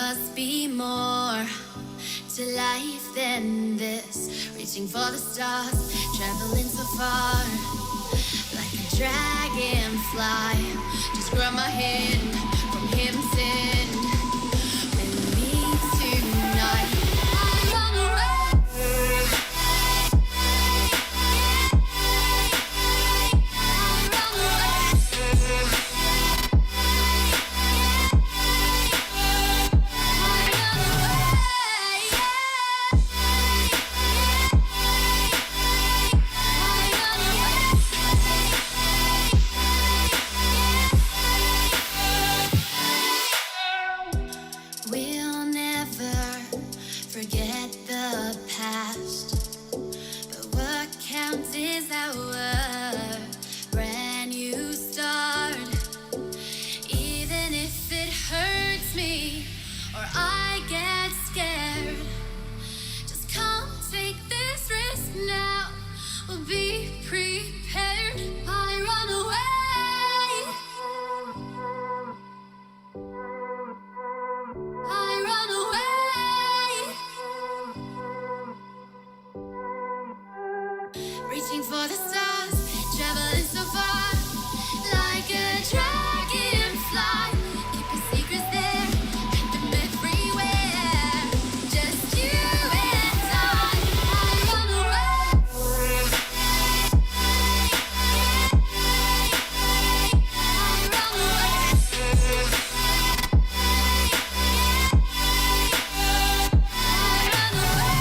must be more to life than this. Reaching for the stars, traveling so far, like a dragonfly. Just grab my hand from heaven's end. With me tonight, I run away. We'll never forget the past, but what counts is our brand new start. Even if it hurts me or I get scared, just come take this risk now. We'll be prepared. I run away. I run away. Reaching for the stars, traveling so far, like a dragonfly. Keep your secrets there, hide them everywhere. Just you and I run away. I run away. I run away.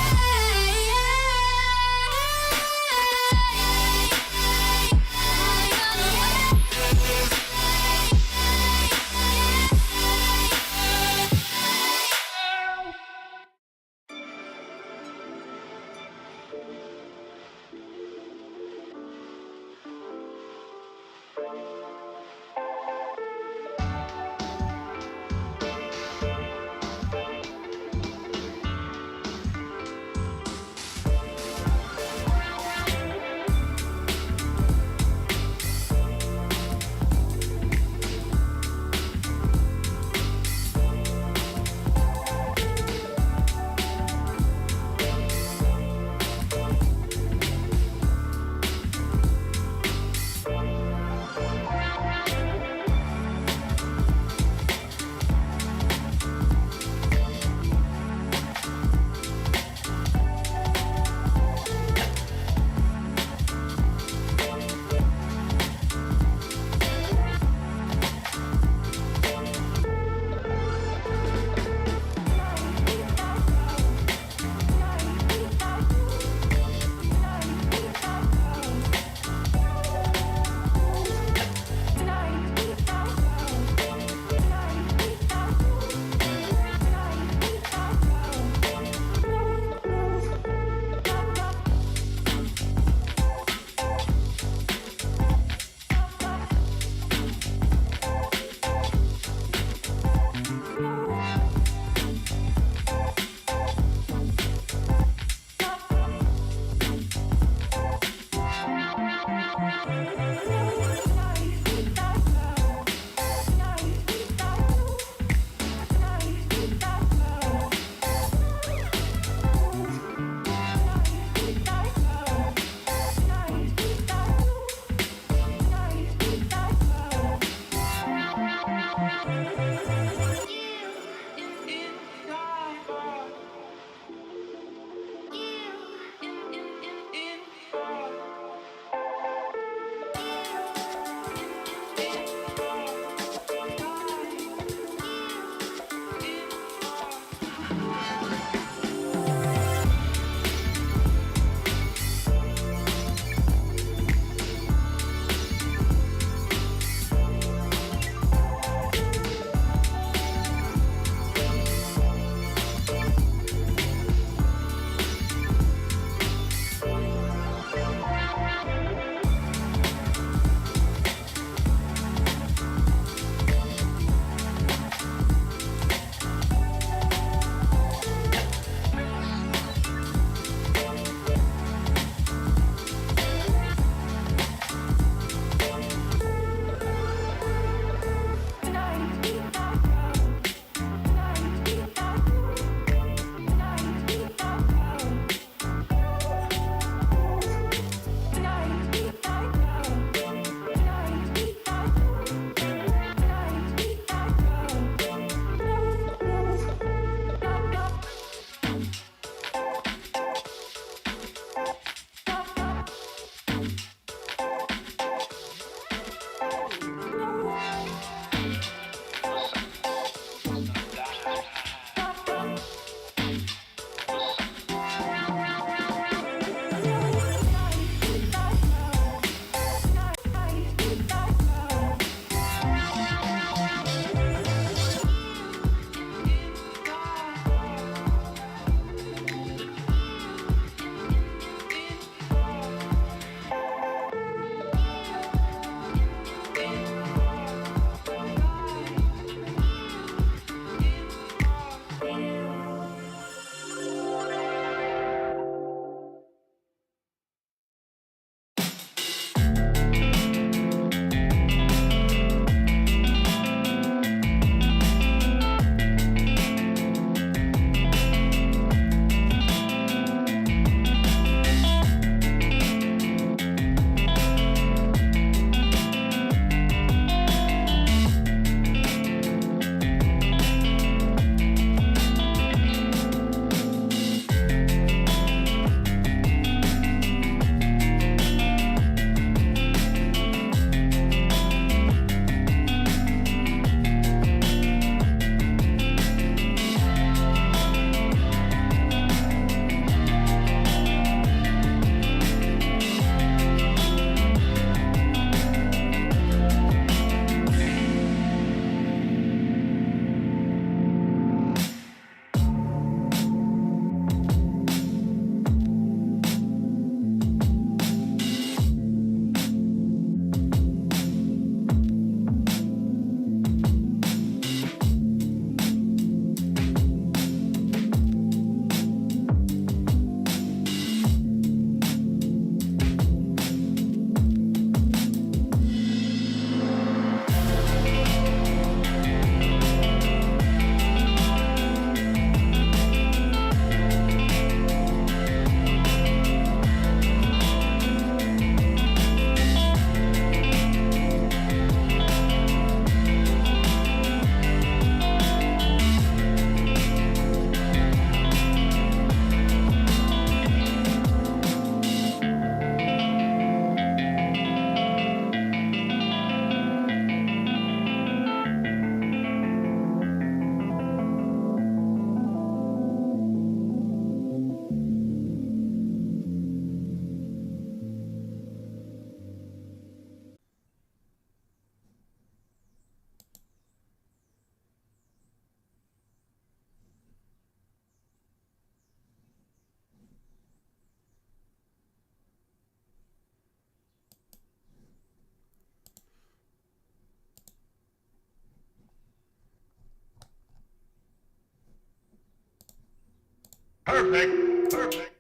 Perfect. Perfect.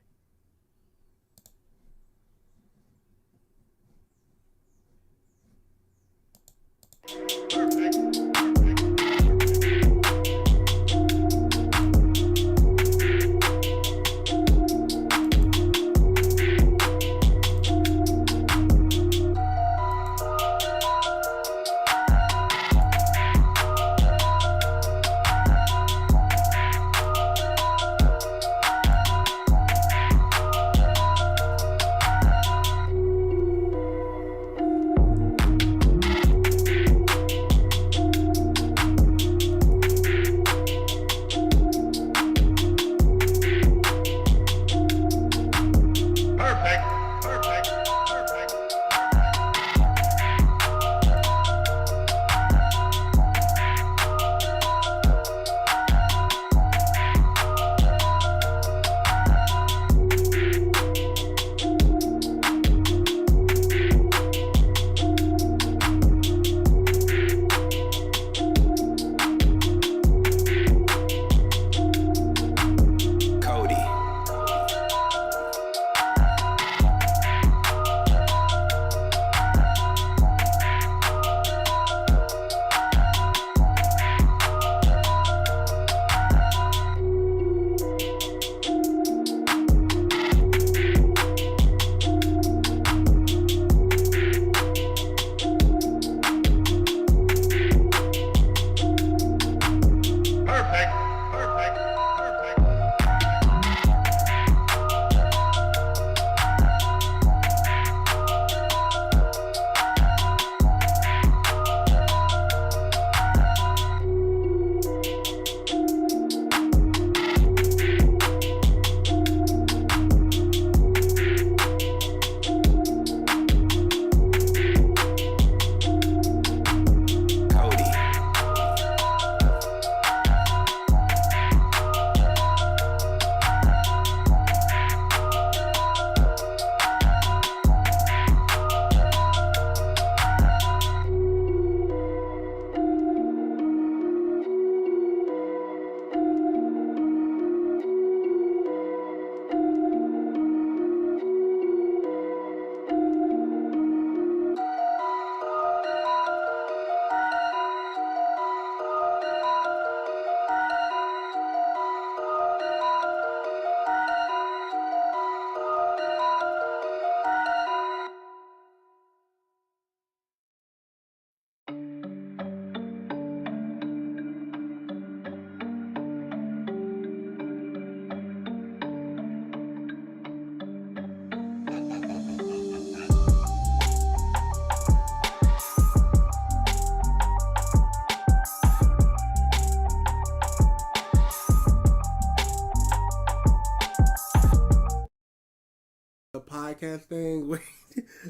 Podcast thing.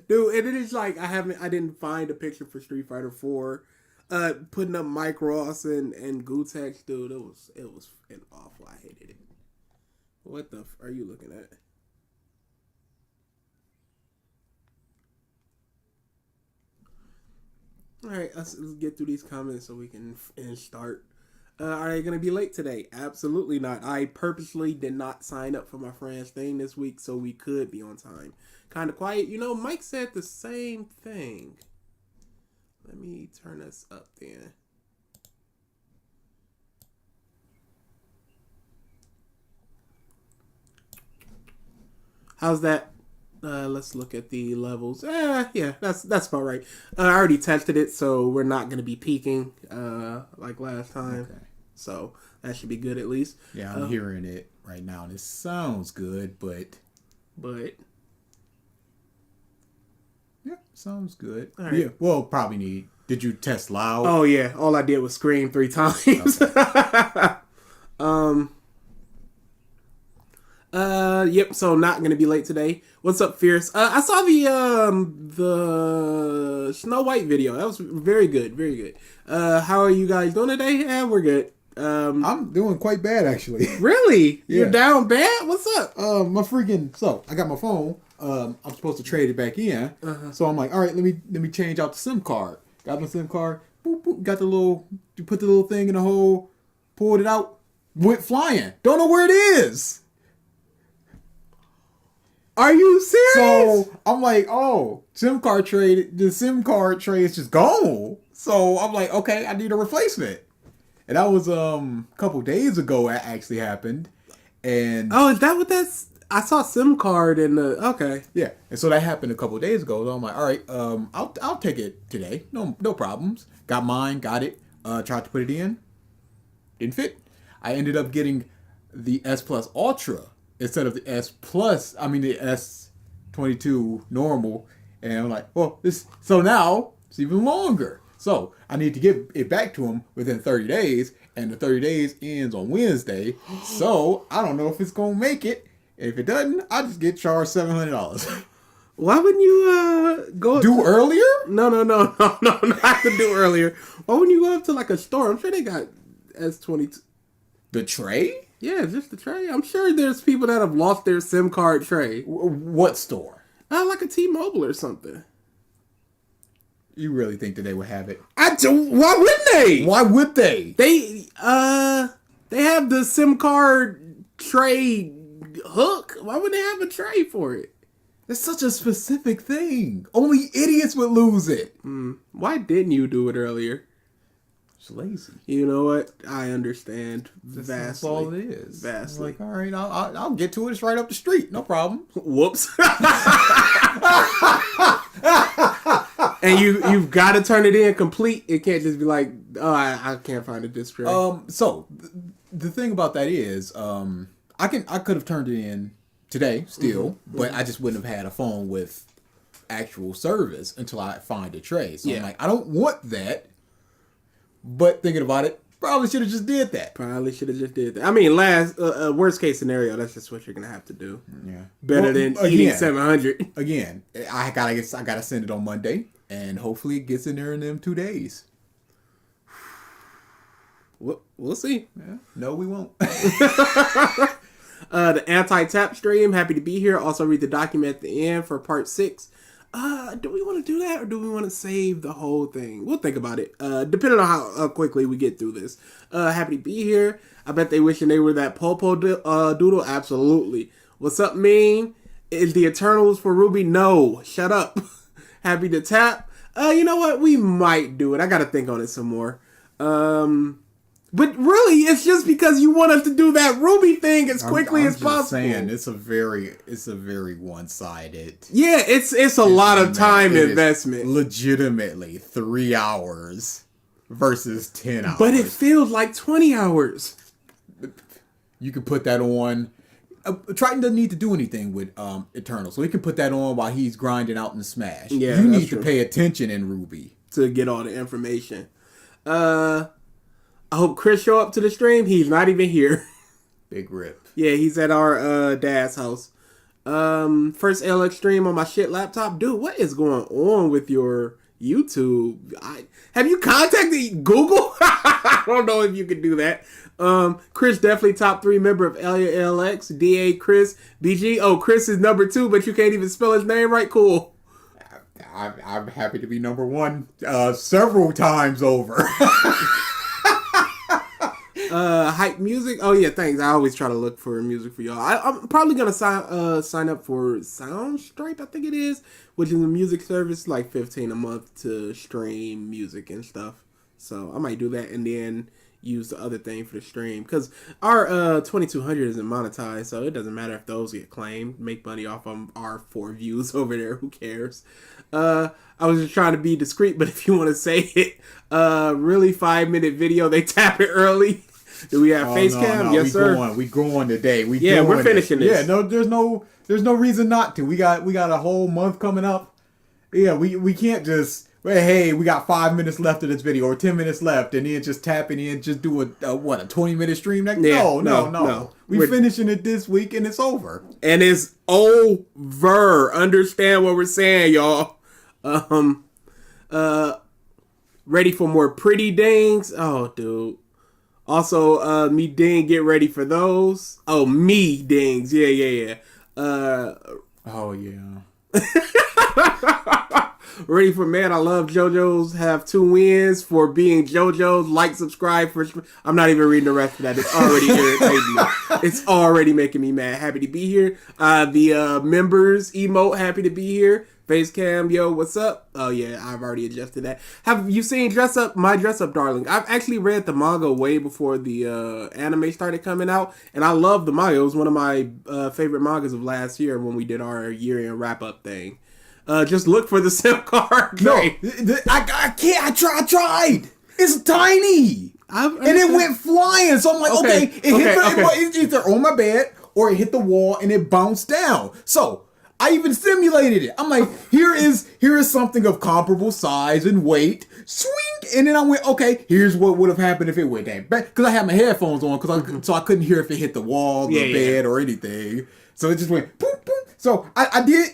Dude, and it is like I didn't find a picture for Street Fighter 4. Putting up Mike Ross and Gutex, dude, it was an awful. I hated it. What the are you looking at? All right, let's get through these comments so we can start. Are you going to be late today? Absolutely not. I purposely did not sign up for my friend's thing this week so we could be on time. Kind of quiet. You know, Mike said the same thing. Let me turn this up then. How's that? Let's look at the levels. Yeah, that's about right. I already tested it, so we're not going to be peaking like last time. Okay. So that should be good at least. Yeah, I'm hearing it right now, and it sounds good, but yeah, sounds good. All right. Yeah, well, probably need. Did you test loud? Oh yeah, all I did was scream 3 times. Okay. Yep. So not gonna be late today. What's up, Fierce? I saw the Snow White video. That was very good, very good. How are you guys doing today? Yeah, we're good. I'm doing quite bad actually. Really? Yeah. You're down bad? What's up? I got my phone. I'm supposed to trade it back in. So I'm like, all right, let me change out the SIM card. Got my SIM card. Boop, boop, got you put the little thing in the hole, pulled it out, went flying. Don't know where it is. Are you serious? So I'm like, oh, the SIM card tray is just gone. So I'm like, okay, I need a replacement. And that was a couple days ago it actually happened. And oh, is that what that's? I saw SIM card in the okay. yeah, and so that happened a couple days ago. So I'm like, all right, I'll take it today. No problems. Got mine, got it. Tried to put it in, didn't fit. I ended up getting the S Plus Ultra instead of the S Plus. I mean the S22 normal, and I'm like, well, so now it's even longer. So I need to get it back to him within 30 days, and the 30 days ends on Wednesday. So I don't know if it's gonna make it. If it doesn't, I just get charged $700. Why wouldn't you go Earlier? No, not to do earlier. Why wouldn't you go up to like a store? I'm sure they got S22. The tray? Yeah, just the tray. I'm sure there's people that have lost their SIM card tray. What store? Like a T-Mobile or something. You really think that they would have it? I do. Why wouldn't they? Why would they? They have the SIM card tray hook. Why would they have a tray for it? It's such a specific thing. Only idiots would lose it. Why didn't you do it earlier? It's lazy. You know what? I understand vastly. That's all it is. Vastly. Like, all right, I'll get to it. It's right up the street. No problem. Whoops. And you've got to turn it in complete. It can't just be like, oh, I can't find a disc tray. So the thing about that is, I could have turned it in today still, but I just wouldn't have had a phone with actual service until I find a tray. So I'm like, I don't want that. But thinking about it, probably should have just did that. I mean, worst case scenario, that's just what you're gonna have to do. Yeah, better than eating 700. Again, I gotta send it on Monday, and hopefully it gets in there in them 2 days. We'll see. Yeah. No, we won't. The anti-tap stream, happy to be here. Also read the document at the end for part 6. Do we want to do that or do we want to save the whole thing? We'll think about it. Depending on how quickly we get through this. Happy to be here. I bet they wishing they were that Popo doodle. Absolutely. What's up, mean? Is the Eternals for Ruby? No. Shut up. Happy to tap. You know what? We might do it. I got to think on it some more. But really, it's just because you want us to do that Ruby thing as quickly as possible. Saying it's a very one-sided. Yeah, it's a lot of time investment. Legitimately 3 hours versus 10 hours. But it feels like 20 hours. You can put that on. Triton doesn't need to do anything with Eternal, so he can put that on while he's grinding out in Smash. Yeah, you need to pay attention in Ruby to get all the information. I hope Chris show up to the stream. He's not even here. Big rip. Yeah, he's at our dad's house. First LX stream on my shit laptop. Dude, what is going on with your YouTube? Have you contacted Google? I don't know if you can do that. Chris definitely top 3 member of LX. DA Chris. BG. Oh, Chris is number 2, but you can't even spell his name right. Cool. I'm happy to be number 1 several times over. Hype music. Oh yeah, thanks. I always try to look for music for y'all. I'm probably gonna sign up for Soundstripe, I think it is, which is a music service, like $15 a month to stream music and stuff. So I might do that and then use the other thing for the stream, because our 2200 isn't monetized, so it doesn't matter if those get claimed. Make money off of our 4 views over there. Who cares? I was just trying to be discreet, but if you want to say it, really 5-minute video, they tap it early. Do we have face cam? Yes, sir. We going today. We're finishing this. Yeah, no, there's no reason not to. We got a whole month coming up. Yeah, we can't just, hey, we got 5 minutes left of this video or 10 minutes left, and then just tap it in, just do a 20-minute stream. No. We're finishing it this week and it's over. And it's over. Understand what we're saying, y'all. Ready for more pretty dings? Oh, dude. Also, me ding, get ready for those. Oh, me dings. Yeah. Oh, yeah. Ready for man. I love JoJo's. Have 2 wins for being JoJo's. Like, subscribe for. I'm not even reading the rest of that. It's already irritating me. It's already making me mad. Happy to be here. The members emote. Happy to be here. Face cam, yo, what's up? Oh yeah, I've already adjusted that. Have you seen My Dress Up Darling? I've actually read the manga way before the anime started coming out, and I love the manga. It was one of my favorite mangas of last year when we did our year-end wrap-up thing. Just look for the SIM card. No, I can't. I tried. It's tiny, and it went flying. So I'm like, okay, it's either on my bed or it hit the wall and it bounced down. So I even simulated it. I'm like, here is something of comparable size and weight. Swing, and then I went, okay, here's what would have happened if it went that bad. Because I had my headphones on, so I couldn't hear if it hit the wall, the bed, or anything. So it just went boom, boom. So I did.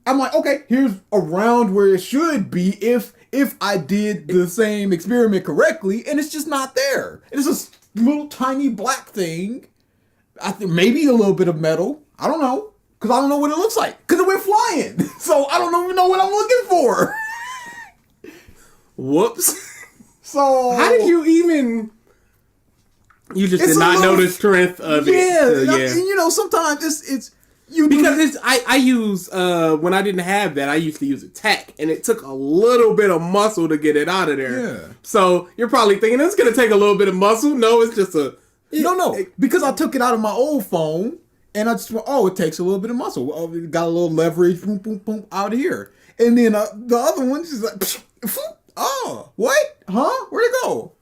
I'm like, okay, here's around where it should be if I did the same experiment correctly, and it's just not there. It's a little tiny black thing. I think maybe a little bit of metal. I don't know. Because I don't know what it looks like. Because it went flying. So I don't even know what I'm looking for. Whoops. So how did you even... You just did not know the strength of it. Yeah. And sometimes it's because I use when I didn't have that, I used to use a tack, and it took a little bit of muscle to get it out of there. Yeah. So you're probably thinking it's gonna take a little bit of muscle. No, it's just because I took it out of my old phone, and I just went, it takes a little bit of muscle. Oh, it got a little leverage, boom, boom, boom, out of here, and then the other one just like, what? Huh? Where'd it go?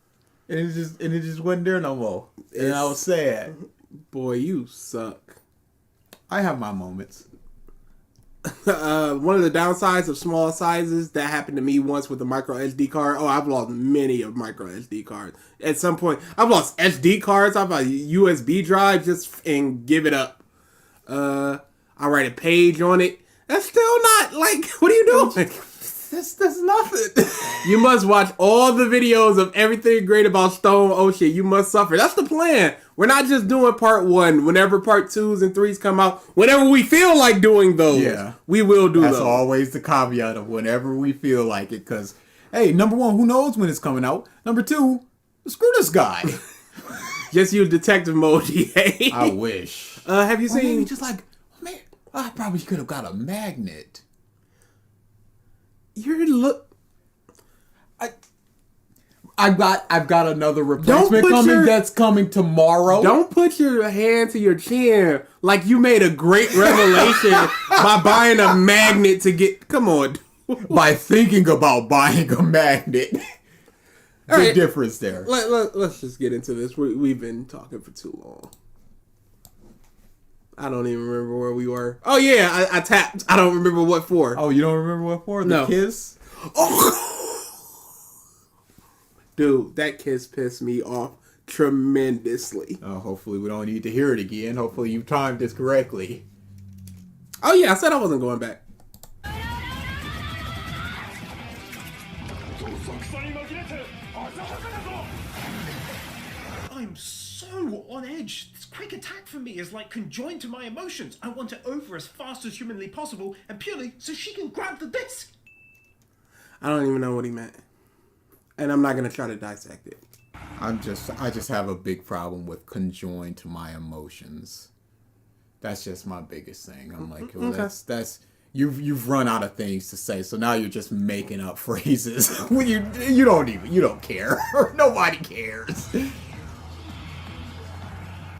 And it just wasn't there no more, and I was sad. Boy, you suck. I have my moments. One of the downsides of small sizes, that happened to me once with a micro SD card. Oh, I've lost many of micro SD cards. At some point, I've lost SD cards. I've lost USB drive and give it up. I write a page on it. That's still not like, what are you doing? That's nothing. You must watch all the videos of everything great about Stone Ocean. You must suffer. That's the plan. We're not just doing part 1. Whenever part 2s and 3s come out, whenever we feel like doing those, we will do those. That's always the caveat of whenever we feel like it. Because, hey, number 1, who knows when it's coming out? Number 2, screw this guy. Just use detective mode, DA. I wish. Have you seen... Maybe just like, man, I probably could have got a magnet. I've got another replacement coming. That's coming tomorrow. Don't put your hand to your chin like you made a great revelation by buying a magnet to get. Come on. By thinking about buying a magnet. Big difference there. Let's just get into this. We've been talking for too long. I don't even remember where we were. Oh yeah, I tapped. I don't remember what for. Oh, you don't remember what for? The kiss? Oh. Dude, that kiss pissed me off tremendously. Oh, hopefully we don't need to hear it again. Hopefully you timed this correctly. Oh yeah, I said I wasn't going back. I'm so on edge. This quick attack for me is like conjoined to my emotions. I want it over as fast as humanly possible, and purely so she can grab the disc. I don't even know what he meant. And I'm not going to try to dissect it. I just have a big problem with conjoined to my emotions. That's just my biggest thing. I'm like, well, that's you've run out of things to say, so now you're just making up phrases when you don't care. Nobody cares.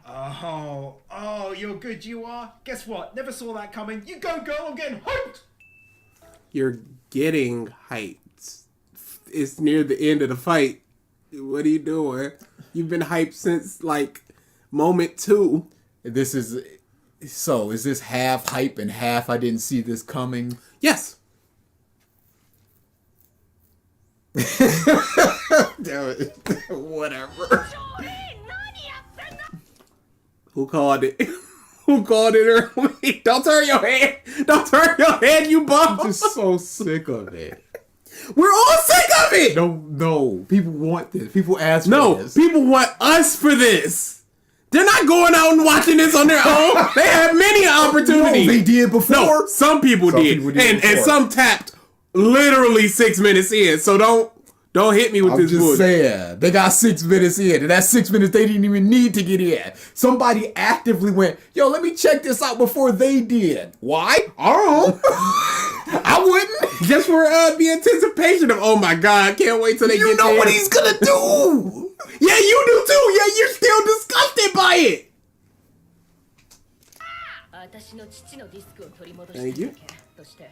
Oh, you're good, you are. Guess what? Never saw that coming. You go, girl. I'm getting hyped. You're getting hyped. It's near the end of the fight. What are you doing? You've been hyped since like moment 2. Is this half hype and half I didn't see this coming? Yes. Whatever. Who called it? Who called it early? Don't turn your head. Don't turn your head, you bum. I'm just so sick of it. We're all sick of it. No. People want this. People ask for this. No, people want us for this. They're not going out and watching this on their own. They have many opportunities. No, they did before. No, some people did. And some tapped literally 6 minutes in. So don't hit me with I'm this just bullshit. saying. They got 6 minutes in, and that 6 minutes they didn't even need to get in. Somebody actively went, yo, let me check this out before they did. Why? I don't know. I wouldn't. Just for the anticipation of, oh my God, can't wait till they You get know there. what he's gonna do. Yeah, you do too. Yeah, you're still disgusted by it. 私の父のディスクを取り戻 Thank した you. だけとして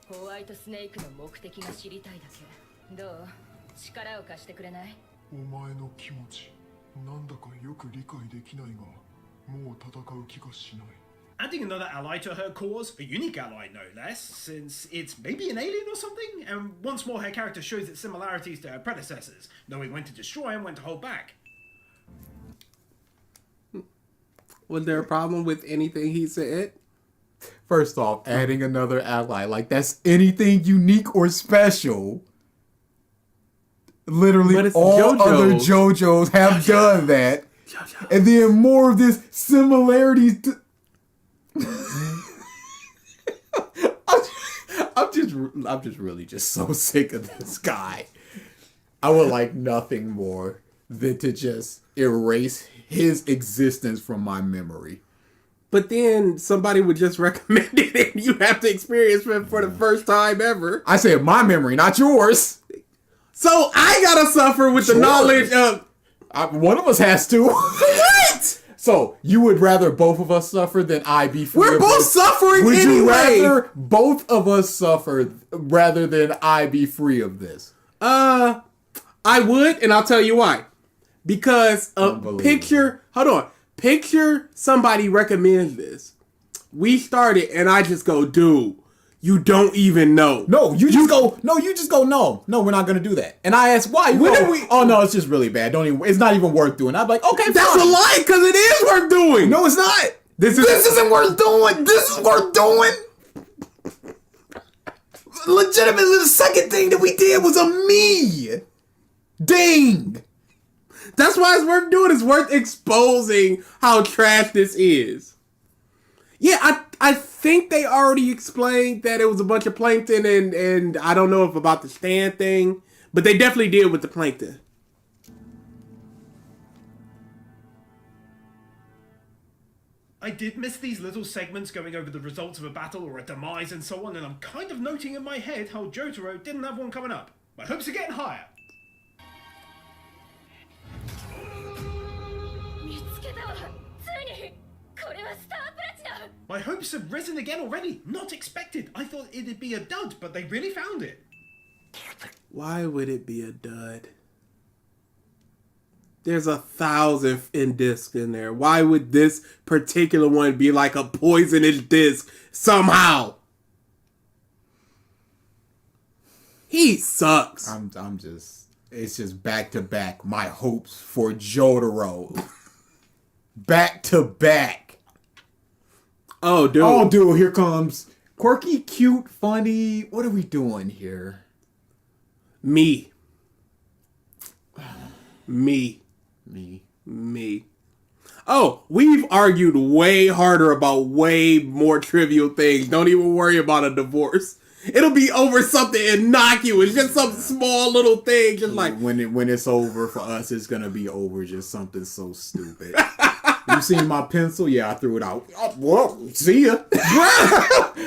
ホワイトスネークの目的が知りたいだけどう力を貸してくれないお前の気持ちなんだかよく理解できないがもう戦う気がしない Adding another ally to her cause, a unique ally no less, since it's maybe an alien or something, and once more her character shows its similarities to her predecessors, knowing when to destroy and when to hold back. Was there a problem with anything he said? First off, adding another ally, like that's anything unique or special. Literally, But it's all JoJo's. other JoJo's have done that. And then more of this similarities to... I'm just really just so sick of this guy. I would like nothing more than to just erase his existence from my memory. But then somebody would just recommend it and you have to experience it for the first time ever. I said my memory, not yours. So I gotta suffer with the Sure. knowledge of... One of us has to. What? So you would rather both of us suffer than I be free? We're of both this? suffering Would anyway. you rather both of us suffer rather than I be free of this? I would, and I'll tell you why. Because picture somebody recommends this. We started, and I just go, dude, you don't even know. No, you just go. No, we're not gonna do that. And I ask why. You When go, did we- Oh no, it's just really bad. Don't even. It's not even worth doing. I'm like, okay, That's fine. a lie, because it is worth doing. No, it's not. This isn't worth doing. This is worth doing. Legitimately, the second thing that we did was a me. Ding. That's why it's worth doing. It's worth exposing how trash this is. Yeah, I think they already explained that it was a bunch of plankton, and I don't know if about the stand thing, but they definitely did with the plankton. I did miss these little segments going over the results of a battle or a demise and so on, and I'm kind of noting in my head how Jotaro didn't have one coming up. My hopes are getting higher. 見つけたわついにこれはスタープラチナ My hopes have risen again already. Not expected. I thought it'd be a dud, but they really found it. Why would it be a dud? There's 1,000 in disc in there. Why would this particular one be like a poisonous disc somehow? He sucks. I'm just. It's just back to back. My hopes for Jotaro. Back to back. Oh, dude. Oh, dude, here comes quirky, cute, funny. What are we doing here? Me. Oh, we've argued way harder about way more trivial things. Don't even worry about a divorce. It'll be over something innocuous, just some small little thing, just like When it's over for us, it's gonna be over just something so stupid. You seen my pencil? Yeah, I threw it out. Oh, well, see ya.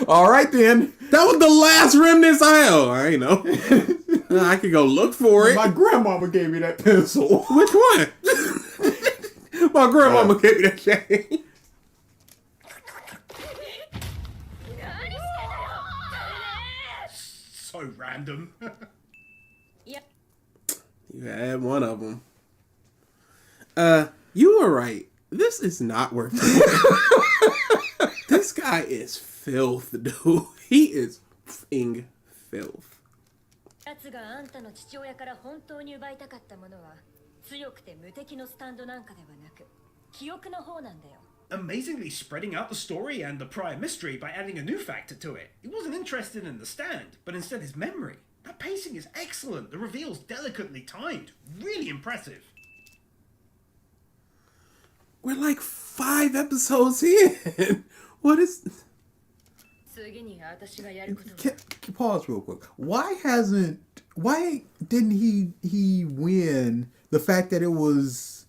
All right then. that was the last remnants I ain't know. I could go look for it. My grandmama gave me that pencil. Which one? My grandmama gave me that shit. So random. Yep. You had one of them. You were right. This is not worth it. This guy is filth, dude. He is f***ing filth. 奴があんたの父親から本当に奪いたかったものは強くて無敵のスタンドなんかではなく記憶の方なんだよ Amazingly spreading out the story and the prior mystery by adding a new factor to it. He wasn't interested in the stand, but instead his memory. That pacing is excellent. The reveal's delicately timed. Really impressive. We're like 5 episodes in. What is... 次に私がやることは Pause real quick. Why didn't he win the fact that it was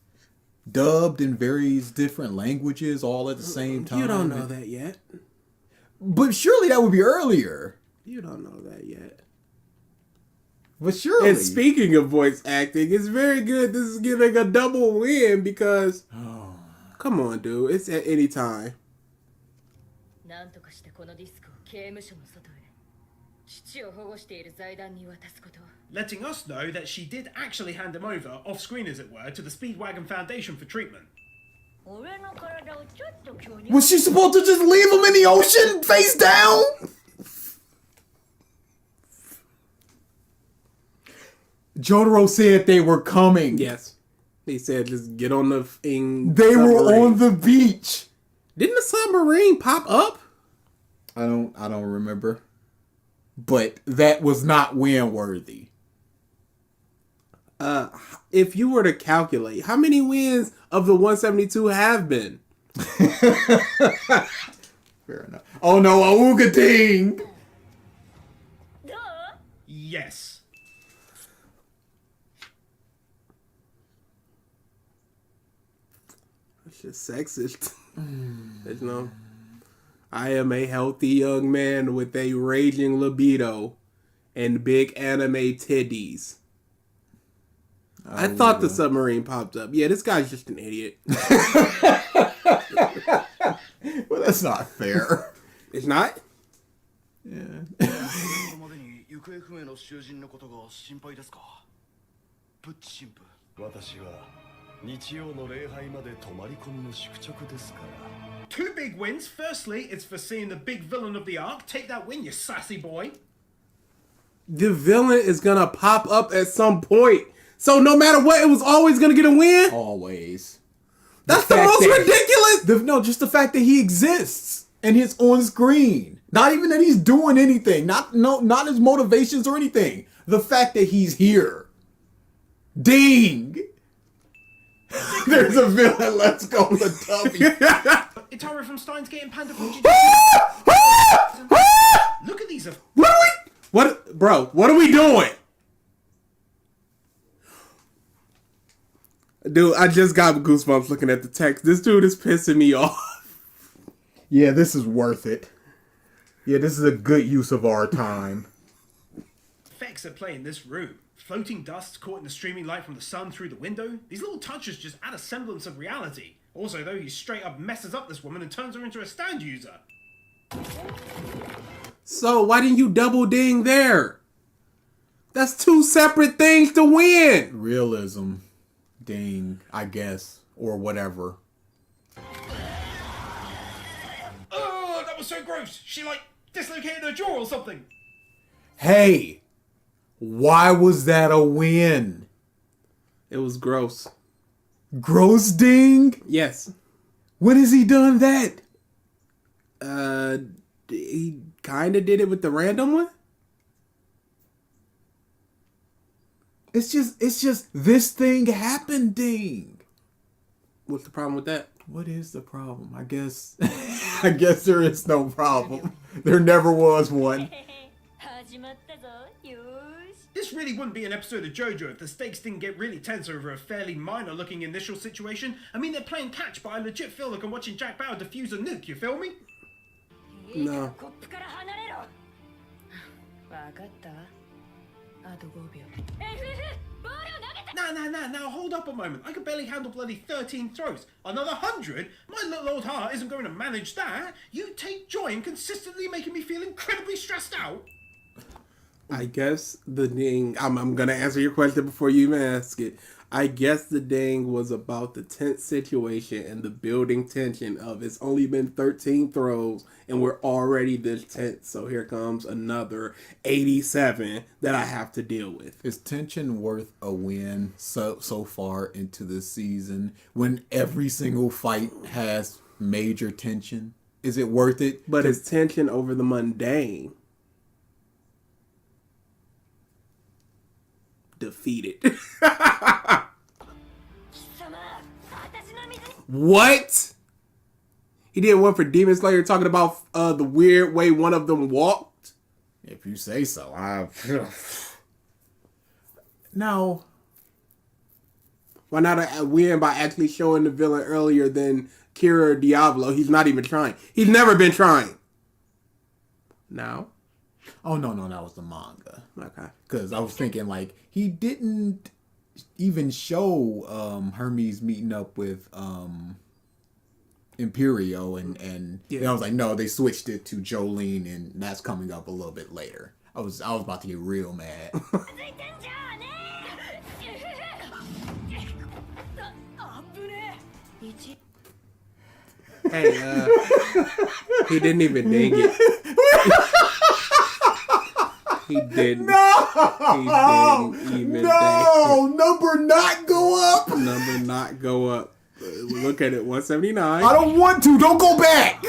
dubbed in various different languages all at the same time? You don't know that yet. But surely that would be earlier. You don't know that yet. But surely. And speaking of voice acting, it's very good. This is getting a double win because, come on, dude, it's at any time. なんとかしてこのディスクを刑務所の外へ父を保護している財団に渡すこと Letting us know that she did actually hand him over, off screen as it were, to the Speedwagon Foundation for treatment. 俺の体をちょっと共有 Was she supposed to just leave him in the ocean face down? Jotaro said they were coming. Yes. He said just get on the thing. They were on the beach. Didn't the submarine pop up? I don't remember. But that was not win worthy. If you were to calculate, how many wins of the 172 have been? Fair enough. Oh no, Auga ding! どう Yes. It's just sexist. You know, I am a healthy young man with a raging libido and big anime titties. I thought the submarine popped up. Yeah, this guy's just an idiot. Well, that's not fair. It's not? Yeah. こまでに行方不明の囚人のことが心配ですかプッチ神父私は日曜の礼拝まで泊まり込みの宿直ですから Two big wins. Firstly, it's for seeing the big villain of the arc. Take that win, you sassy boy. The villain is gonna pop up at some point. So no matter what, it was always gonna get a win? Always. That's the fact most that- ridiculous! No, just the fact that he exists and he's on screen. Not even that he's doing anything. Not his motivations or anything. The fact that he's here. Ding! There's a villain. Let's go with a W. Itaru from Steins Gate and Panda Fuji. Look at these. What are we doing? Dude, I just got goosebumps looking at the text. This dude is pissing me off. Yeah, this is worth it. Yeah, this is a good use of our time. Effects at play in this room. Floating dust caught in the streaming light from the sun through the window. These little touches just add a semblance of reality. Also, though, he straight up messes up this woman and turns her into a stand user. So why didn't you double ding there? That's two separate things to win. Realism. Ding, I guess. Or whatever. Oh, that was so gross. She, dislocated her jaw or something. Hey! Why was that a win? It was gross. Gross ding? Yes. When has he done that? He kind of did it with the random one. It's just this thing happened ding. What's the problem with that? What is the problem? I guess there is no problem. There never was one. 始まったぞよーし This really wouldn't be an episode of JoJo if the stakes didn't get really tense over a fairly minor-looking initial situation. I mean, they're playing catch, but I legit feel like I'm watching Jack Bauer defuse a nuke, you feel me? いいから No. コップから離れろわかったあと5秒 FF ボールを投げた Now, hold up a moment. I could barely handle bloody 13 throws. Another 100? My little old heart isn't going to manage that. You take joy in consistently making me feel incredibly stressed out. I guess the ding. I'm gonna answer your question before you even ask it. I guess the ding was about the tense situation and the building tension of it's only been 13 throws and we're already this tense. So here comes another 87 that I have to deal with. Is tension worth a win so far into the season when every single fight has major tension? Is it worth it? But it's tension over the mundane. Defeated. 貴様私の水に What? He did one for Demon Slayer talking about the weird way one of them walked. If you say so. Now, why not win by actually showing the villain earlier than Kira or Diablo? He's not even trying. He's never been trying. Now? oh no, that was the manga. Okay. Because I was thinking, like, he didn't even show Hermes meeting up with Imperio, and I was like, no, they switched it to Jolene, and that's coming up a little bit later. I was about to get real mad. Hey, he didn't even ding it. He didn't. No! He didn't even No! Number not go up! Number not go up. Look at it, 179. I don't want to! Don't go back!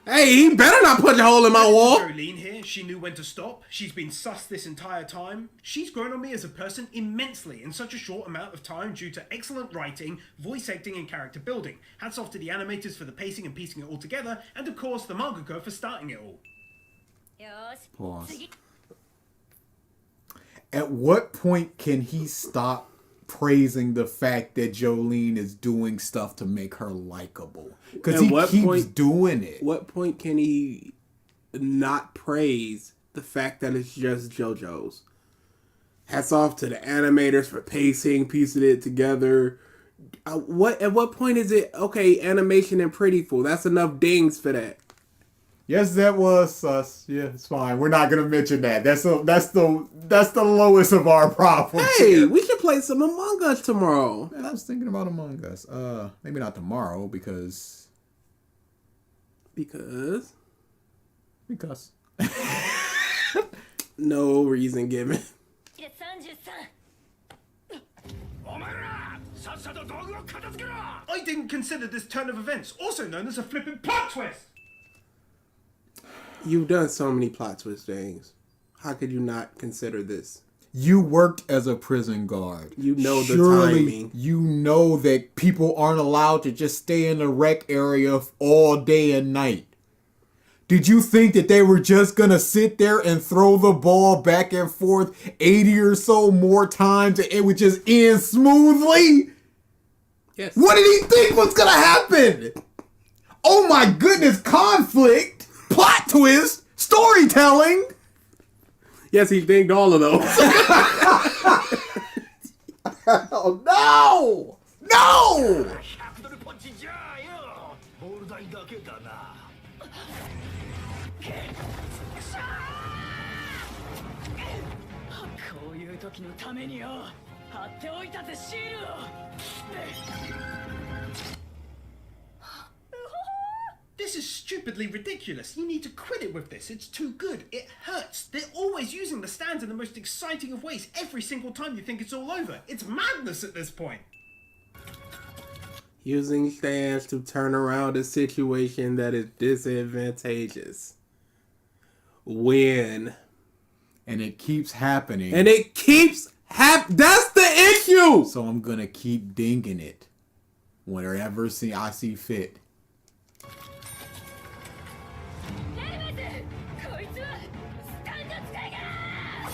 Hey, he better not punch a hole in my wall. Jolene here, she knew when to stop. She's been sus this entire time. She's grown on me as a person immensely in such a short amount of time due to excellent writing, voice acting, and character building. Hats off to the animators for the pacing and piecing it all together, and of course the mangaka for starting it all. Pause. At what point can he stop praising the fact that Jolene is doing stuff to make her likable? Because he keeps doing it. What point can he not praise the fact that it's just JoJo's? Hats off to the animators for pacing, piecing it together. At what point is it okay? Animation and Prettyful. That's enough dings for that. Yes, that was sus. Yeah, it's fine. We're not gonna mention that. That's the lowest of our problems. Hey, here. we should play some Among Us tomorrow. Man, I was thinking about Among Us. Maybe not tomorrow because no reason given. I didn't consider this turn of events, also known as a flipping plot twist! You've done so many plot twist things. How could you not consider this? You worked as a prison guard. You know the Surely timing. You know that people aren't allowed to just stay in the rec area all day and night. Did you think that they were just going to sit there and throw the ball back and forth 80 or so more times and it would just end smoothly? Yes. What did he think was going to happen? Oh my goodness, conflict, plot twist, storytelling. Yes, he dinged all of those. Oh no! No! This is stupidly ridiculous. You need to quit it with this. It's too good. It hurts. They're always using the stands in the most exciting of ways every single time you think it's all over. It's madness at this point. Using stands to turn around a situation that is disadvantageous. Win. And it keeps happening. And it keeps that's the issue! So I'm gonna keep dinging it whenever I see fit.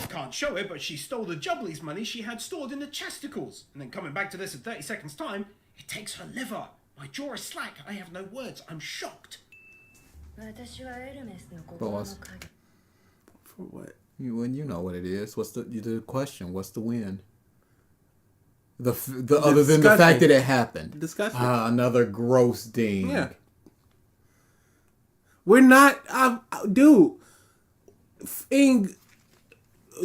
Can't show it, but she stole the Jubblies money she had stored in the chesticles. And then coming back to this in 30 seconds time, it takes her liver. My jaw is slack. I have no words. I'm shocked. Boss. For what? You know what it is. What's the question? What's the win? The other than the fact that it happened. Discussion. Another gross ding. Yeah. We're not, dude.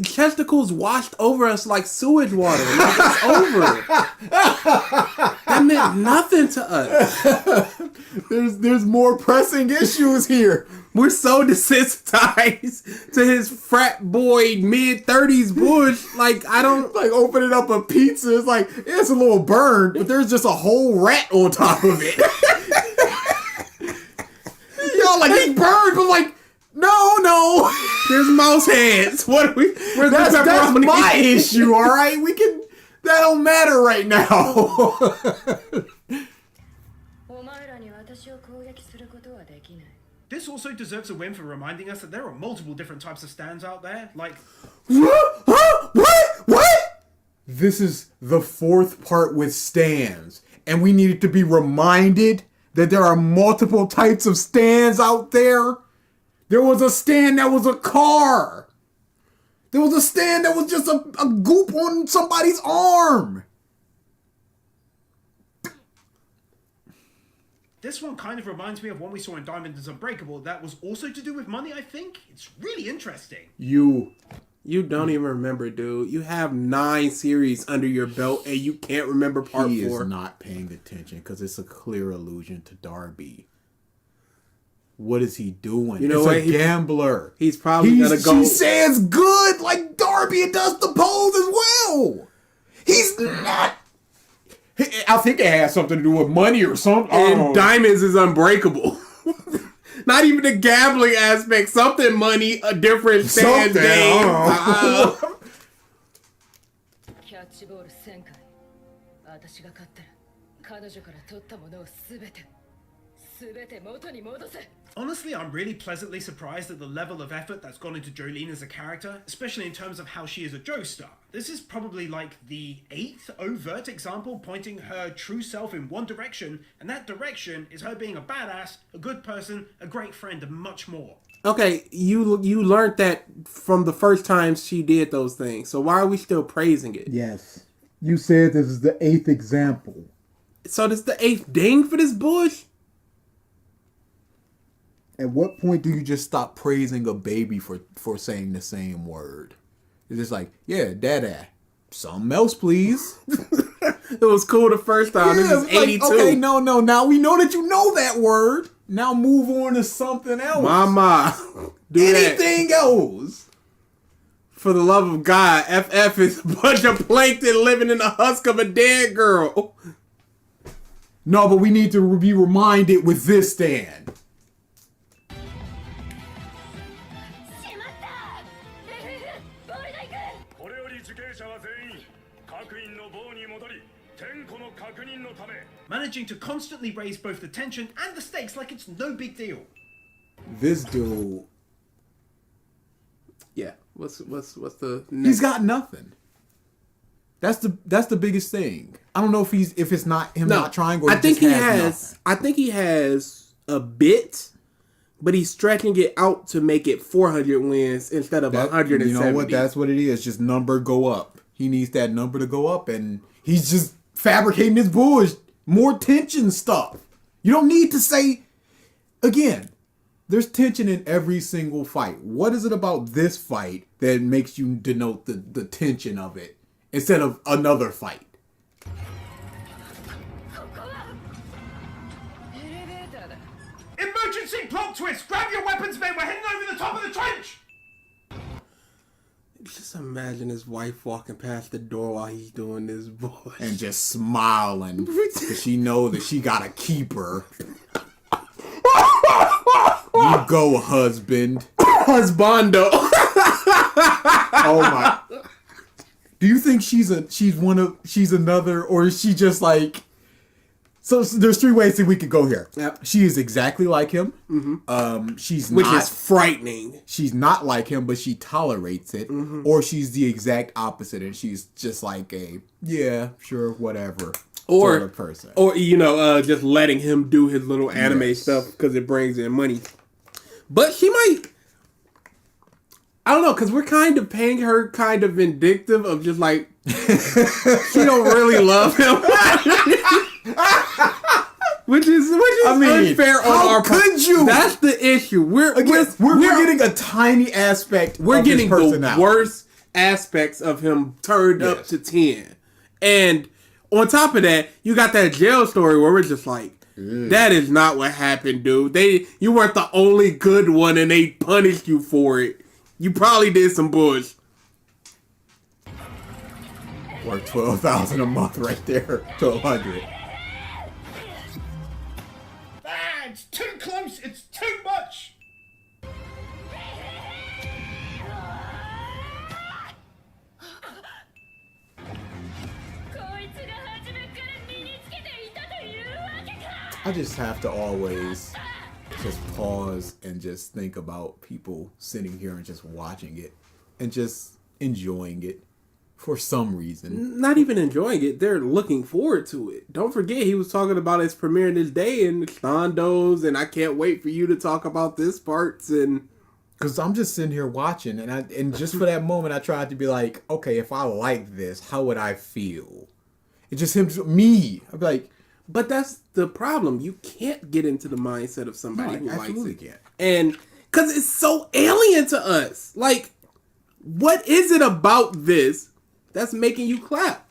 Chesticles washed over us like sewage water. Like it's over. That meant nothing to us. There's more pressing issues here. We're so desensitized to his frat boy mid-30s bush. Like, I don't... Like opening up a pizza, it's like it's a little burned, but there's just a whole rat on top of it. Yo, like he's burned, but like no. There's mouse heads. What are we... Where's That's the pepperoni? my issue, all right? We can... That don't matter right now. お前らに私を攻撃することはできない。 This also deserves a win for reminding us that there are multiple different types of stands out there. Like, What? This is the fourth part with stands, and we needed to be reminded that there are multiple types of stands out there. There was a stand that was a car. There was a stand that was just a goop on somebody's arm. this one kind of reminds me of one we saw in Diamond is Unbreakable that was also to do with money, I think. It's really interesting. You don't even remember, dude. You have 9 series under your belt and you can't remember part 4. He is not paying attention because it's a clear allusion to Darby. What is he doing? You know it's what? a gambler. He's probably gonna go... She says good like Darby and does the pose as well. He's not... I think it has something to do with money or something. And Diamonds is Unbreakable. Not even the gambling aspect. Something money, a different stand Something, game. キャッチボール1000回。私が勝ったら彼女から取ったものを全て元に戻せ。 Honestly, I'm really pleasantly surprised at the level of effort that's gone into Jolene as a character, especially in terms of how she is a Joe star. This is probably like the 8th overt example pointing her true self in one direction, and that direction is her being a badass, a good person, a great friend, and much more. Okay, you learned that from the first time she did those things. So why are we still praising it? Yes. You said this is the 8th example. So this is the 8th ding for this bush? At what point do you just stop praising a baby for saying the same word? It's just like, yeah, dada. Something else, please. It was cool the first time. Yeah, This is it's like, 82. okay, no. Now we know that you know that word. Now move on to something else. Mama, do Anything that. else. For the love of God, FF is a bunch of plankton living in the husk of a dead girl. No, but we need to be reminded with this stand. しまった。ボールが行く。これより受刑者は全員各員の房に戻り点呼の確認のため Managing to constantly raise both the tension and the stakes like it's no big deal. This dude, Yeah. What's the he's next? got nothing. That's the biggest thing. I don't know if it's not him not trying or I think he just has. nothing. I think he has a bit, but he's stretching it out to make it 400 wins instead of 170. You know what? That's what it is. Just number go up. He needs that number to go up, and he's just fabricating his bullshit. More tension stuff. You don't need to say again. There's tension in every single fight. What is it about this fight that makes you denote the tension of it instead of another fight? ここはエレベーターだ。 Emergency plot twist! Grab your weapons, men! We're heading over the top of the trench! Just imagine his wife walking past the door while he's doing this bullshit. And just smiling because she knows that she got a keeper. You go, husband. Husbando. Oh my! Do you think she's another, or is she just like? So there's 3 ways that we could go here. Yep. She is exactly like him. She's Which not. is frightening. She's not like him, but she tolerates it. Or she's the exact opposite, and she's just like a yeah, sure, whatever sort of person. Or just letting him do his little anime stuff because it brings in money. But she might. I don't know, because we're kind of paying her kind of vindictive of just like she don't really love him. Which is unfair on our part. Could you? That's the issue. We're getting a tiny aspect. We're getting his the personality. worst aspects of him turned up to 10. And on top of that, you got that jail story where we're just like, That is not what happened, dude. You weren't the only good one, and they punished you for it. You probably did some bullshit. Worth $12,000 a month right there. 1,200. Ah, it's too close. It's too much. I just have to always just pause and just think about people sitting here and just watching it and just enjoying it for some reason. Not even enjoying it, they're looking forward to it. Don't forget, he was talking about its premiere this day and Stondos, and I can't wait for you to talk about this parts. And because I'm just sitting here watching, and just for that moment, I tried to be like, okay, if I like this, how would I feel? It's just me. I'd be like, but that's the problem. You can't get into the mindset of somebody who likes it. Can't. And because it's so alien to us. Like, what is it about this that's making you clap?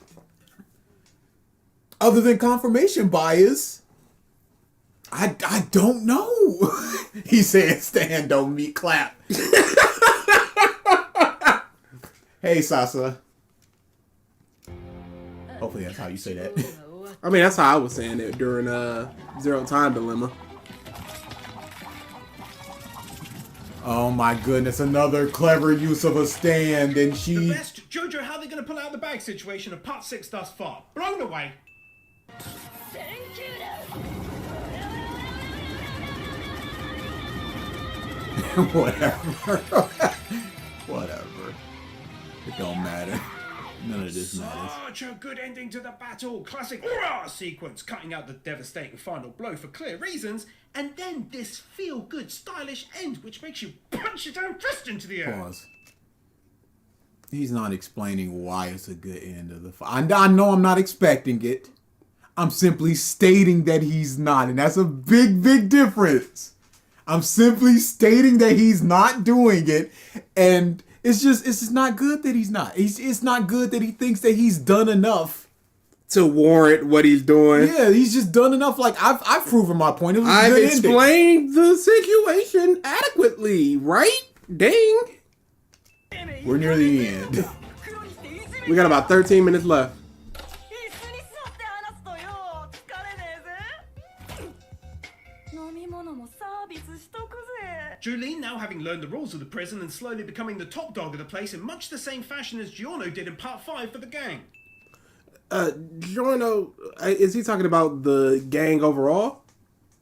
Other than confirmation bias, I don't know. He said, "Stand, don't meet, clap." Hey, Sasa. Hopefully that's how you say that. I mean, that's how I was saying it during Zero Time Dilemma. Oh my goodness, another clever use of a stand, and The she... best JoJo, how are they going to pull out of the bag situation of part 6 thus far? Blown away. Whatever. Whatever. It don't matter. None of this matters. Such a good ending to the battle. Classic hurrah sequence, cutting out the devastating final blow for clear reasons, and then this feel-good, stylish end, which makes you punch your own fist into the air. Pause. He's not explaining why it's a good end of the fight. I know I'm not expecting it. I'm simply stating that he's not, and that's a big, big difference. I'm simply stating that he's not doing it, and it's just not good that he's not. It's not good that he thinks that he's done enough to warrant what he's doing. Yeah, he's just done enough. Like I've proven my point. It was I've a good explained the situation adequately, right? Dang. ending. We're near the end. We got about 13 minutes left. Julene, now having learned the rules of the prison and slowly becoming the top dog of the place in much the same fashion as Giorno did in part 5 for the gang. Giorno, is he talking about the gang overall?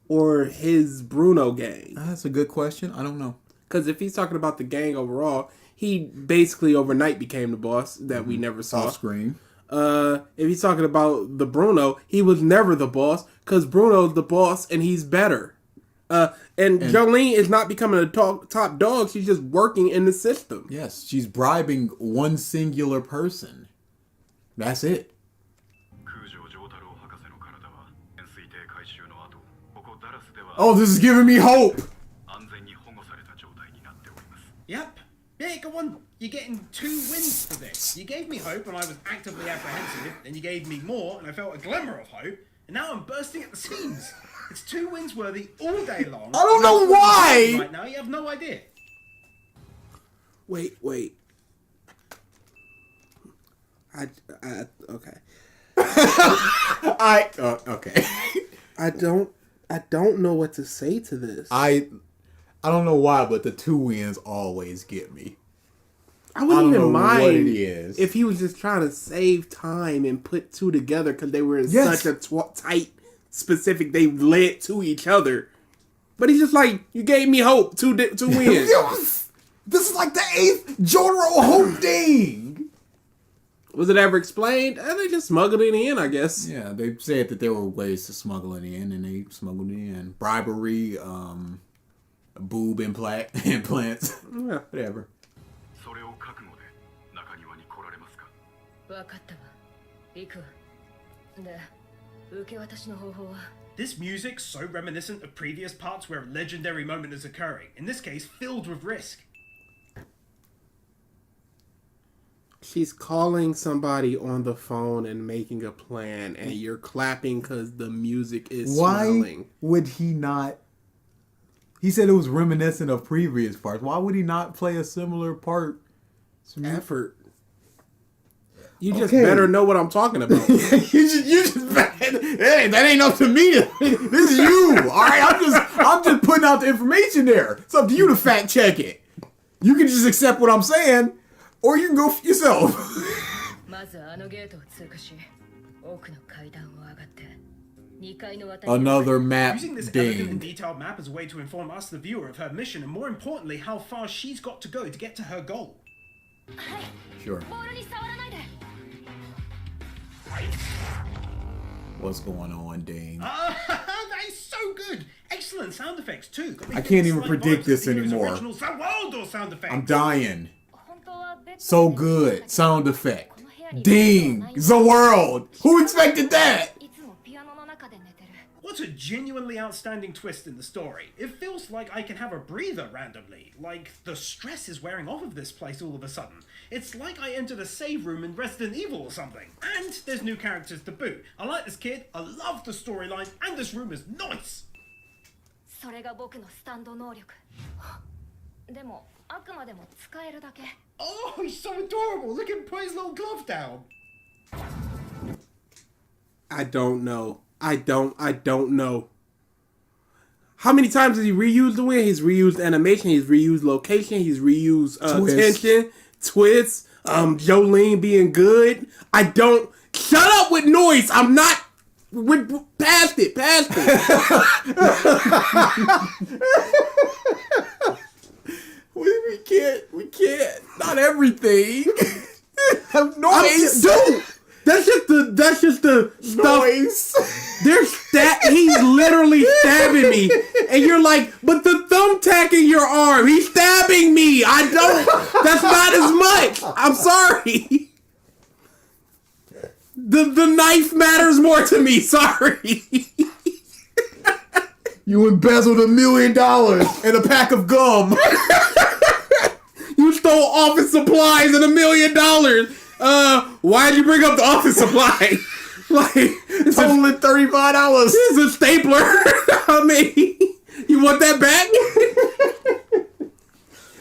Or his Bruno gang? That's a good question. I don't know. Because if he's talking about the gang overall, he basically overnight became the boss that we never saw. Off screen. If he's talking about the Bruno, he was never the boss because Bruno's the boss and he's better. And Jolene is not becoming a top dog. She's just working in the system. Yes, she's bribing one singular person. That's it. Oh, this is giving me hope. Yep. Yeah, go on. You're getting 2 wins for this. You gave me hope and I was actively apprehensive. Then you gave me more and I felt a glimmer of hope. And now I'm bursting at the seams. It's 2 wins worthy all day long. I don't know why. Right now, you have no idea. Wait. Okay. Okay. I don't know what to say to this. I don't know why, but the 2 wins always get me. I wouldn't even mind what it is. if he was just trying to save time and put 2 together because they were in Yes. such a tight, specific. They led to each other, but he's just like, you gave me hope. 2 wins. This is like the 8th Jotaro Hope thing. Was it ever explained? They just smuggled it in, I guess. Yeah, they said that there were ways to smuggle it in, and they smuggled it in. Bribery, boob implants, Yeah. whatever. 分かったわ。行くわ。で、受け渡しの方法は This music, so reminiscent of previous parts where a legendary moment is occurring, in this case filled with risk. She's calling somebody on the phone and making a plan, and you're clapping because the music is swelling. Would he not? He said it was reminiscent of previous parts. Why would he not play a similar part? Effort. You just better know what I'm talking about. you just hey, that ain't up to me. This is you. All right, I'm just putting out the information there. It's up to you to fact check it. You can just accept what I'm saying, or you can go for yourself. まずあのゲートを通過し、奥の階段を上がって2階の渡り。 Another map Using this elegant and ding. detailed map as a way to inform us, the viewer, of her mission, and more importantly, how far she's got to go to get to her goal. はい。 Sure. ボールに触らないで。 What's going on, Ding? That is so good! Excellent sound effects too. Got me I can't thinking even slight predict vibes this of the hero's anymore. original Waldo sound effects. I'm dying. 本当はベッド So good. Sound effect. Ding. The world. Who expected that? いつもピアノの中で寝てる。 What a genuinely outstanding twist in the story. It feels like I can have a breather randomly. Like the stress is wearing off of this place all of a sudden. It's like I entered a save room in Resident Evil or something. And there's new characters to boot. I like this kid, I love the storyline, and this room is nice! それが僕のスタンド能力。でもあくまでも使えるだけ。 Oh, he's so adorable! Look at him put his little glove down! I don't know. I don't know. How many times has he reused the win? He's reused animation, he's reused location, he's reused tension, twists, Jolene being good. I don't... Shut up with noise! I'm not... We're past it. We can't. Not everything. Noise. Dude, that's just the stuff. Noise. He's literally stabbing me, and you're like, but the thumbtack in your arm, he's stabbing me. That's not as much. I'm sorry. The knife matters more to me. Sorry. You embezzled $1 million and a pack of gum. You stole office supplies and $1 million. Why'd you bring up the office supply? Like, Totaling $35. This is a stapler. I mean, you want that back?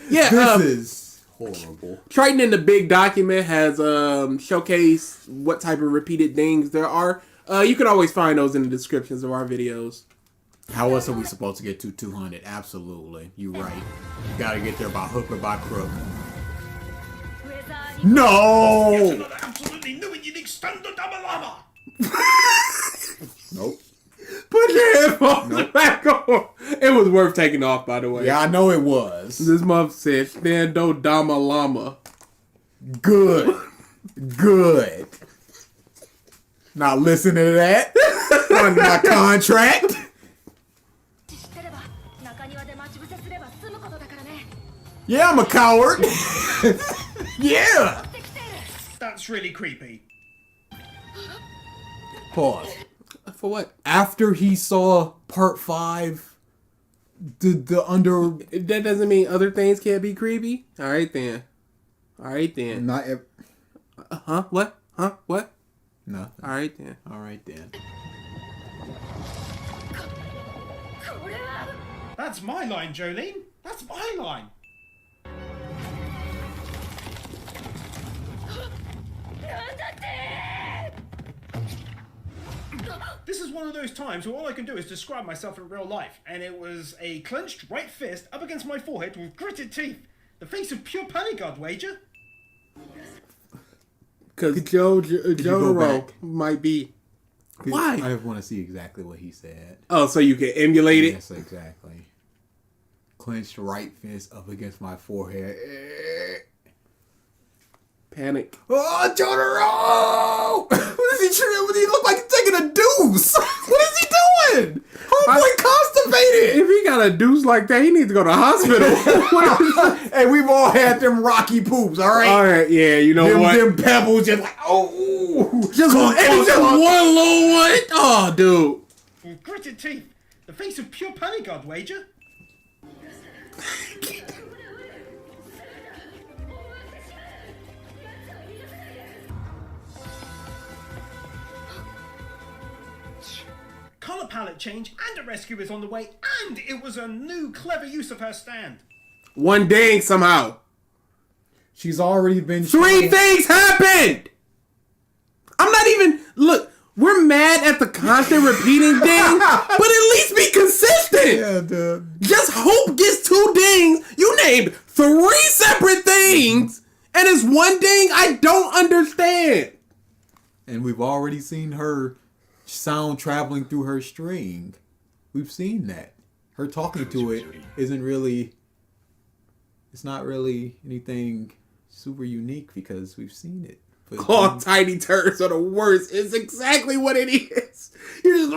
Yeah. This is horrible. Triton in the big document has showcased what type of repeated dings there are. You can always find those in the descriptions of our videos. How else are we supposed to get to 200? Absolutely. You're right. You gotta get there by hook or by crook. ウェザー Yet No! another absolutely new and unique standard double llama! Nope. Put your headphones back on. It was worth taking off, by the way. Yeah, I know it was. This month said Stando Dama Llama. Good. Good. Not listening to that. On my contract. 知ってれば中庭で待ち伏せすれば済むことだからね。 Yeah, I'm a coward. Yeah. できている。 That's really creepy. Pause. For what? After he saw part 5, the under... That doesn't mean other things can't be creepy. All right then. Not ev- Huh? What? Huh? What? Nothing. All right then. All right then. これは That's my line, Jolene. That's my line. なんだって。 This is one of those times where all I can do is describe myself in real life, and it was a clenched right fist up against my forehead with gritted teeth. The face of pure panic, I'd wager. Because go Jotaro back? might be. Why? I just want to see exactly what he said. Oh, so you can emulate it? Yes, exactly. Clenched right fist up against my forehead. Panic. Oh, Jotaro! What is he trying? He look like he's taking a deuce. What is he doing? Homeboy constipated. If he got a deuce like that, he needs to go to the hospital. Hey, we've all had them rocky poops, all right? All right, yeah, you know what? Them pebbles just like, oh. Just one little one. Oh, dude. With gritted teeth. The face of pure panic, I'd wager. colour palette change, and a rescue is on the way, and it was a new clever use of her stand. One ding somehow. She's already been 3 things happened. I'm not even look. We're mad at the constant repeating ding, but at least be consistent. Yeah, dude. Just Hope gets 2 dings. You named 3 separate things, and it's 1 ding. I don't understand. And we've already seen her sound traveling through her string. We've seen that. Her talking to it isn't really. It's not really anything super unique because we've seen it. But Claw tiny turds are the worst. It's exactly what it is. You're just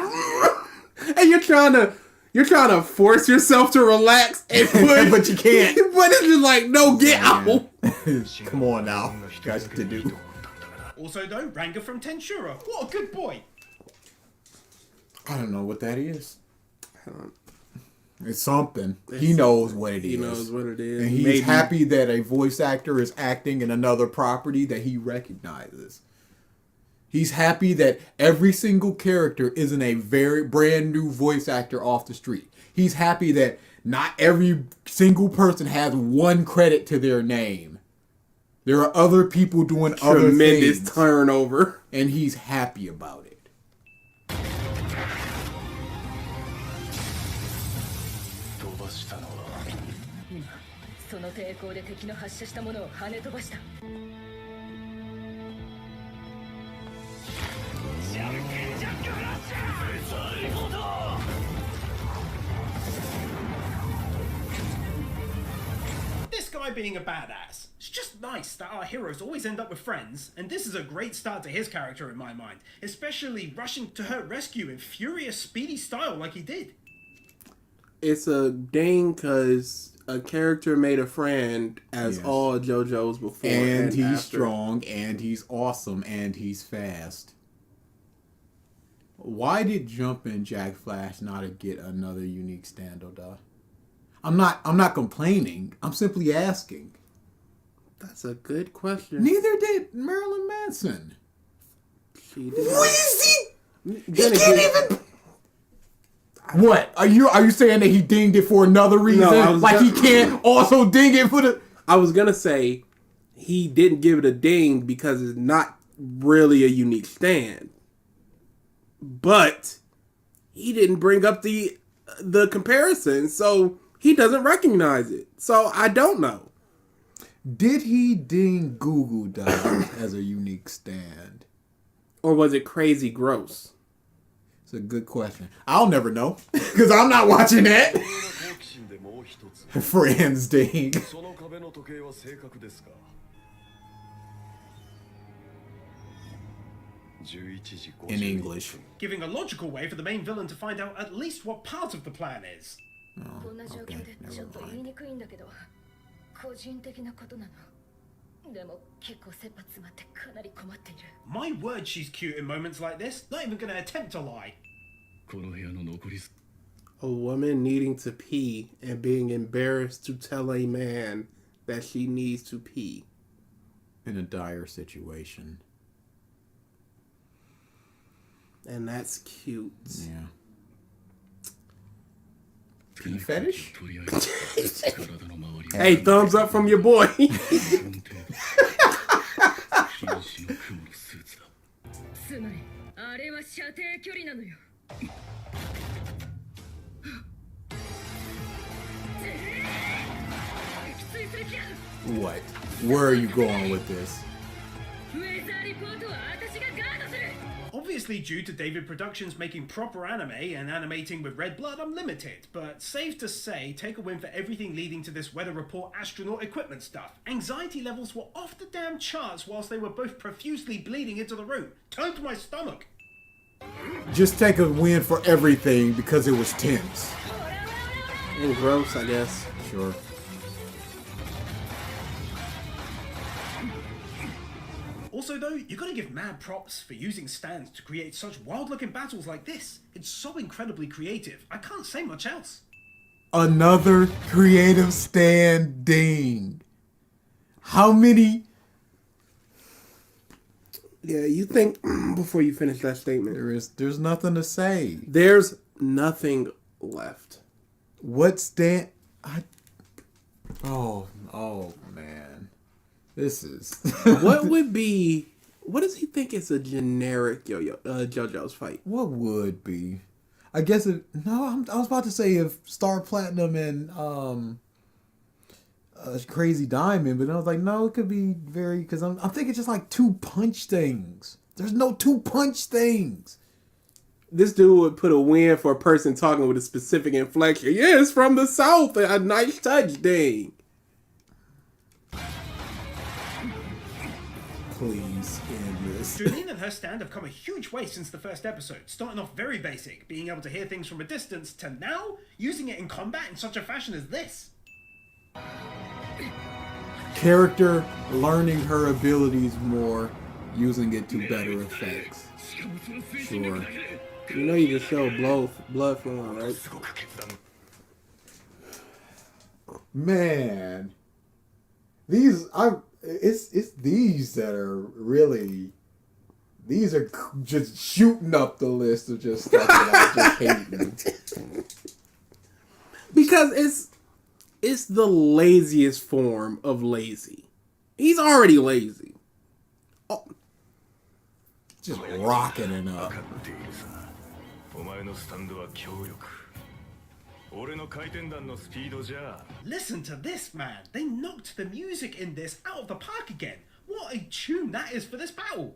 and you're trying to force yourself to relax and put, but you can't. But it's just like, no, get out. Come on now. Got to do. Also though, Ranga from Tensura. What a good boy. I don't know what that is. It's something. He knows what it is. He knows what it is. And he's happy that a voice actor is acting in another property that he recognizes. He's happy that every single character isn't a very brand new voice actor off the street. He's happy that not every single person has 1 credit to their name. There are other people doing other things. Tremendous turnover. And he's happy about it. その抵抗で敵の発射したものを跳ね飛ばした。 This guy being a badass. It's just nice that our heroes always end up with friends, and this is a great start to his character in my mind, especially rushing to her rescue in furious, speedy style like he did. It's a ding because a character made a friend as Yes. all JoJo's before. And he's after. strong, and he's awesome, and he's fast. Why did Jumpin' Jack Flash not get another unique stand, though? I'm not complaining. I'm simply asking. That's a good question. Neither did Marilyn Manson. She did. What is he? He Then can't again- even. What are you saying that he dinged it for another reason? I was Like he can't also ding it for the. I was gonna say he didn't give it a ding because it's not really a unique stand, but he didn't bring up the comparison, so he doesn't recognize it. So I don't know. Did he ding Goo Goo Dolls as a unique stand? Or was it Crazy Gross? It's a good question. I'll never know because I'm not watching that. 好奇心でもう一つ Friends ding. その壁の時計は正確ですか11時 In English. Giving a logical way for the main villain to find out at least what part of the plan is. こんな状況で Okay, ちょっと never mind. 言いにくいんだけど、個人的なことなの。でも結構切羽詰まってかなり困っている。 My word, she's cute in moments like this. Not even gonna attempt to lie. この部屋の残り A woman needing to pee and being embarrassed to tell a man that she needs to pee. In a dire situation. And that's cute. Yeah. Pee fetish? とりあえず体の周りを Hey, thumbs up from your boy. 4程度瀕死の雲のスーツだつまりあれは射程距離なのよ。撃墜する気だ。 What? Where are you going with this? ウェザーリポートは私がガードする。 Obviously, due to David Productions making proper anime and animating with red blood, I'm limited. But safe to say, take a win for everything leading to this weather report astronaut equipment stuff. Anxiety levels were off the damn charts whilst they were both profusely bleeding into the room. Turned to my stomach. Just take a win for everything because it was tense. And gross, I guess. Sure. Also though, you gotta give mad props for using stands to create such wild looking battles like this. It's so incredibly creative. I can't say much else. Another creative standing. How many? Yeah, you think before you finish that statement. There's nothing to say. There's nothing left. What's that? Oh man, this is What does he think is a generic JoJo's fight? What would be? I guess I was about to say if Star Platinum and Crazy Diamond, but I was like, no, it could be because I'm thinking just like two punch things. There's no two punch things. This dude would put a win for a person talking with a specific inflection. Yeah, it's from the South. A nice touch thing. Please end this. Julene and her stand have come a huge way since the first episode, starting off very basic, being able to hear things from a distance, to now using it in combat in such a fashion as this. Character learning her abilities more, using it to better effects. Sure. You know you just show blood flowing, right? Man, it's these that are really. These are just shooting up the list of just stuff that I just hate. Because it's the laziest form of lazy. He's already lazy. Oh. Just rocking it up. Listen to this, man. They knocked the music in this out of the park again. What a tune that is for this battle.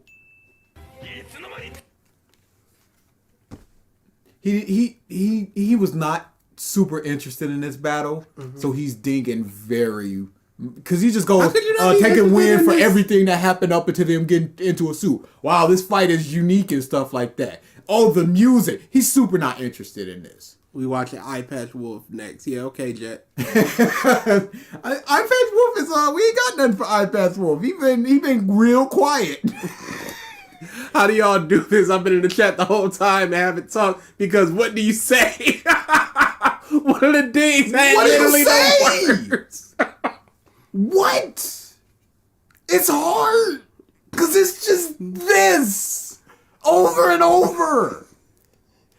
He was not super interested in this battle, so he's dinging very. Because he just goes taking win for everything that happened up until them getting into a suit. Wow, this fight is unique and stuff like that. Oh, the music. He's super not interested in this. We watching Eye Patch Wolf next. Yeah, okay, Jet. Eye Patch Wolf is we ain't got nothing for Eye Patch Wolf. He been real quiet. How do y'all do this? I've been in the chat the whole time and haven't talked because what do you say? One of the dings had What do you literally say? no words. What? It's hard because it's just this over and over.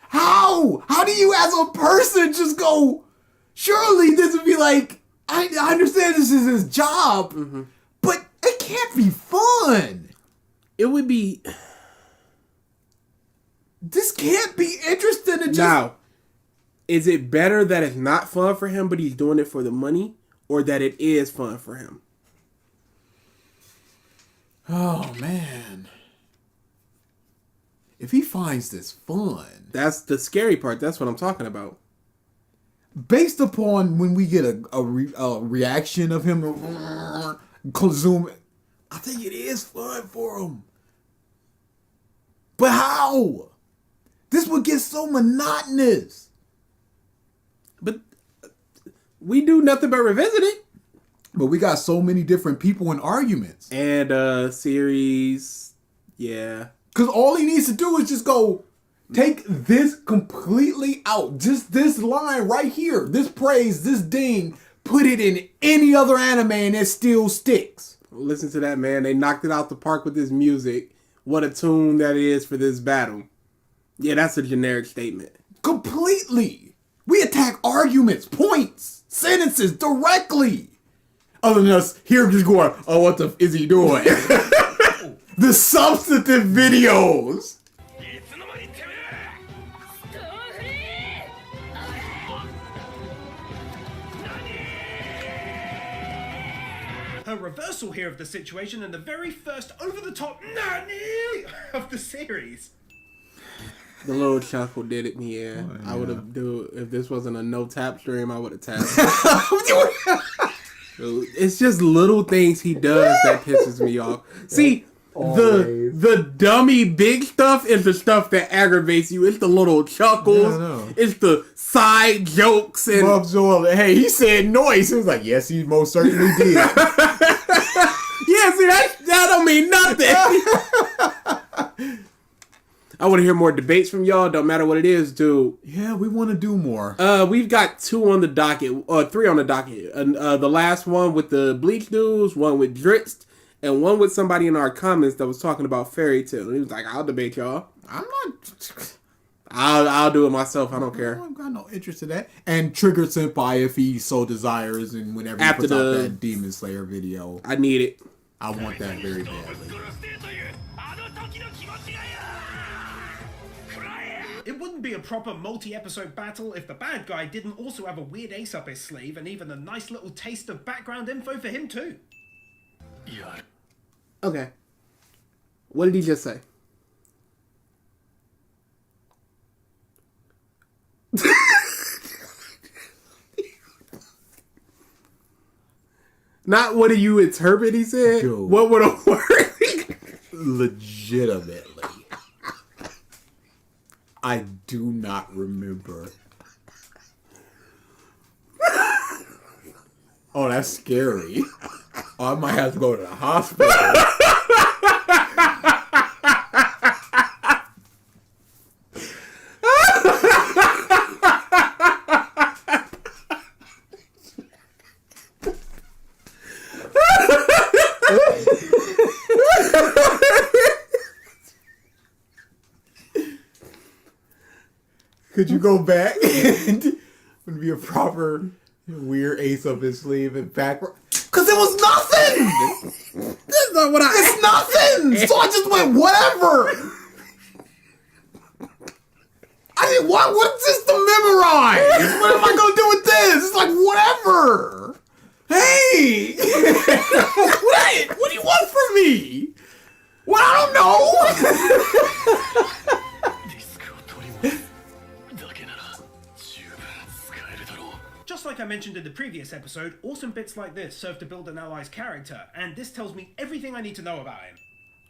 How do you as a person just go, surely this would be like, I understand this is his job, but it can't be fun. It would be. This can't be interesting to just. Now, is it better that it's not fun for him, but he's doing it for the money, or that it is fun for him? Oh, man. If he finds this fun. That's the scary part. That's what I'm talking about. Based upon when we get a reaction of him zoom, I think it is fun for him. But how? This would get so monotonous. But we do nothing but revisit it. But we got so many different people in arguments. And series, yeah. Because all he needs to do is just go, take this completely out. Just this line right here. This praise, this ding. Put it in any other anime and it still sticks. Listen to that, man. They knocked it out the park with this music. What a tune that is for this battle. Yeah, that's a generic statement. Completely. We attack arguments, points, sentences directly. Other than us here just going, oh, what the is he doing? The substantive videos. Her reversal here of the situation and the very first over-the-top Nani of the series. The little chuckle did it, yeah. Oh, yeah. I would have do if this wasn't a no tap stream. I would have tapped. It's just little things he does that pisses me off. See, the dummy big stuff is the stuff that aggravates you. It's the little chuckles. Yeah, it's the side jokes and. Hey, he said noise. He was like, yes, he most certainly did. Yeah, see that don't mean nothing. I want to hear more debates from y'all. Don't matter what it is, dude. Yeah, we want to do more. We've got 2 on the docket, or 3 on the docket. The last one with the Bleach dudes, one with Dritz, and one with somebody in our comments that was talking about Fairy Tail. And he was like, "I'll debate y'all. I'm not. I'll do it myself. I don't care." I've got no interest in that. And Trigger Senpai if he so desires, and whenever he After puts out the- that Demon Slayer video, I need it. I want that very badly. It wouldn't be a proper multi-episode battle if the bad guy didn't also have a weird ace up his sleeve and even a nice little taste of background info for him too. Okay. What did he just say? Not what do you interpret, he said? Dude. What would a word? Legitimately. I do not remember. Oh, that's scary. Oh, I might have to go to the hospital. Could you go back and would be a proper weird ace up his sleeve and backward? Cause it was nothing. That's not what It's nothing. So I just went whatever. I mean, what's this to memorize? What am I gonna do with this? It's like whatever. Hey, what do you want from me? Well, I don't know. Just like I mentioned in the previous episode, awesome bits like this serve to build an ally's character, and this tells me everything I need to know about him.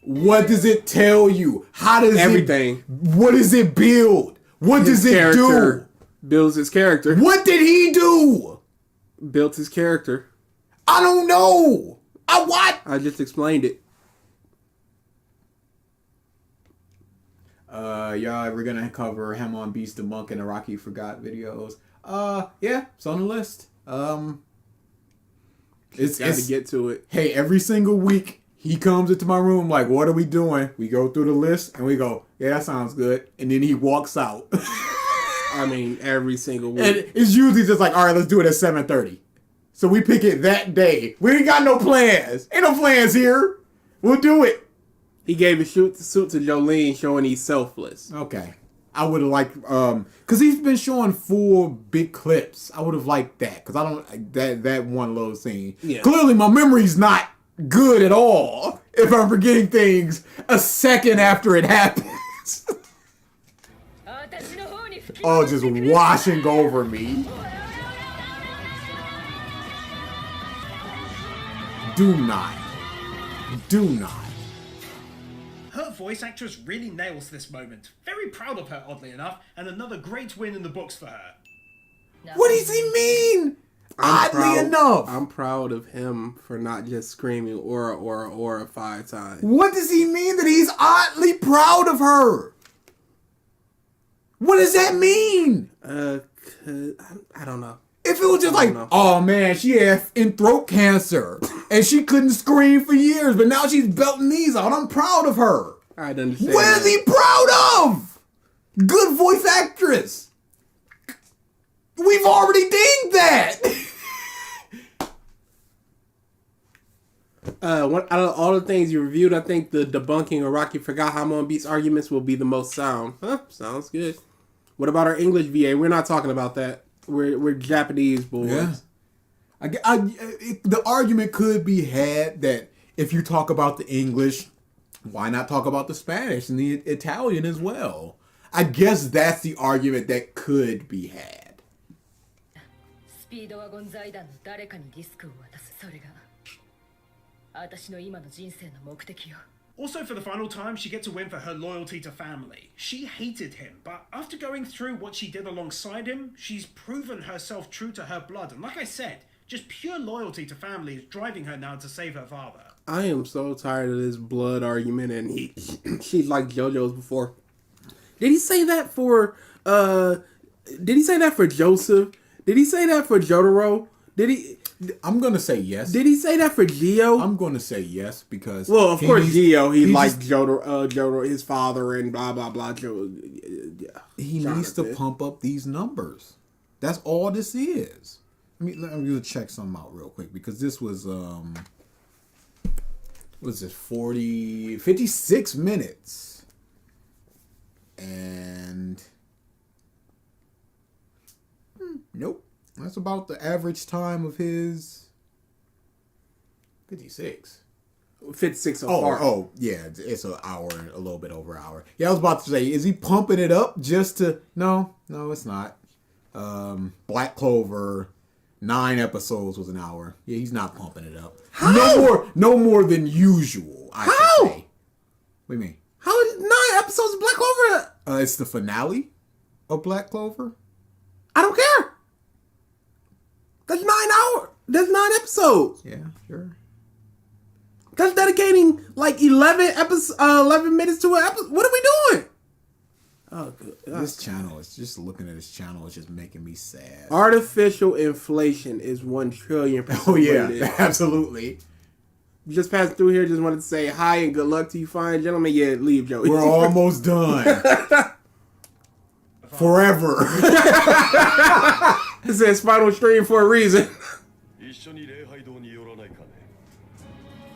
What does it tell you? How does Everything. What does it build? What does it do? Builds his character. What did he do? Built his character. I don't know. What? I just explained it. Y'all, we're gonna cover him on Beast the Monk and Iraqi Forgot videos. Yeah, it's on the list. It's Got to get to it. Hey, every single week he comes into my room like, what are we doing? We go through the list and we go, yeah, that sounds good. And then he walks out. I mean, every single week. And it's usually just like, all right, let's do it at 7:30. So we pick it that day. We ain't got no plans. Ain't no plans here. We'll do it. He gave a suit to Jolene showing he's selfless. Okay. I would have liked, because he's been showing 4 big clips. I would have liked that, because I don't, that one little scene. Yeah. Clearly my memory's not good at all if I'm forgetting things a second after it happens. Oh, just washing over me. Do not. Her voice actress really nails this moment. Very proud of her, oddly enough, and another great win in the books for her. What does he mean? Oddly enough. I'm proud of him for not just screaming aura 5 times. What does he mean that he's oddly proud of her? What does that mean? I don't know. If it was just like, know. oh man, she had throat cancer and she couldn't scream for years, but now she's belting these out. I'm proud of her. I understand. What is he proud of? Good voice actress. We've already dinged that. Out of all the things you reviewed, I think the debunking Iraqi Forgot Hamon Beats arguments will be the most sound. Huh? Sounds good. What about our English VA? We're not talking about that. We're Japanese boys. Yeah. The argument could be had that if you talk about the English, why not talk about the Spanish and the Italian as well? I guess that's the argument that could be had. スピードワゴン財団の誰かにリスクを渡すそれが私の今の人生の目的よ Also, for the final time, she gets a win for her loyalty to family. She hated him, but after going through what she did alongside him, she's proven herself true to her blood. And like I said, just pure loyalty to family is driving her now to save her father. I am so tired of this blood argument, and she's like JoJo's before. Did he say that for Joseph? Did he say that for Jotaro? Did he? I'm gonna say yes. Did he say that for Gio? I'm gonna say yes because Well, of course, Gio. He liked just- Jodo, his father, and blah blah blah. he needs to pump up these numbers. That's all this is. Let me just check something out real quick because this was what was this 56 minutes and nope, that's about the average time of his 56. 56 so far. Oh, yeah, it's an hour, a little bit over an hour. Yeah, I was about to say, is he pumping it up just to? No, it's not. Black Clover, 9 episodes was an hour. Yeah, he's not pumping it up. How? No more than usual. I should say. What do you mean? How is 9 episodes of Black Clover? It's the finale of Black Clover. I don't care. That's 9 hours. That's 9 episodes. Yeah, sure. That's dedicating like 11 minutes to an episode. What are we doing? Oh, good. This channel is just looking at this channel is just making me sad. Artificial inflation is 1 trillion%. Oh yeah, what it is. absolutely. Just passing through here, just wanted to say hi and good luck to you fine gentlemen. Yeah, leave, Joey. We're almost done. Forever. It says final stream for a reason. 一緒に礼拝堂に寄らないかね。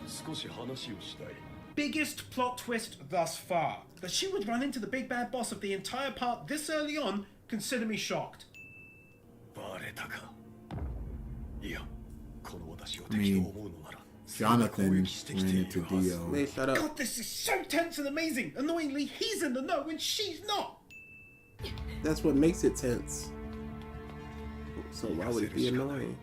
少し話をしたい。 Biggest plot twist thus far. That she would run into the big bad boss of the entire part this early on, consider me shocked. バレたか。いや、この私を敵と思うのなら。 Jonathan ran into Dio. Man, shut up. God, this is so tense and amazing. Annoyingly, he's in the know and she's not. That's what makes it tense. So why would it be annoying?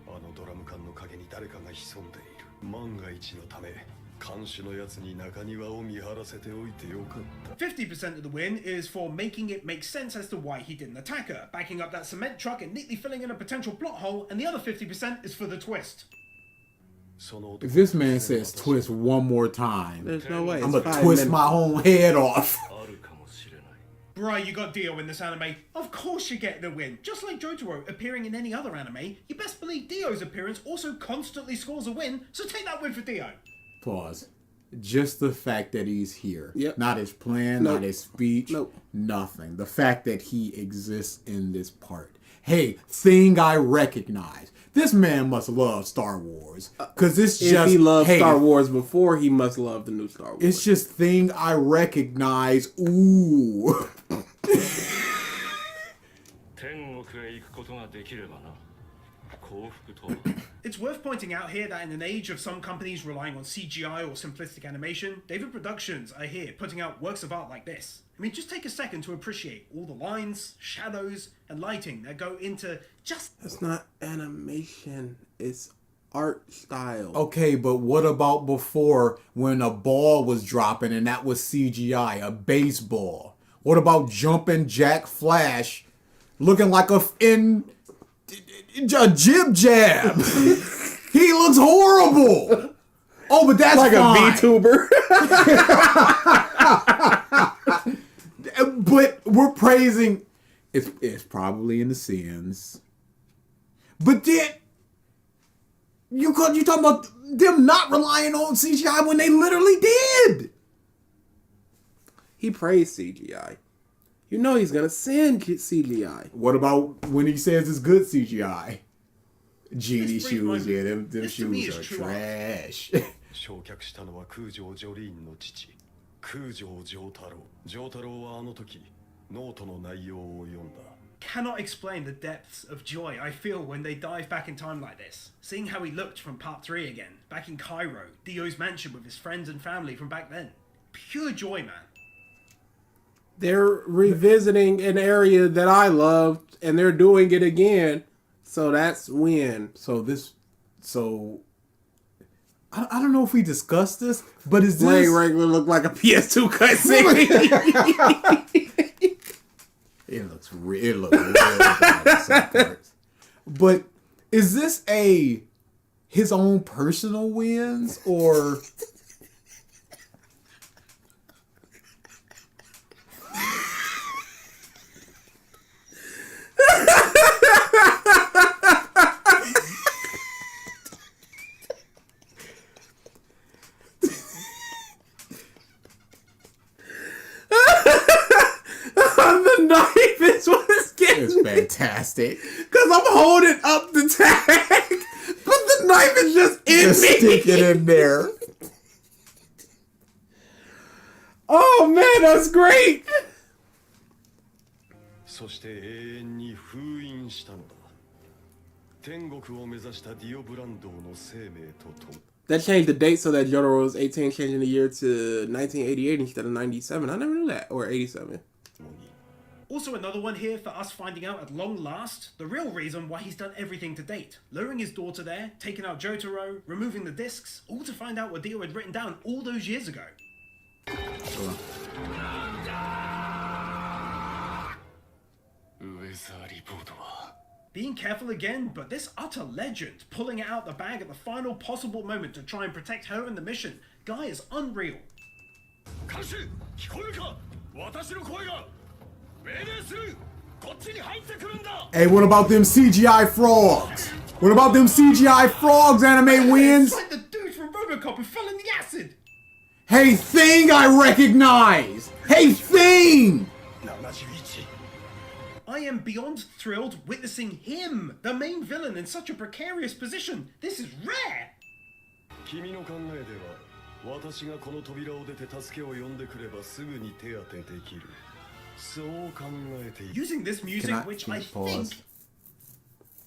あのドラム缶の陰に誰かが潜んでいる。万が一のため、看守のやつに中庭を見張らせておいてよかった。 50% of the win is for making it make sense as to why he didn't attack her, backing up that cement truck and neatly filling in a potential plot hole, and the other 50% is for the twist. If this man says twist one more time, There's no way. I'm It's gonna 5 twist minutes. my own head off. あるかもしれない。 Bruh, you got Dio in this anime. Of course you're getting a win. Just like JoJo appearing in any other anime, you best believe Dio's appearance also constantly scores a win, so take that win for Dio. Pause. Just the fact that he's here. Yep. Not his plan, Nope. not his speech, Nope. nothing. The fact that he exists in this part. Hey, thing I recognize. This man must love Star Wars. Because it's If just... he loved hey, Star Wars before, he must love the new Star Wars. it's just thing I recognize. Ooh. 天国へ行くことができればな。幸福とは。 It's worth pointing out here that in an age of some companies relying on CGI or simplistic animation, David Productions are here putting out works of art like this. I mean, just take a second to appreciate all the lines, shadows, and lighting that go into just... That's not animation. It's art style. Okay, but what about before when a ball was dropping and that was CGI, a baseball? What about Jumpin' Jack Flash looking like a jib jab? He looks horrible. Oh, but that's Like fine. a VTuber. But we're praising. It's probably in the sins. But then you talking about them not relying on CGI when they literally did. He praised CGI. You know he's gonna send CGI. What about when he says it's good CGI? Genie This brings shoes, my- yeah, them this to me shoes is are true art. trash. 焼却したのは空城ジョリーンの父空城城太郎城太郎はあの時ノートの内容を読んだ Cannot explain the depths of joy I feel when they dive back in time like this. Seeing how he looked from part 3 again, back in Cairo, Dio's mansion with his friends and family from back then. Pure joy, man. They're revisiting an area that I loved, and they're doing it again. So that's win. I don't know if we discussed this, but is Blade this regular look like a PS2 cutscene. it looks real bad in some parts. But is this his own personal wins or fantastic. Because I'm holding up the tag, but the knife is just in Just me. stick it in there. Oh man, that's great. そして永遠に封印したのだ。天国を目指したディオブランドの生命ととも。 That changed the date so that JoJo was 18, changing the year to 1988 instead of 97. I never knew that. Or 87. Also another one here for us finding out at long last the real reason why he's done everything to date. Luring his daughter there, taking out Jotaro, removing the discs, all to find out what Dio had written down all those years ago. Being careful again, but this utter legend, pulling it out the bag at the final possible moment to try and protect her and the mission. Guy is unreal. Hey, what about them CGI frogs? What about them CGI frogs, anime wins? It's like the dude from RoboCop who fell in the acid. Hey, Thing, I recognize! Hey, Thing! I am beyond thrilled witnessing him, the main villain, in such a precarious position. This is rare. 君の考えでは、私がこの扉を出て助けを呼んでくればすぐに手当てできる。そう考えている。 Using this music, which I think...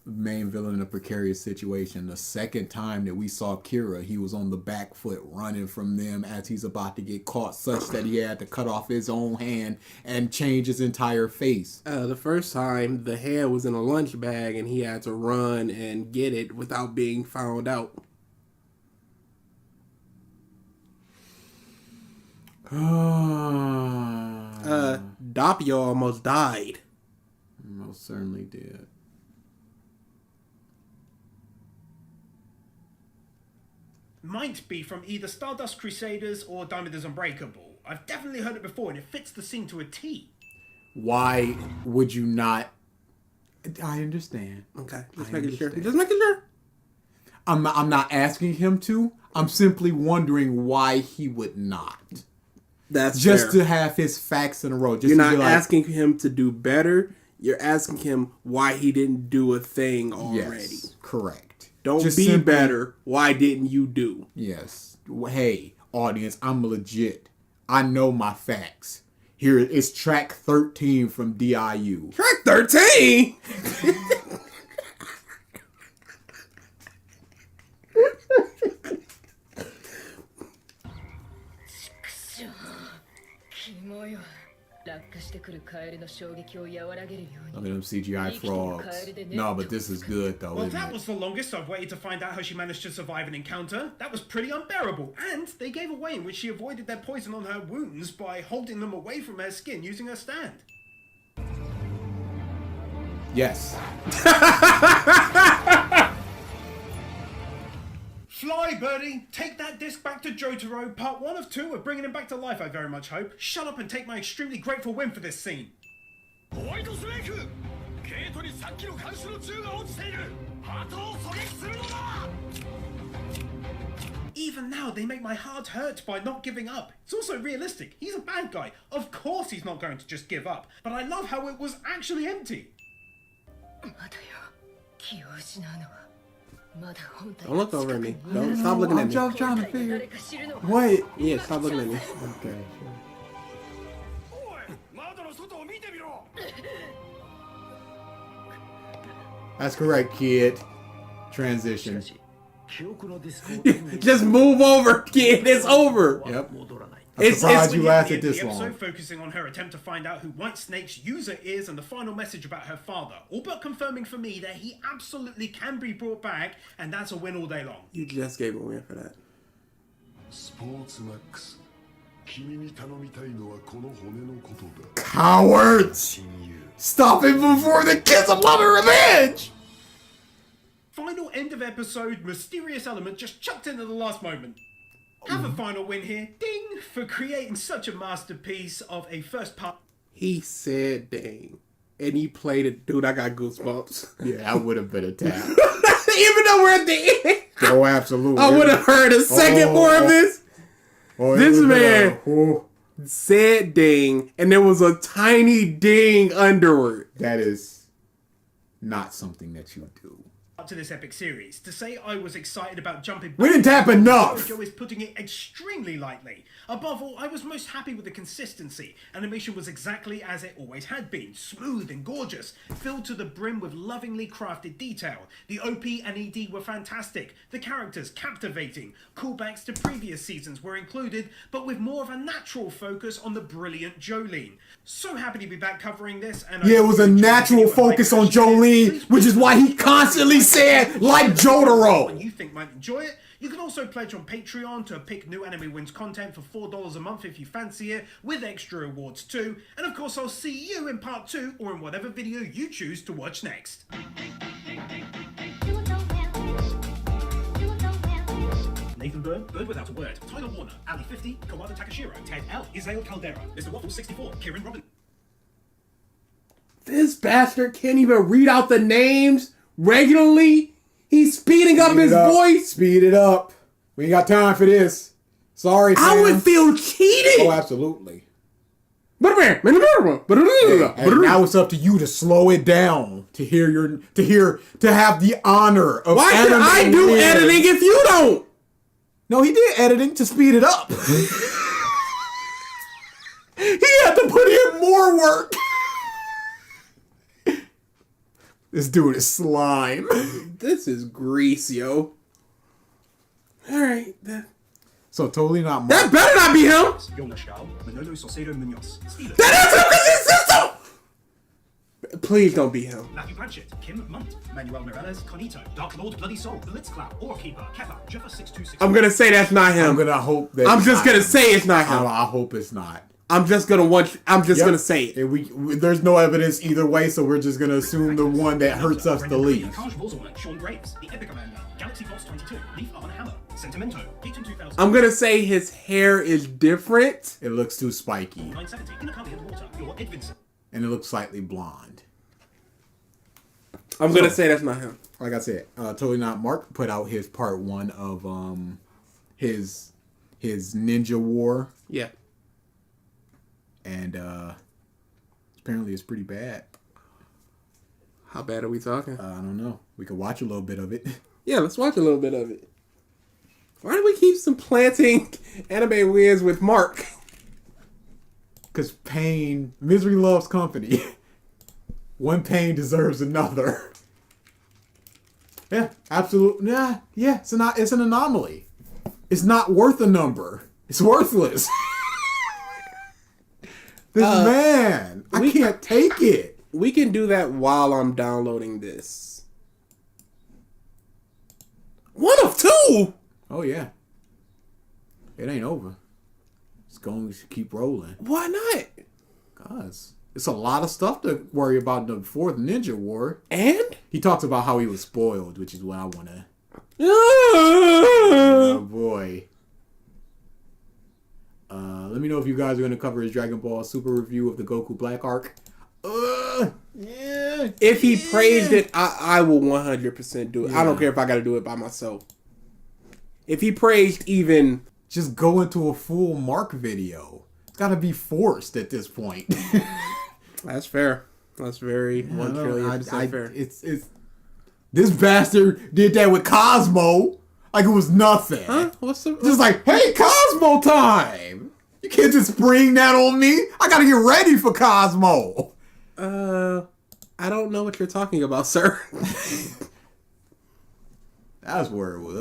Main villain in a precarious situation. The second time that we saw Kira, he was on the back foot running from them as he's about to get caught, such that he had to cut off his own hand and change his entire face. The first time, the hand was in a lunch bag and he had to run and get it without being found out. Doppio almost died. Most certainly did. Might be from either Stardust Crusaders or Diamond is Unbreakable. I've definitely heard it before and it fits the scene to a T. Why would you not? I understand. Okay, just making sure. Just making sure. I'm not asking him to. I'm simply wondering why he would not. That's just fair. to have his facts in a row. Just You're to not be like, asking him to do better. You're asking him why he didn't do a thing already. Yes, correct. Don't just be simply, better. Why didn't you do? Yes. Hey, audience, I'm legit. I know my facts. Here is track 13 from DIU. Track 13? Look at them CGI frogs. No, but this is good though. Well, that was the longest I've waited to find out how she managed to survive an encounter. That was pretty unbearable. And they gave a way in which she avoided their poison on her wounds by holding them away from her skin using her stand. Yes. Fly, birdie! Take that disc back to Jotaro. Part 1 of 2 of bringing him back to life, I very much hope. Shut up and take my extremely grateful win for this scene. Even now, they make my heart hurt by not giving up. It's also realistic. He's a bad guy. Of course he's not going to just give up. But I love how it was actually empty. Don't look over at me. Don't stop looking at me. I'm trying to figure. What? Yeah, stop looking at me. Okay. That's correct, kid. Transition. Just move over, kid. It's over. Yep. I'm surprised you lasted this the episode long. focusing on her attempt to find out who White Snake's user is and the final message about her father, all but confirming for me that he absolutely can be brought back, and that's a win all day long. You just gave a win for that. Cowards! Stop it before the kids of love and revenge! Final end of episode, mysterious element just chucked in at the last moment. Have a final win here, ding, for creating such a masterpiece of a first part. He said dang. And he played it. Dude, I got goosebumps. Yeah, that would have been a tap. Even though we're at the end. Oh, absolutely. I would have heard a second more of this. This man said ding, and there was a tiny ding underward. That is not something that you do. To this epic series. To say I was excited about jumping back, We didn't tap enough. JoJo is putting it extremely lightly. Above all, I was most happy with the consistency. Animation was exactly as it always had been, smooth and gorgeous, filled to the brim with lovingly crafted detail. The OP and ED were fantastic, the characters captivating, callbacks to previous seasons were included, but with more of a natural focus on the brilliant Jolene. So happy to be back covering this, and Yeah, it was a natural focus on Jolene, which is why he constantly said, like Jotaro. And you think might enjoy it. You can also pledge on Patreon to pick new Anime Wins content for $4 a month if you fancy it, with extra awards too. And of course, I'll see you in part 2 or in whatever video you choose to watch next. Nathan Byrne, Bird Without a Word, Tyler Warner, Ali 50, Kawada Takashiro, Ted L, Isael Caldera, Mr. Waffle 64, Kieran Robin. This bastard can't even read out the names regularly. He's speeding up his voice. Speed it up. We ain't got time for this. Sorry, Sam. I would feel cheated. Oh, absolutely. Hey, And now it's up to you to slow it down to have the honor of. Why should I do editing if you don't? No, he did editing to speed it up. He had to put in more work. This dude is slime. This is grease, yo. Alright. So totally not. That better not be him. That is him because he's system. Please don't be him. Matthew Blanchett, Kim Munt, Manuel Mireles, Conito, Dark Lord Bloody Soul, Blitzcloud, Orkeeper, Keffa, Jeffa 626. I'm gonna say that's not him. I'm gonna hope that. I'm just gonna say it's not him. I hope it's not. I'm just gonna gonna say it. And we there's no evidence either way, so we're just gonna assume the one that hurts us the least. Sean Graves, The Epic Amanda, Galaxy Boss 22, Leaf Armor Hammer, Sentimento, Gaten 2000. I'm gonna say his hair is different. It looks too spiky. 970, Inakali Underwater, your Ed Vincent. And it looks slightly blonde. I'm gonna say that's not him. Like I said, totally not. Mark put out his part 1 of his ninja war. Yeah. And apparently it's pretty bad. How bad are we talking? I don't know. We could watch a little bit of it. Yeah, let's watch a little bit of it. Why do we keep supplanting Anime Wins with Mark? Because misery loves company. One pain deserves another. Yeah, absolutely. Yeah, it's an anomaly. It's not worth a number. It's worthless. This man, I can't take it. We can do that while I'm downloading this. 1 of 2. Oh yeah. It ain't over. It's going to keep rolling. Why not? Cause it's a lot of stuff to worry about in the 4th Ninja War. And? He talks about how he was spoiled, which is what I want to. Oh boy. Let me know if you guys are going to cover his Dragon Ball Super review of the Goku Black arc. Yeah. If he praised it, I will 100% do it. Yeah. I don't care if I got to do it by myself. If he praised even... Just go into a full Mark video. It's got to be forced at this point. That's fair. That's very 1,000,000,000% fair. It's this bastard did that with Cosmo like it was nothing. Huh? Just like, hey, Cosmo time. You can't just bring that on me. I gotta get ready for Cosmo. I don't know what you're talking about, sir. That's where it was.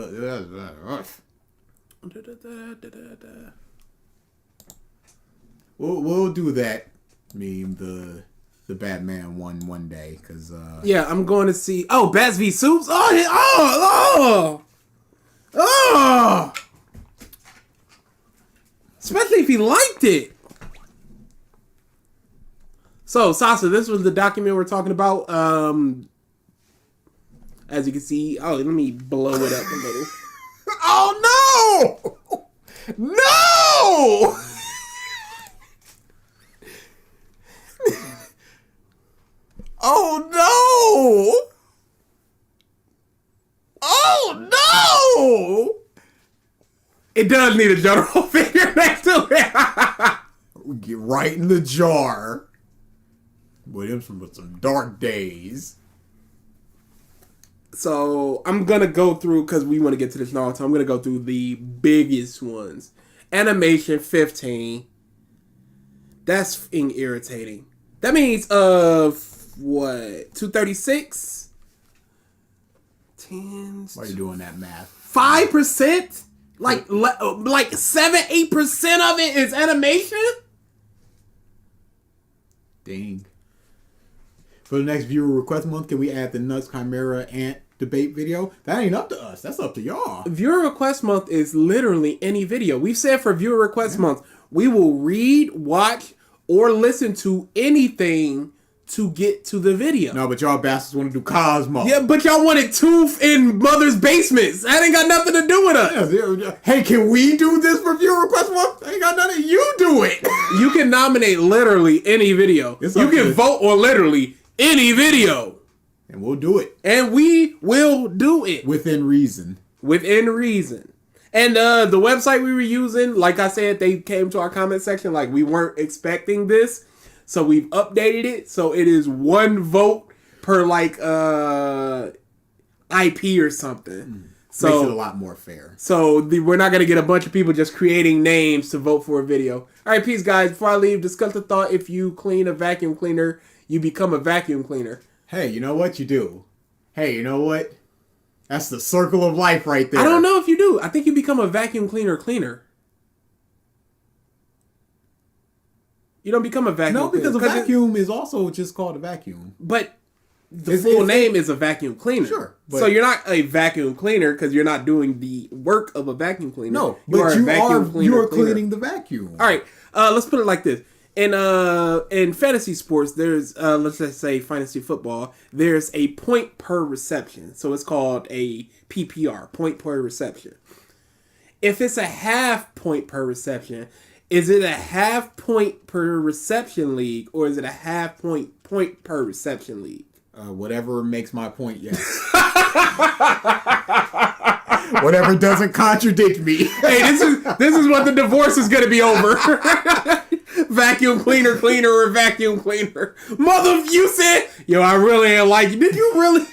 We'll do that meme, the Batman one day, because yeah, I'm going to see Bats v Soups. Especially if he liked it. So, Sasa, this was the document we're talking about. As you can see, let me blow it up a little. Oh no! No! Oh no! Oh no! It does need a general figure next to it. We get right in the jar. With him with some dark days. So I'm gonna go through because we want to get to this now. So I'm gonna go through the biggest ones. Animation 15. That's irritating. That means what 236. 10. Why are you doing that math? 5%. Like 7-8% of it is animation. Dang. For the next viewer request month, can we add the Nuts Chimera Ant debate video? That ain't up to us. That's up to y'all. Viewer request month is literally any video. We've said for viewer request month, we will read, watch, or listen to anything to get to the video. No, but y'all bastards want to do Cosmo. Yeah, but y'all wanted Tooth in Mother's Basements. That ain't got nothing to do with us. Yeah, hey, can we do this for viewer request month? Ain't got nothing. You do it. You can nominate literally any video. It's You up can to- vote on literally any video. And we'll do it. And we will do it. Within reason. Within reason. And the website we were using, like I said, they came to our comment section like we weren't expecting this. So we've updated it. So it is one vote per like IP or something. So Makes it a lot more fair. So we're not going to get a bunch of people just creating names to vote for a video. All right, peace, guys. Before I leave, discuss the thought if you clean a vacuum cleaner, you become a vacuum cleaner. Hey, you know what you do? Hey, you know what? That's the circle of life right there. I don't know if you do. I think you become a vacuum cleaner. You don't become a vacuum No, because a cleaner. vacuum is also just called a vacuum. But the full name is a vacuum cleaner. Sure. So you're not a vacuum cleaner because you're not doing the work of a vacuum cleaner. No, you are a vacuum cleaner. You are cleaning the vacuum. All right, let's put it like this. In fantasy sports, there's let's just say fantasy football. There's a point per reception, so it's called a PPR, point per reception. If it's a half point per reception, is it a half point per reception league or is it a half point per reception league? Whatever makes my point, yes. Whatever doesn't contradict me. Hey, this is what the divorce is gonna be over. Vacuum cleaner, or vacuum cleaner. Mother, you said, yo, I really ain't like you. Did you really?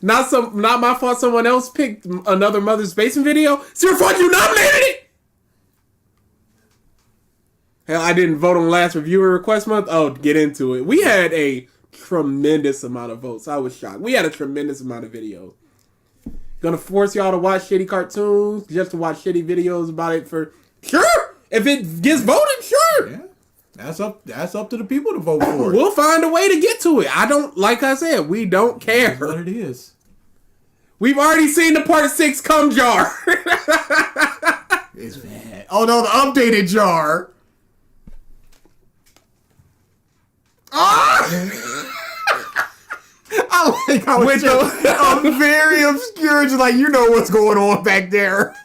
Not my fault. Someone else picked another Mother's Basement video. It's your fault. You nominated it. Hell, I didn't vote on last reviewer request month. Oh, get into it. We had a tremendous amount of votes. I was shocked. We had a tremendous amount of videos. Gonna force y'all to watch shitty cartoons just to watch shitty videos about it for sure. If it gets voted, sure. Yeah, that's up to the people to vote for it. We'll find a way to get to it. I don't, like I said, we don't care. That's what it is. We've already seen the part 6 cum jar. It's bad. Oh no, the updated jar. I like how it's a very obscure, just like, you know what's going on back there.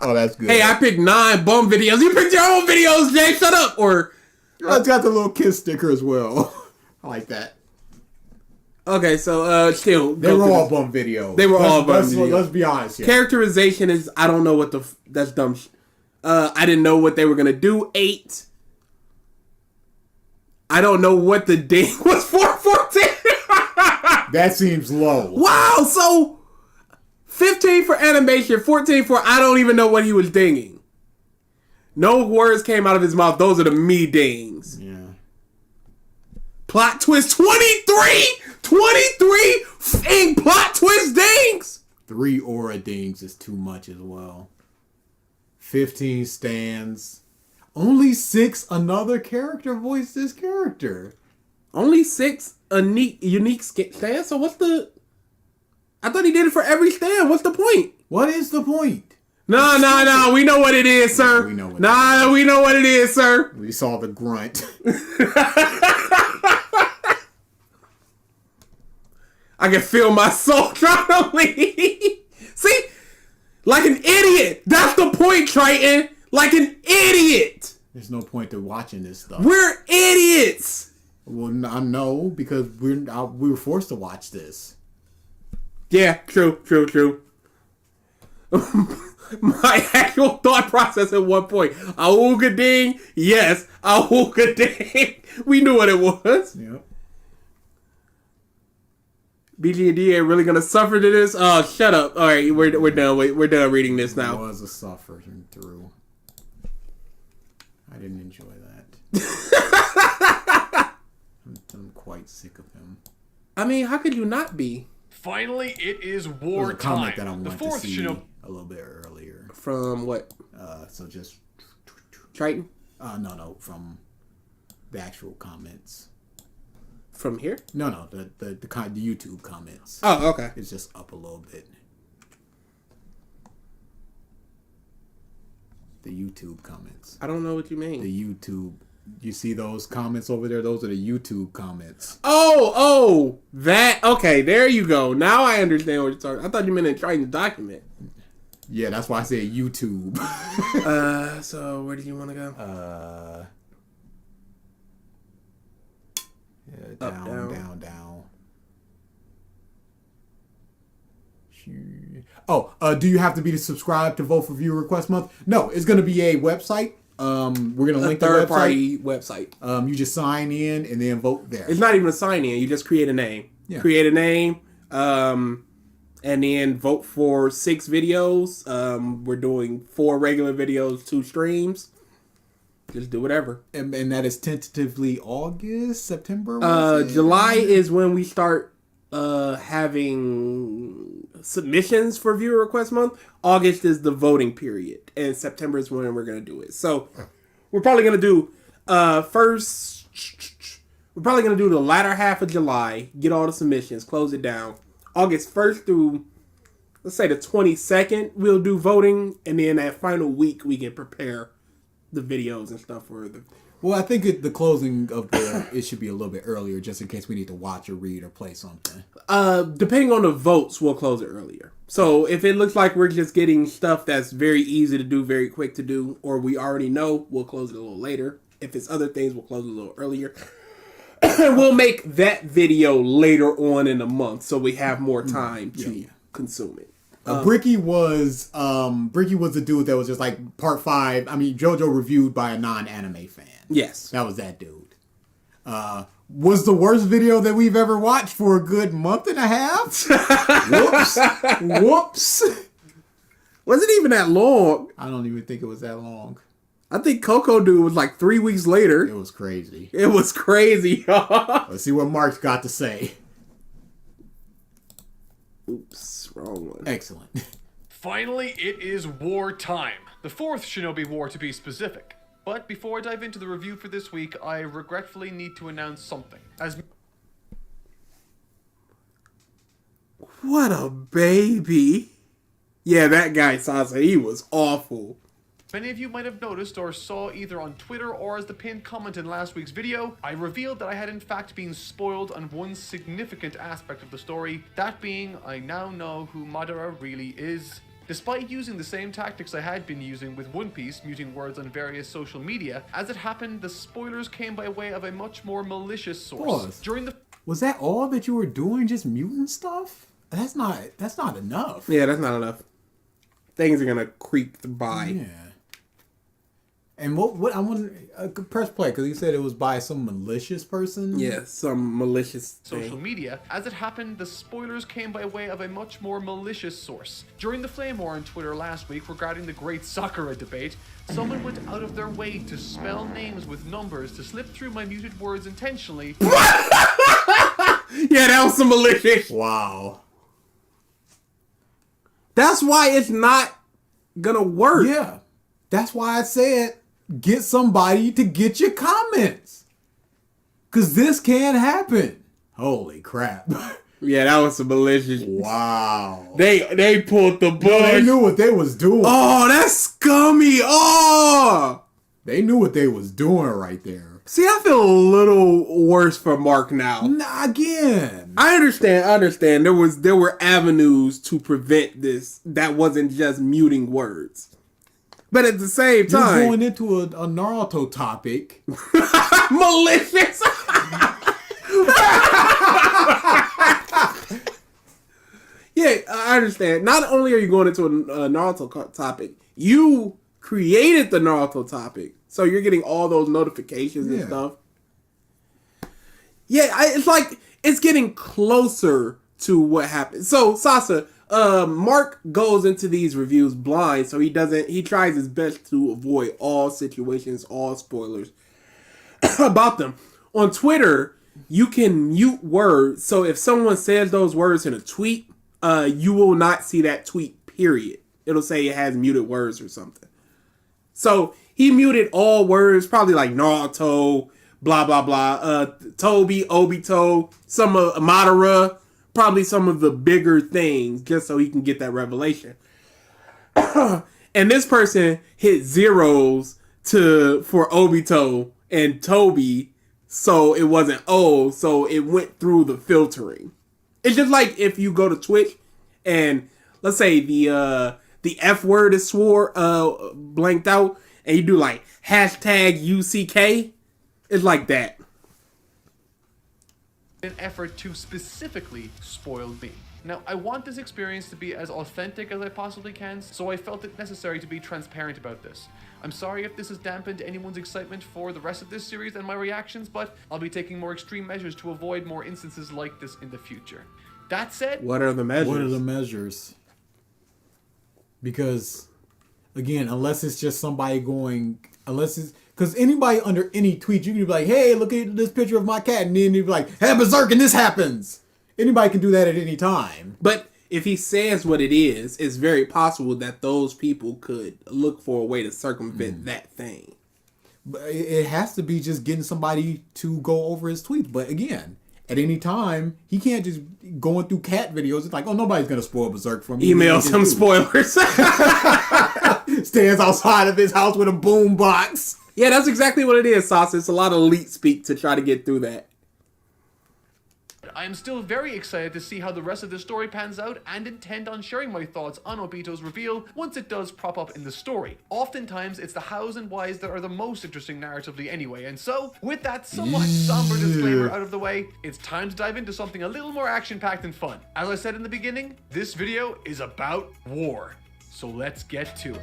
Oh, that's good. Hey, I picked 9 bum videos. You picked your own videos, Jay. Shut up. Or it's got the little kiss sticker as well. I like that. okay, so still, They were all bum videos. They were all bum videos. Let's be honest here. Characterization is, I don't know what that's dumb. I didn't know what they were gonna do. 8. I don't know what the ding was for. 14. That seems low. Wow, so 15 for animation, 14 for I don't even know what he was dinging. No words came out of his mouth. Those are the me dings. Yeah. Plot twist 23 in plot twist dings. 3 aura dings is too much as well. 15 stands. Only 6 another character voiced this character. Only 6 unique stands. So what's the? I thought he did it for every stand. What's the point? What is the point? No. We know what it is, sir. We know what we know what it is, sir. We saw the grunt. I can feel my soul trying to leave. See? Like an idiot. That's the point, Triton. Like an idiot. There's no point to watching this stuff. We're idiots. Well, I know, because we were forced to watch this. Yeah, true. My actual thought process at one point. Auga ding. Yes, auga ding. We knew what it was. Yep. BG&D ain't really gonna suffer to this. Oh, shut up! All right, we're done. We're done reading this now. It was a suffering through. I didn't enjoy that. I'm quite sick of him. I mean, how could you not be? Finally, it is There was war a comment time. that I The wanted to fourth see Shinobi. a little bit earlier. From what? So just Triton? no, from the actual comments. From here? No, the YouTube comments. Oh, okay. It's just up a little bit. The YouTube comments. I don't know what you mean. The YouTube. You see those comments over there? Those are the YouTube comments. Oh, that. Okay, there you go. Now I understand what you're talking. I thought you meant in Triton's document. Yeah, that's why I said YouTube. So where do you want to go? Yeah, Up, down. Do you have to be subscribed to vote for viewer request month? No, it's going to be a website. We're going to link the third website. party website. You just sign in and then vote there. It's not even a sign in. You just create a name. Yeah. Create a name. And then vote for 6 videos. We're doing 4 regular videos, 2 streams. Just do whatever. And that is tentatively August, September? July is when we start having submissions for viewer request month. August is the voting period, and September is when we're gonna do it. So we're probably gonna do first. We're probably gonna do the latter half of July. Get all the submissions, close it down. August 1st through, let's say, the 22nd, we'll do voting, and then that final week we can prepare the videos and stuff for the. Well, I think the closing of it should be a little bit earlier, just in case we need to watch or read or play something. Depending on the votes, we'll close it earlier. So if it looks like we're just getting stuff that's very easy to do, very quick to do, or we already know, we'll close it a little later. If it's other things, we'll close it a little earlier. We'll make that video later on in the month, so we have more time to consume it. Bricky was the dude that was just like part 5. I mean, JoJo reviewed by a non-anime fan. Yes. That was that dude. Was the worst video that we've ever watched for a good month and a half. Whoops. Wasn't even that long. I don't even think it was that long. I think Coco Dude was like 3 weeks later. It was crazy. It was crazy. Let's see what Mark's got to say. Oops, wrong one. Excellent. Finally, it is war time. The 4th Shinobi War, to be specific. But before I dive into the review for this week, I regretfully need to announce something. As What a baby. Yeah, that guy, Sasa, he was awful. many of you might have noticed or saw either on Twitter or as the pinned comment in last week's video, I revealed that I had in fact been spoiled on one significant aspect of the story, that being I now know who Madara really is. Despite using the same tactics I had been using with One Piece, muting words on various social media, as it happened, the spoilers came by way of a much more malicious source. Pause. During the Was that all that you were doing, just muting stuff? That's not enough. Yeah, that's not enough. Things are gonna creep by. Yeah. And what I want press play because he said it was by some malicious person. Yeah, some malicious social thing. media, as it happened, the spoilers came by way of a much more malicious source. During the flame war on Twitter last week regarding the Great Sakura debate, someone went out of their way to spell names with numbers to slip through my muted words intentionally. Yeah, that was some malicious. Wow. That's why it's not gonna work. Yeah. That's why I said get somebody to get your comments. Cause this can't happen. Holy crap. Yeah, that was some malicious. Wow. They pulled the bush. They knew what they was doing. Oh, that's scummy. Oh. They knew what they was doing right there. See, I feel a little worse for Mark now. Nah, again. I understand. There were avenues to prevent this. That wasn't just muting words. But at the same You're time, going into a Naruto topic. malicious. Yeah, I understand. Not only are you going into a Naruto topic, you created the Naruto topic. So you're getting all those notifications and stuff. Yeah, it's like it's getting closer to what happened. So Sasa, Mark goes into these reviews blind, so he tries his best to avoid all situations, all spoilers about them. On Twitter, you can mute words, so if someone says those words in a tweet, you will not see that tweet, period. It'll say it has muted words or something. So he muted all words, probably like Naruto, blah, blah, blah, Toby, Obito, some of Madara, probably some of the bigger things, just so he can get that revelation. And this person hit zeros for Obito and Toby, so it wasn't O, so it went through the filtering. It's just like if you go to Twitch and let's say the F word is blanked out, and you do like hashtag UCK, it's like that. An effort to specifically spoil me. Now, I want this experience to be as authentic as I possibly can, so I felt it necessary to be transparent about this. I'm sorry if this has dampened anyone's excitement for the rest of this series and my reactions, but I'll be taking more extreme measures to avoid more instances like this in the future. That said... What are the measures? Because, again, unless it's just somebody because anybody under any tweet, you can be like, hey, look at this picture of my cat. And then you'd be like, hey, berserk, and this happens. Anybody can do that at any time. But if he says what it is, it's very possible that those people could look for a way to circumvent that thing. But it has to be just getting somebody to go over his tweets. But again, at any time, he can't just going through cat videos. It's like, oh, nobody's going to spoil Berserk for me. Email some spoilers. Stands outside of his house with a boom box. Yeah, that's exactly what it is, Sasa. It's a lot of elite speak to try to get through that. I am still very excited to see how the rest of the story pans out and intend on sharing my thoughts on Obito's reveal once it does prop up in the story. Oftentimes, it's the hows and whys that are the most interesting narratively anyway, and so, with that somewhat somber disclaimer out of the way, it's time to dive into something a little more action-packed and fun. As I said in the beginning, this video is about war. So let's get to it.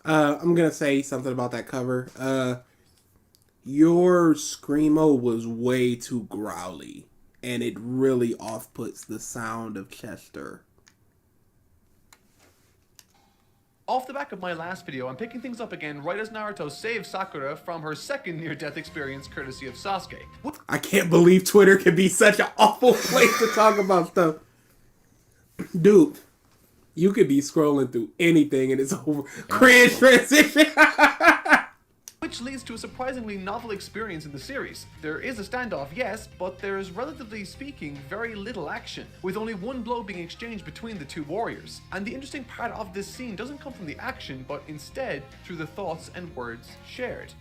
I'm going to say something about that cover. Your Screamo was way too growly, and it really off-puts the sound of Chester. Off the back of my last video, I'm picking things up again right as Naruto saves Sakura from her second near-death experience courtesy of Sasuke. I can't believe Twitter can be such an awful place to talk about stuff. Dude. You could be scrolling through anything and it's over. Cringe transition. Which leads to a surprisingly novel experience in the series. There is a standoff, yes, but there is, relatively speaking, very little action, with only one blow being exchanged between the two warriors. And the interesting part of this scene doesn't come from the action, but instead through the thoughts and words shared.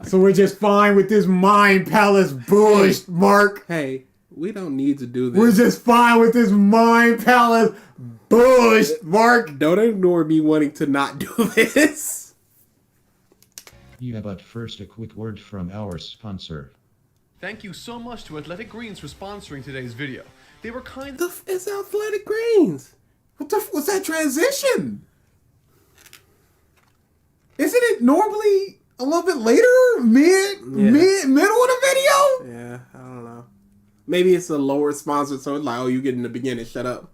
So we're just fine with this mind palace bullshit, Mark. Hey. We don't need to do this. We're just fine with this mind palace bullshit, Mark. Don't ignore me wanting to not do this. Yeah, but first a quick word from our sponsor. Thank you so much to Athletic Greens for sponsoring today's video. They were kind... It's Athletic Greens. What's that transition? Isn't it normally a little bit later? Middle of the video? Yeah, I don't know. Maybe it's a lower sponsor, so it's like, oh, you get in the beginning, shut up.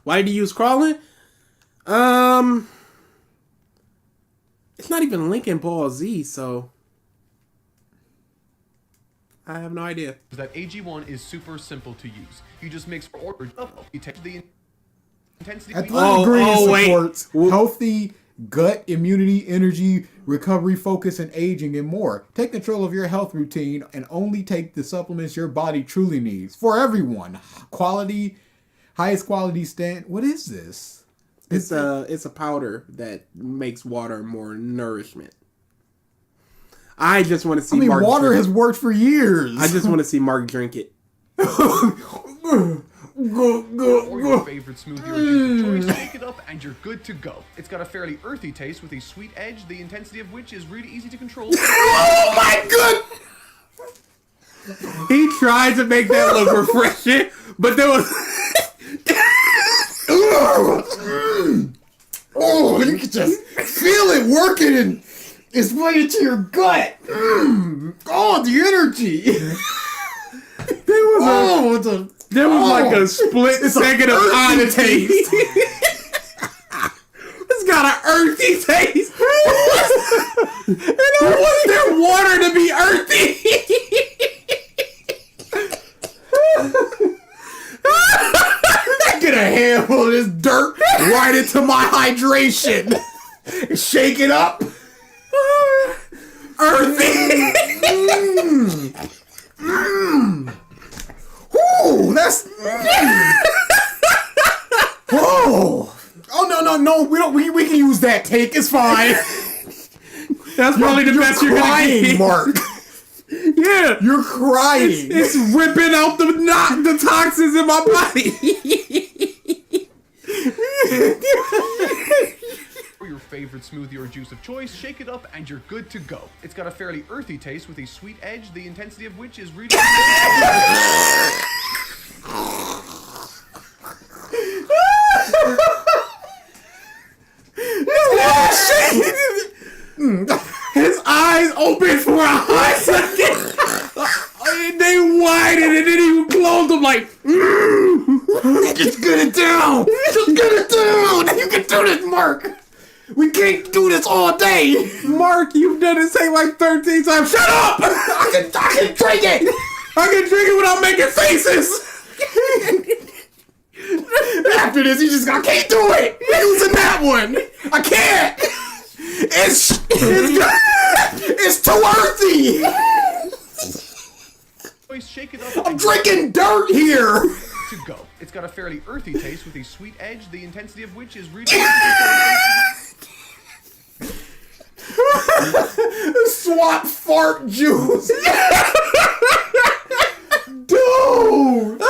Why did you use crawling? It's not even Lincoln Ball Z, so I have no idea. That AG1 is super simple to use. You just mix order up. You take the intensity. Athletic Greens supports healthy gut, immunity, energy, recovery, focus, and aging, and more. Take control of your health routine and only take the supplements your body truly needs. For everyone. Quality, highest quality stand. What is this? It's a powder that makes water more nourishment. I just want to see Mark water drink has worked for years. I just want to see Mark drink it. Or your favorite smoothie or juice of choice, shake it up and you're good to go. It's got a fairly earthy taste with a sweet edge, the intensity of which is really easy to control. Oh my god! He tried to make that look refreshing, but there was... working and it's way into your gut. Oh, the energy. There was like a split second of odd taste. It's got an earthy taste. And I want their water to be earthy. Get a handful of this dirt right into my hydration. Shake it up. Earthy. Ooh, that's. Whoa. Oh no! We don't. We can use that take. It's fine. That's probably the best you're gonna get, Mark. Yeah, You're crying. It's ripping out the toxins in my body. For your favorite smoothie or juice of choice, shake it up and you're good to go. It's got a fairly earthy taste with a sweet edge, the intensity of which is really... His eyes open for a hot second. They widened and then he closed them like, Just get it down. Just get it down. You can do this, Mark. We can't do this all day. Mark, you've done it say like 13 times. Shut up! I can drink it. I can drink it without making faces. After this, I can't do it. We're using that one. I can't. It's too earthy. Shake it up. I'm drinking dirt here. To go. It's got a fairly earthy taste with a sweet edge, the intensity of which is really... Swap fart juice. Dude.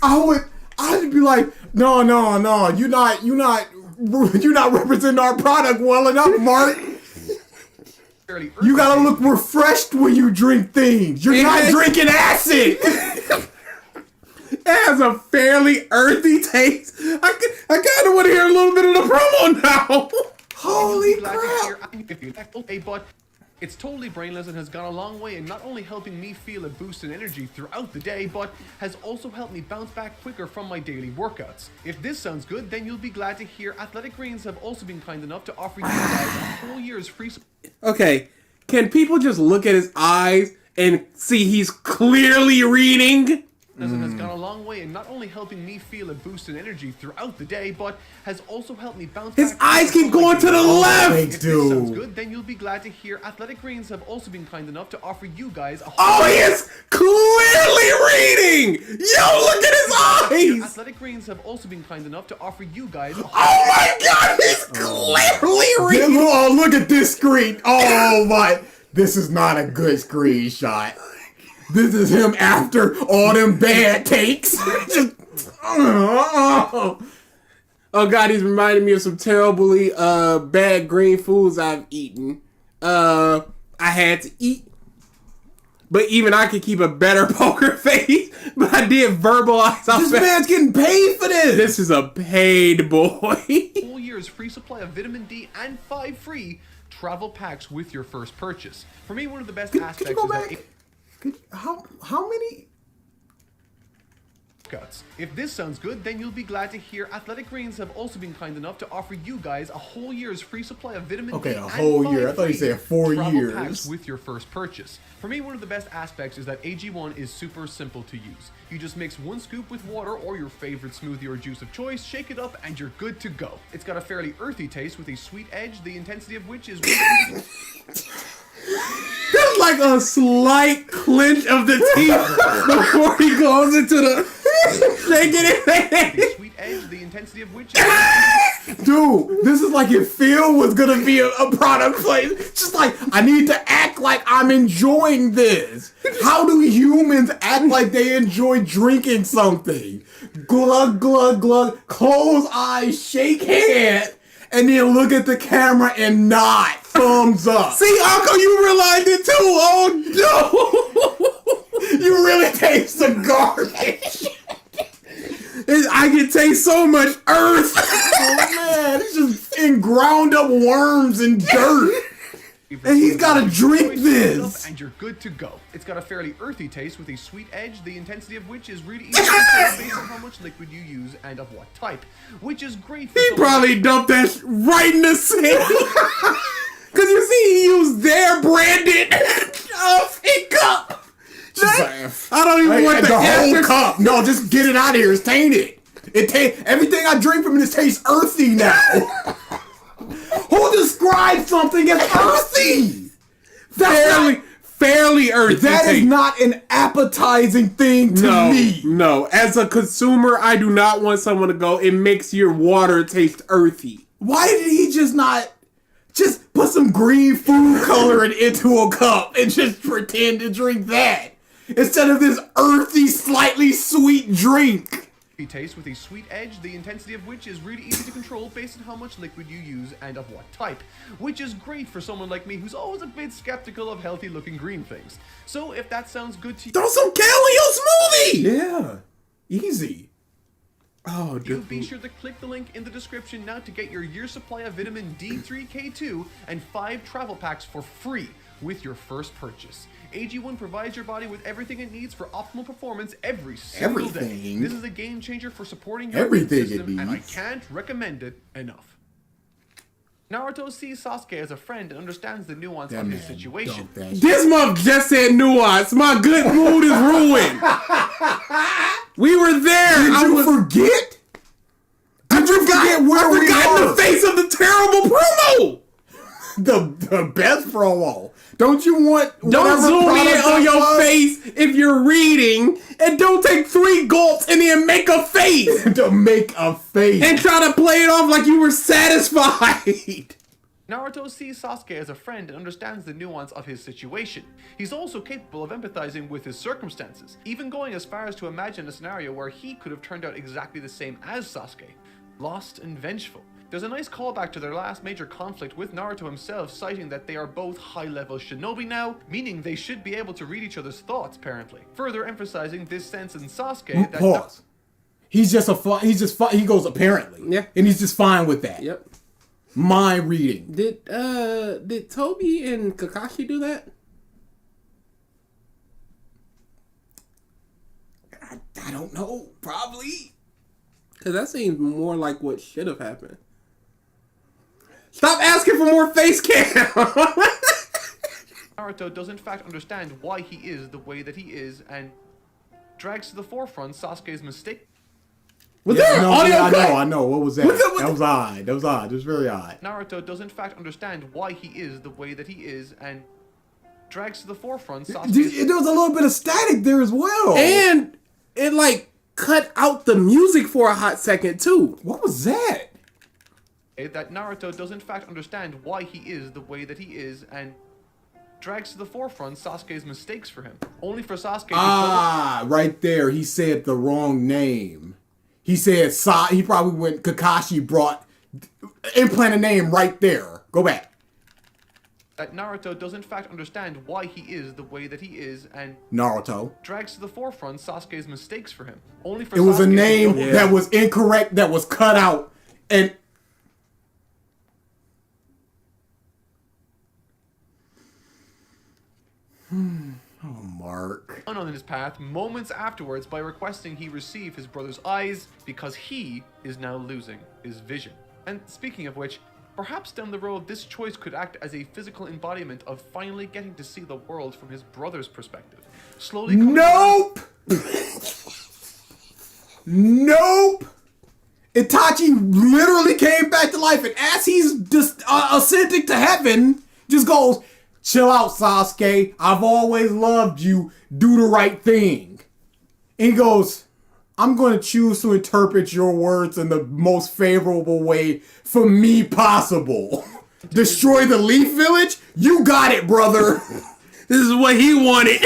I'd be like, no, you're not representing our product well enough, Mark. You gotta look refreshed when you drink things. You're not drinking acid. It has a fairly earthy taste. I kind of want to hear a little bit of the promo now. Holy crap. But it's totally brainless and has gone a long way in not only helping me feel a boost in energy throughout the day, but has also helped me bounce back quicker from my daily workouts. If this sounds good, then you'll be glad to hear Athletic Greens have also been kind enough to offer you guys a whole year's free... Okay, can people just look at his eyes and see he's clearly reading? And has gone a long way in not only helping me feel a boost in energy throughout the day, but has also helped me bounce back. His eyes keep going to the left! If this sounds good, then you'll be glad to hear Athletic Greens have also been kind enough to offer you guys a whole... Oh, he is clearly reading! Yo, look at his eyes! Athletic Greens have also been kind enough to offer you guys a whole... Oh my god, he's clearly reading! Oh, look at this screen. Oh my. This is not a good screenshot. This is him after all them bad takes. Oh god, he's reminding me of some terribly bad green foods I've eaten. I had to eat. But even I could keep a better poker face. But I did verbalize. This man's getting paid for this. This is a paid boy. Whole year's free supply of vitamin D and 5 free travel packs with your first purchase. For me, one of the best aspects Could you go is back? that... How many? If this sounds good, then you'll be glad to hear Athletic Greens have also been kind enough to offer you guys a whole year's free supply of vitamin D. Okay, a whole year. I thought you said 4 years. Packs with your first purchase. For me, one of the best aspects is that AG1 is super simple to use. You just mix 1 scoop with water or your favorite smoothie or juice of choice, shake it up, and you're good to go. It's got a fairly earthy taste with a sweet edge, the intensity of which is... There's like a slight clench of the teeth before he goes into the shaking it. Sweet edge, the intensity of which... Dude, this is like if Phil was gonna be a product place. Just like, I need to act like I'm enjoying this. How do humans act like they enjoy drinking something? Glug, glug, glug, close eyes, shake hand, and then look at the camera and nod. Thumbs up. See, Uncle, you realized it too. Oh, no. You really taste some garbage. I can taste so much earth. Oh, man, it's just fucking ground up worms and dirt. And he's gotta drink this. And you're good to go. It's got a fairly earthy taste with a sweet edge, the intensity of which is really easy to control based on how much liquid you use and of what type. Which is great for He probably dumped that right in the sink. Cause you see, he used their branded fake cup. I don't even want the whole after- cup. No, just get it out of here. It's tainted. Everything I drink from this tastes earthy now. Who describes something as earthy? Fairly earthy. That is not an appetizing thing to me. No, as a consumer, I do not want someone to go, it makes your water taste earthy. Why did he just not just put some green food coloring into a cup and just pretend to drink that instead of this earthy, slightly sweet drink? Taste with a sweet edge, the intensity of which is really easy to control based on how much liquid you use and of what type, which is great for someone like me who's always a bit skeptical of healthy looking green things. So if that sounds good to you, throw some kale in your smoothie! Yeah, easy. Oh, dude. be sure to click the link in the description now to get your year supply of vitamin D3K2 and 5 travel packs for free with your first purchase. AG1 provides your body with everything it needs for optimal performance every single day. This is a game changer for supporting your immune system, and I can't recommend it enough. Naruto sees Sasuke as a friend and understands the nuance of his situation. This month just said nuance. My good mood is ruined. We were there. Did you forget? I forgot the face of the terrible promo. The best promo. Don't you want? Don't zoom in on your face if you're reading, and don't take 3 gulps and then make a face. To make a face. And try to play it off like you were satisfied. Naruto sees Sasuke as a friend and understands the nuance of his situation. He's also capable of empathizing with his circumstances, even going as far as to imagine a scenario where he could have turned out exactly the same as Sasuke, lost and vengeful. There's a nice callback to their last major conflict with Naruto himself, citing that they are both high-level shinobi now, meaning they should be able to read each other's thoughts, apparently. Further emphasizing this sense in Sasuke that... Pause. He goes apparently. Yeah. And he's just fine with that. Yep. Mind reading. Did Toby and Kakashi do that? I don't know. Probably. Because that seems more like what should have happened. Stop asking for more face cam! Naruto does in fact understand why he is the way that he is and drags to the forefront Sasuke's mistake. Was there an audio cut? I know. What was that? That was odd. It was very odd. Naruto does in fact understand why he is the way that he is and drags to the forefront Sasuke's... There was a little bit of static there as well. And it like cut out the music for a hot second too. What was that? That Naruto does in fact understand why he is the way that he is and drags to the forefront Sasuke's mistakes for him. Only for Sasuke to right there. He said the wrong name. He said he probably went Kakashi brought implant a name right there. Go back. That Naruto does in fact understand why he is the way that he is and Naruto drags to the forefront Sasuke's mistakes for him. Only for it was Sasuke a name to that was incorrect, that was cut out, and oh, Mark. on his path moments afterwards by requesting he receive his brother's eyes because he is now losing his vision. And speaking of which, perhaps down the road this choice could act as a physical embodiment of finally getting to see the world from his brother's perspective. Slowly Nope! Nope! Itachi literally came back to life, and as he's just ascending to heaven, just goes, chill out, Sasuke. I've always loved you. Do the right thing. And he goes, I'm going to choose to interpret your words in the most favorable way for me possible. Destroy the Leaf Village? You got it, brother. This is what he wanted.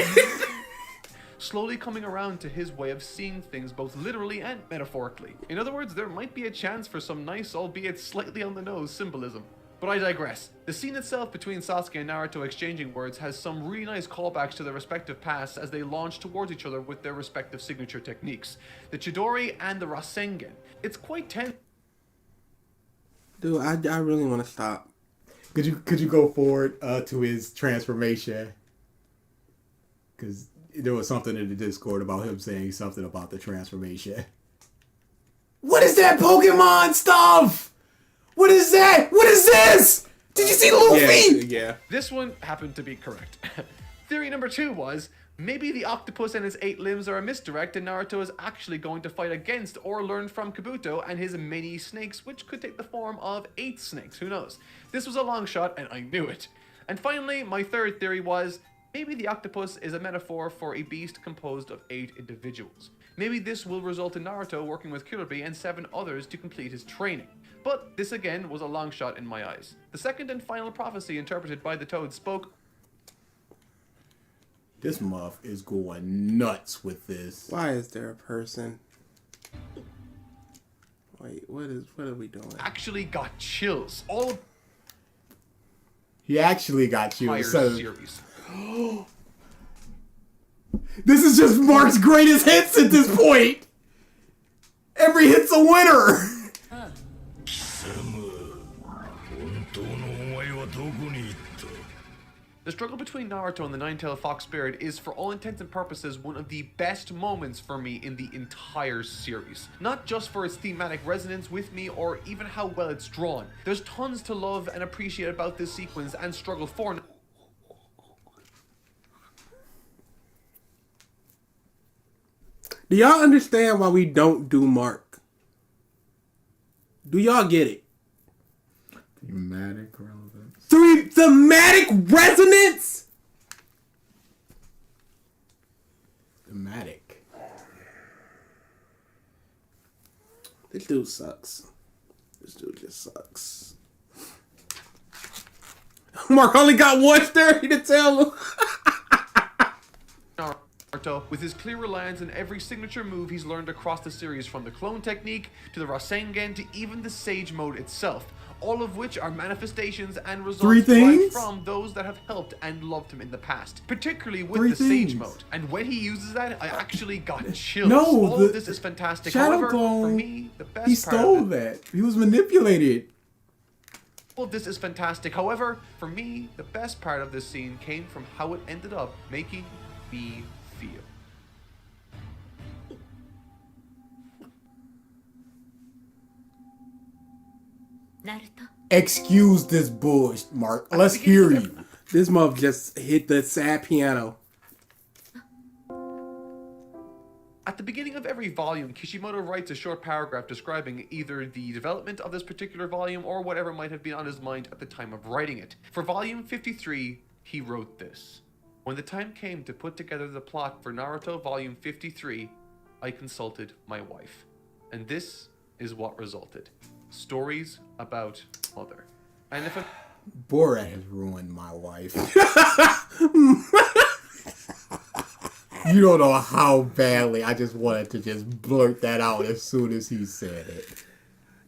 slowly coming around to his way of seeing things both literally and metaphorically. In other words, there might be a chance for some nice, albeit slightly on the nose, symbolism. But I digress. The scene itself between Sasuke and Naruto exchanging words has some really nice callbacks to their respective pasts as they launch towards each other with their respective signature techniques. The Chidori and the Rasengan. It's quite tense. Dude, I really want to stop. Could you go forward to his transformation? Because there was something in the Discord about him saying something about the transformation. What is that Pokemon stuff? What is that? What is this? Did you see Luffy? Yeah. This one happened to be correct. Theory number 2 was, maybe the octopus and his 8 limbs are a misdirect and Naruto is actually going to fight against or learn from Kabuto and his many snakes, which could take the form of 8 snakes, who knows. This was a long shot and I knew it. And finally, my third theory was, maybe the octopus is a metaphor for a beast composed of 8 individuals. Maybe this will result in Naruto working with Killer Bee and 7 others to complete his training. But this again was a long shot in my eyes. The second and final prophecy interpreted by the Toad spoke. This muff is going nuts with this. Why is there a person? Wait, what are we doing? Actually got chills. All He actually got chills. series. This is just Mark's greatest hits at this point. Every hit's a winner. The struggle between Naruto and the Nine-Tailed Fox Spirit is, for all intents and purposes, one of the best moments for me in the entire series. Not just for its thematic resonance with me or even how well it's drawn. There's tons to love and appreciate about this sequence and struggle for. Do y'all understand why we don't do Mark? Do y'all get it? Thematic relevance. Thematic resonance? Thematic. This dude sucks. This dude just sucks. Mark only got one story to tell him. Naruto, with his clear reliance on every signature move he's learned across the series, from the clone technique to the Rasengan to even the Sage mode itself, all of which are manifestations and results derived from those that have helped and loved him in the past, particularly with the Sage mode. And when he uses that, I actually got chills. All of this is fantastic. However, for me, the best he stole that. He was manipulated. All of this is fantastic. However, for me, the best part of this scene came from how it ended up making me feel. Naruto. Excuse this bullshit, Mark. Let's hear you. This mother just hit the sad piano. At the beginning of every volume, Kishimoto writes a short paragraph describing either the development of this particular volume or whatever might have been on his mind at the time of writing it. For volume 53, he wrote this. When the time came to put together the plot for Naruto volume 53, I consulted my wife. And this is what resulted. Stories about mother. And if Borat has ruined my wife. You don't know how badly I just wanted to just blurt that out as soon as he said it.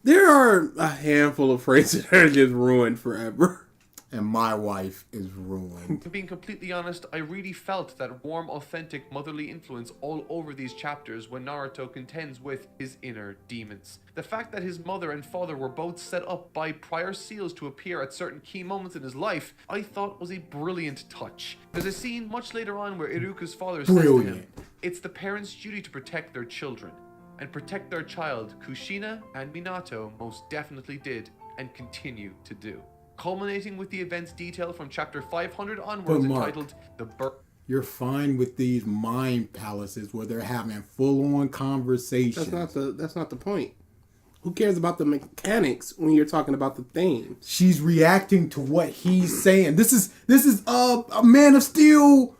There are a handful of phrases that are just ruined forever. And my wife is ruined. Being completely honest, I really felt that warm, authentic, motherly influence all over these chapters when Naruto contends with his inner demons. The fact that his mother and father were both set up by prior seals to appear at certain key moments in his life, I thought was a brilliant touch. There's a scene much later on where Iruka's father says to him, it's the parents' duty to protect their children. And protect their child, Kushina and Minato most definitely did and continue to do. Culminating with the events detailed from chapter 500 onwards, entitled The Birth. You're fine with these mind palaces where they're having full-on conversations. That's not the point. Who cares about the mechanics when you're talking about the theme? She's reacting to what he's saying. This is a Man of Steel,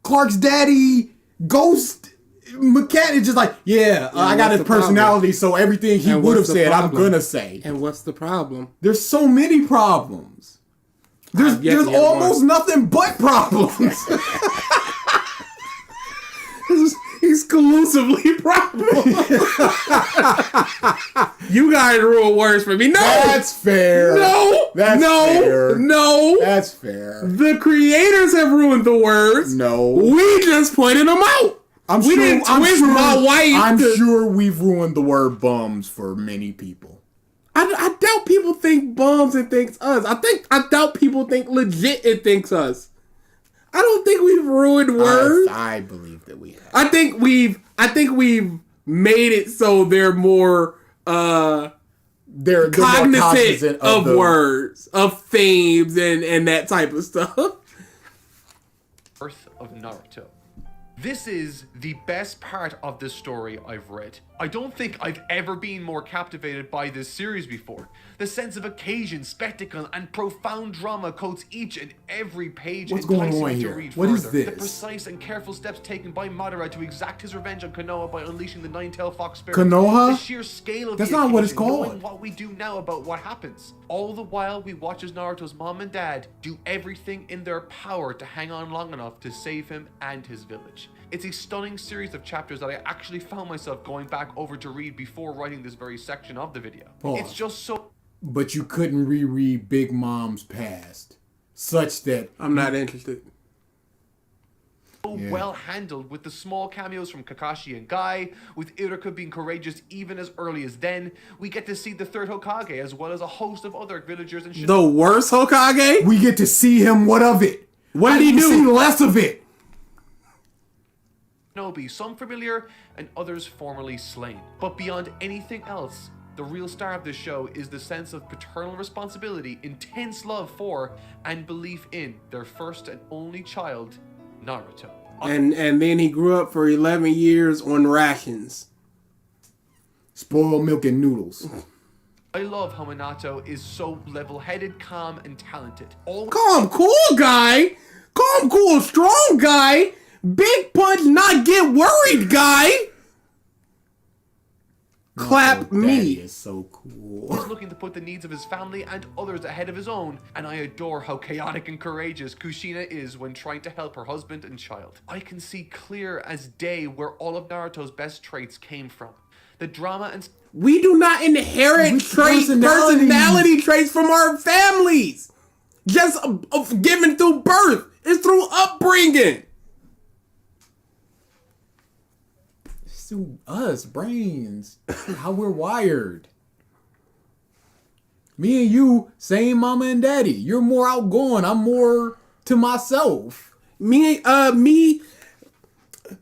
Clark's daddy, Ghost mechanic. Just like, I got his personality, so everything he would have said, I'm gonna say. And what's the problem? There's so many problems. There's almost nothing but problems. Exclusively problems. You guys rule words for me. No, that's fair. No, that's fair. No, that's fair. The creators have ruined the words. No, we just pointed them out. I'm sure we've ruined the word bums for many people. I doubt people think Bombs and thinks us. I doubt people think legit it thinks us. I don't think we've ruined words. I believe that we have. I think we've made it so they're more They're cognizant of words, of themes, and that type of stuff. Birth of Naruto. This is the best part of this story I've read. I don't think I've ever been more captivated by this series before. The sense of occasion, spectacle, and profound drama coats each and every page. What's going on here? What is this? The precise and careful steps taken by Madara to exact his revenge on Konoha by unleashing the Nine-Tailed Fox spirit. Konoha? The sheer scale of That's the not what it's occasion, called. knowing what we do now about what happens. All the while, we watch as Naruto's mom and dad do everything in their power to hang on long enough to save him and his village. It's a stunning series of chapters that I actually found myself going back over to read before writing this very section of the video. Pause. It's just so... But you couldn't reread Big Mom's past, such that I'm not interested. well handled, with the small cameos from Kakashi and Guy, with Iruka being courageous even as early as then. We get to see the third Hokage as well as a host of other villagers and The worst Hokage? we get to see him. What of it? What did he do? See less of it. Shinobi, some familiar and others formerly slain. But beyond anything else, the real star of this show is the sense of paternal responsibility, intense love for, and belief in their first and only child, Naruto. And then he grew up for 11 years on rations. Spoiled milk and noodles. I love how Minato is so level-headed, calm, and talented. Calm, cool guy. Calm, cool, strong guy. Big punch, not get worried guy. Clap me. Daddy is so cool. He's looking to put the needs of his family and others ahead of his own, and I adore how chaotic and courageous Kushina is when trying to help her husband and child. I can see clear as day where all of Naruto's best traits came from. The drama and... We do not inherit personality traits from our families. Just given through birth. It's through upbringing. It's through us, brains. How we're wired. Me and you, same mama and daddy. You're more outgoing. I'm more to myself. Me,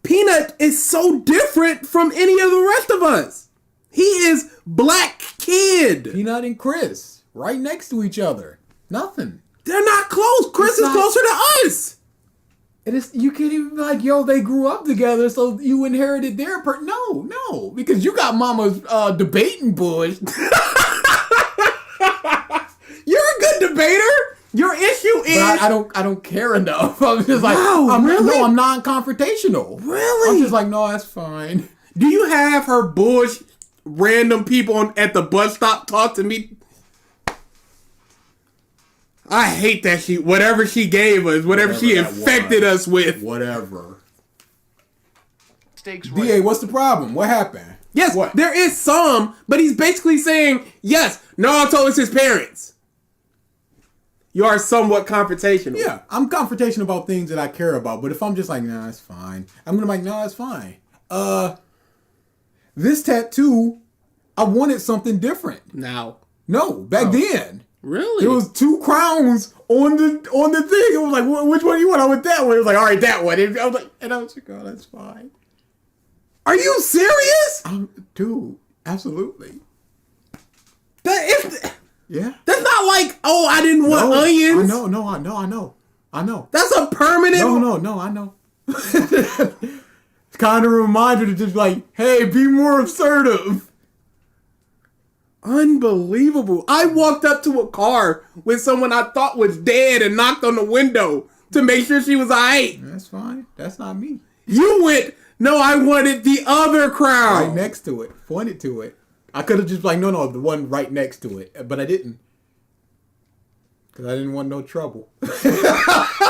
Peanut is so different from any of the rest of us. He is black kid. Peanut and Chris, right next to each other. Nothing. They're not close. Chris is closer to us. It is. You can't even be like, yo, they grew up together, so you inherited their No, because you got mama's debating bush. You're a good debater. Your issue is I don't care enough. I'm just like, really? I'm non-confrontational. Really? I'm just like, no, that's fine. Do you have her bush random people at the bus stop talk to me? I hate that whatever she gave us, whatever she infected us with. Whatever. Stakes DA, what's the problem? What happened? Yes, there is some, but he's basically saying, yes, Naruto is his parents. You are somewhat confrontational. Yeah, I'm confrontational about things that I care about, but if I'm just like, nah, it's fine. I'm gonna be like, nah, it's fine. This tattoo, I wanted something different. Now. No, back then. Really? There was 2 crowns on the thing. It was like, which one do you want? I want that one. It was like, all right, that one. And I was like, oh, that's fine. Are you serious? Dude, absolutely. Yeah. That's not like, oh, I didn't want onions. I know. That's a permanent. No, I know. It's kind of a reminder to just like, hey, be more assertive. Unbelievable. I walked up to a car with someone I thought was dead and knocked on the window to make sure she was alright. That's fine. That's not me. You went, no, I wanted the other crown. Right next to it. Pointed to it. I could have just like, no, the one right next to it. But I didn't. Because I didn't want no trouble. I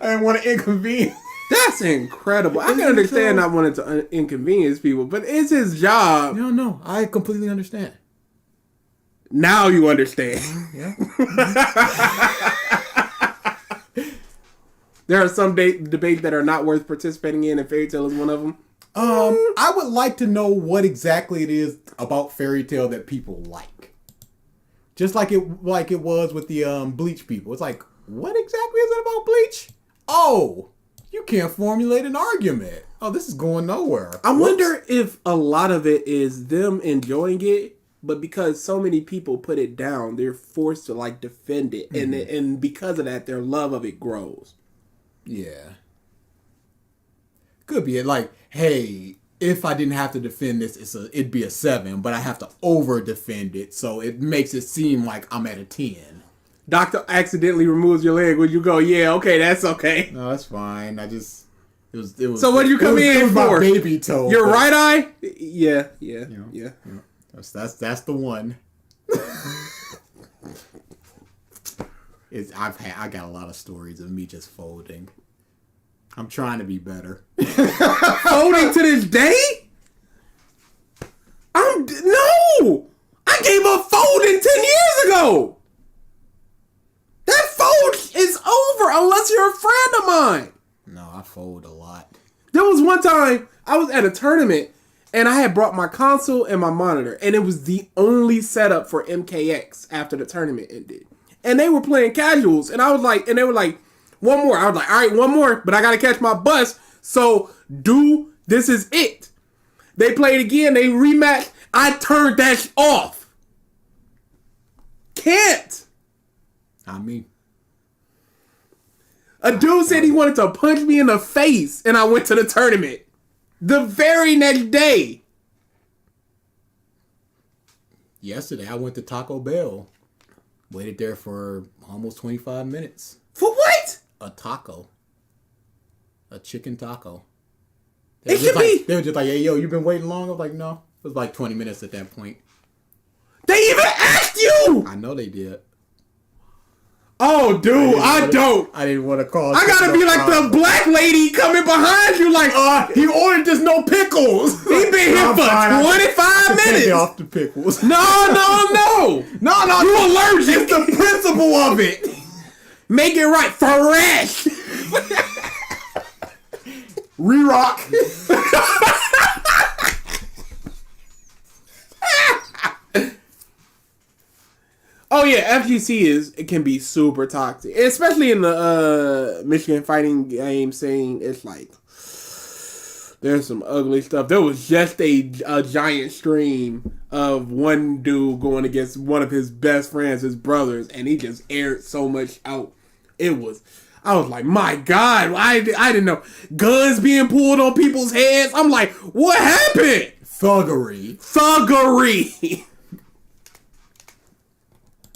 didn't want to inconvenience. That's incredible. I can understand not wanting to inconvenience people, but it's his job. No, I completely understand. Now you understand. Yeah. There are some debates that are not worth participating in, and Fairy Tail is one of them. I would like to know what exactly it is about Fairy Tail that people like. Just like it was with the Bleach people. It's like, what exactly is it about Bleach? Oh, you can't formulate an argument. Oh, this is going nowhere. I wonder if a lot of it is them enjoying it, but because so many people put it down, they're forced to like defend it, and because of that, their love of it grows. Yeah. Could be it. Like, hey, if I didn't have to defend this, it'd be a 7, but I have to over defend it, so it makes it seem like I'm at a 10. Doctor accidentally removes your leg. Would you go, yeah, okay, that's okay? No, that's fine. It was. So what did you come in my for? Baby toe. Your right eye? Yeah. That's the one. I got a lot of stories of me just folding. I'm trying to be better. Folding to this day? No! I gave up folding 10 years ago! That fold is over unless you're a friend of mine. No, I fold a lot. There was one time I was at a tournament and I had brought my console and my monitor, and it was the only setup for MKX after the tournament ended. And they were playing casuals, and I was like, and they were like, one more. I was like, all right, one more, but I gotta catch my bus. So this is it. They played again. They rematched. I turned that off. Can't. Not me. A dude said he wanted to punch me in the face, and I went to the tournament the very next day. Yesterday, I went to Taco Bell. Waited there for almost 25 minutes. For what? A taco. A chicken taco. They were just like, hey, yo, you been waiting long? I was like, no. It was like 20 minutes at that point. They even asked you! I know they did. Oh, dude, I don't. I didn't want to call. I gotta be like the black lady coming behind you like, he ordered just no pickles. He been here for 25 minutes. Take off the pickles. No. No. You allergic. It's the principle of it. Make it right. Fresh. Re-rock. Oh yeah, FGC it can be super toxic, especially in the Michigan fighting game scene. It's like there's some ugly stuff. There was just a giant stream of one dude going against one of his best friends, his brothers, and he just aired so much out. I was like, my God, I didn't know. Guns being pulled on people's heads. I'm like, what happened? Thuggery.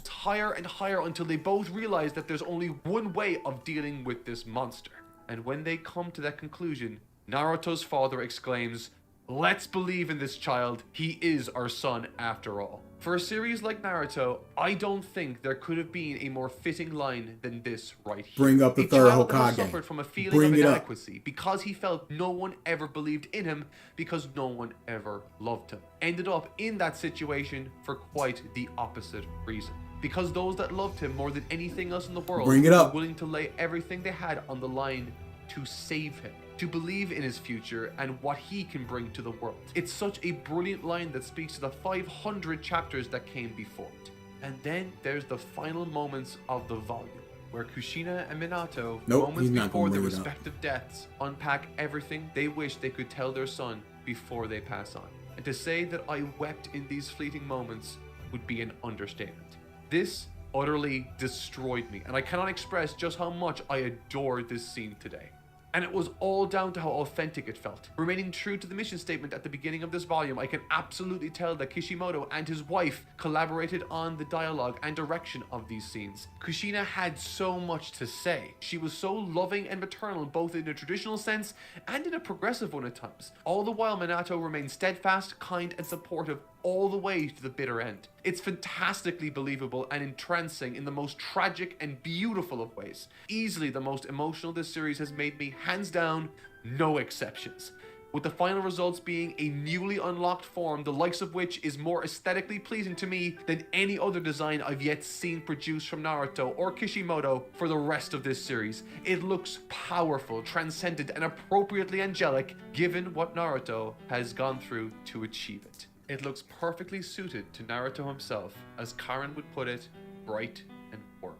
Higher and higher until they both realize that there's only one way of dealing with this monster. And when they come to that conclusion, Naruto's father exclaims, "Let's believe in this child. He is our son after all." For a series like Naruto, I don't think there could have been a more fitting line than this right here. Bring up the third Hokage. Suffered from a feeling of inadequacy because he felt no one ever believed in him because no one ever loved him. Ended up in that situation for quite the opposite reason. Because those that loved him more than anything else in the world were willing to lay everything they had on the line to save him, to believe in his future and what he can bring to the world. It's such a brilliant line that speaks to the 500 chapters that came before it. And then there's the final moments of the volume, where Kushina and Minato, moments before their respective deaths, unpack everything they wish they could tell their son before they pass on. And to say that I wept in these fleeting moments would be an understatement. This utterly destroyed me, and I cannot express just how much I adored this scene today. And it was all down to how authentic it felt. Remaining true to the mission statement at the beginning of this volume, I can absolutely tell that Kishimoto and his wife collaborated on the dialogue and direction of these scenes. Kushina had so much to say. She was so loving and maternal, both in a traditional sense and in a progressive one at times. All the while, Minato remained steadfast, kind, and supportive all the way to the bitter end. It's fantastically believable and entrancing in the most tragic and beautiful of ways. Easily the most emotional this series has made me, hands down, no exceptions. with the final results being a newly unlocked form, the likes of which is more aesthetically pleasing to me than any other design I've yet seen produced from Naruto or Kishimoto for the rest of this series. It looks powerful, transcendent, and appropriately angelic given what Naruto has gone through to achieve it. It looks perfectly suited to Naruto himself, as Karen would put it, bright and warm.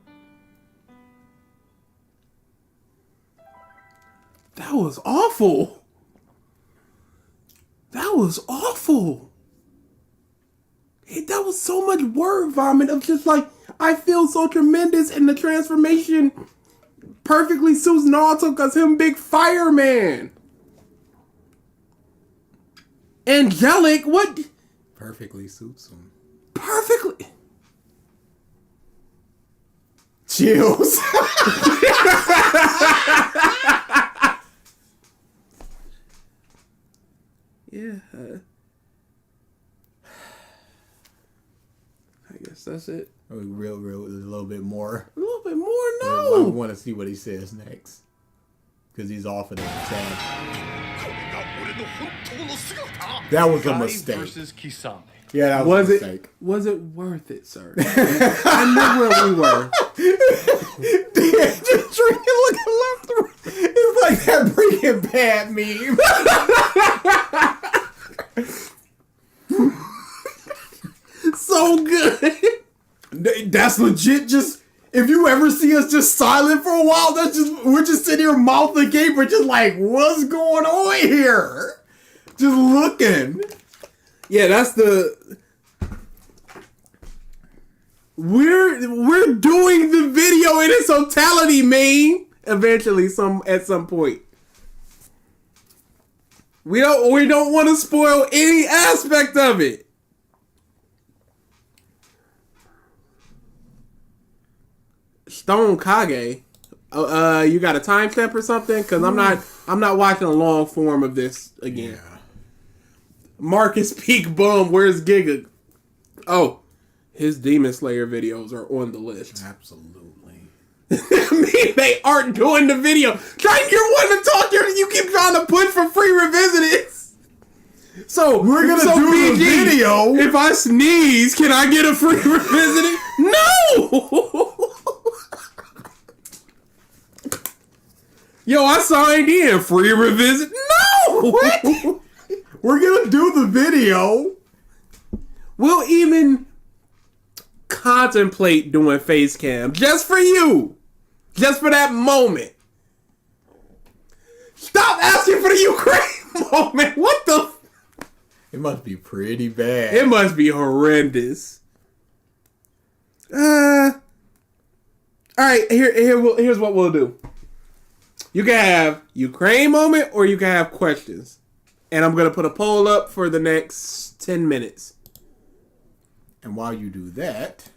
That was awful. That was awful. That was so much word vomit of just like, I feel so tremendous, and the transformation perfectly suits Naruto because him big fireman. Angelic, what? Perfectly suits him. Perfectly. Chills. Yeah. I guess that's it. Real, a little bit more. A little bit more, I no. want to see what he says next. Because he's off of that tag. That was a Guy mistake. versus Kisame. Yeah, that was a Was mistake. Was it worth it, sir? I knew where we were. Just drinking, looking left. It's like that Breaking Bad meme. So good. That's legit. Just if you ever see us just silent for a while, we're just sitting here mouth agape. We're just like, what's going on here? Just looking. Yeah, that's the. We're doing the video in its totality, man. Eventually, at some point. We don't want to spoil any aspect of it. Stone Kage. You got a timestamp or something? Because I'm not watching a long form of this again. Yeah. Marcus Peak Bum, where's Giga? Oh, his Demon Slayer videos are on the list. Absolutely. I mean, they aren't doing the video. You're one to talk here, you keep trying to push for free revisited. So we're gonna do PG, the video. If I sneeze, can I get a free revisited? No. Yo, I signed in. Free revisit? No! What? We're gonna do the video. We'll even contemplate doing face cam just for you. Just for that moment. Stop asking for the Ukraine moment. What the? It must be pretty bad. It must be horrendous. All right, here's what we'll do. You can have Ukraine moment or you can have questions. And I'm going to put a poll up for the next 10 minutes. And while you do that,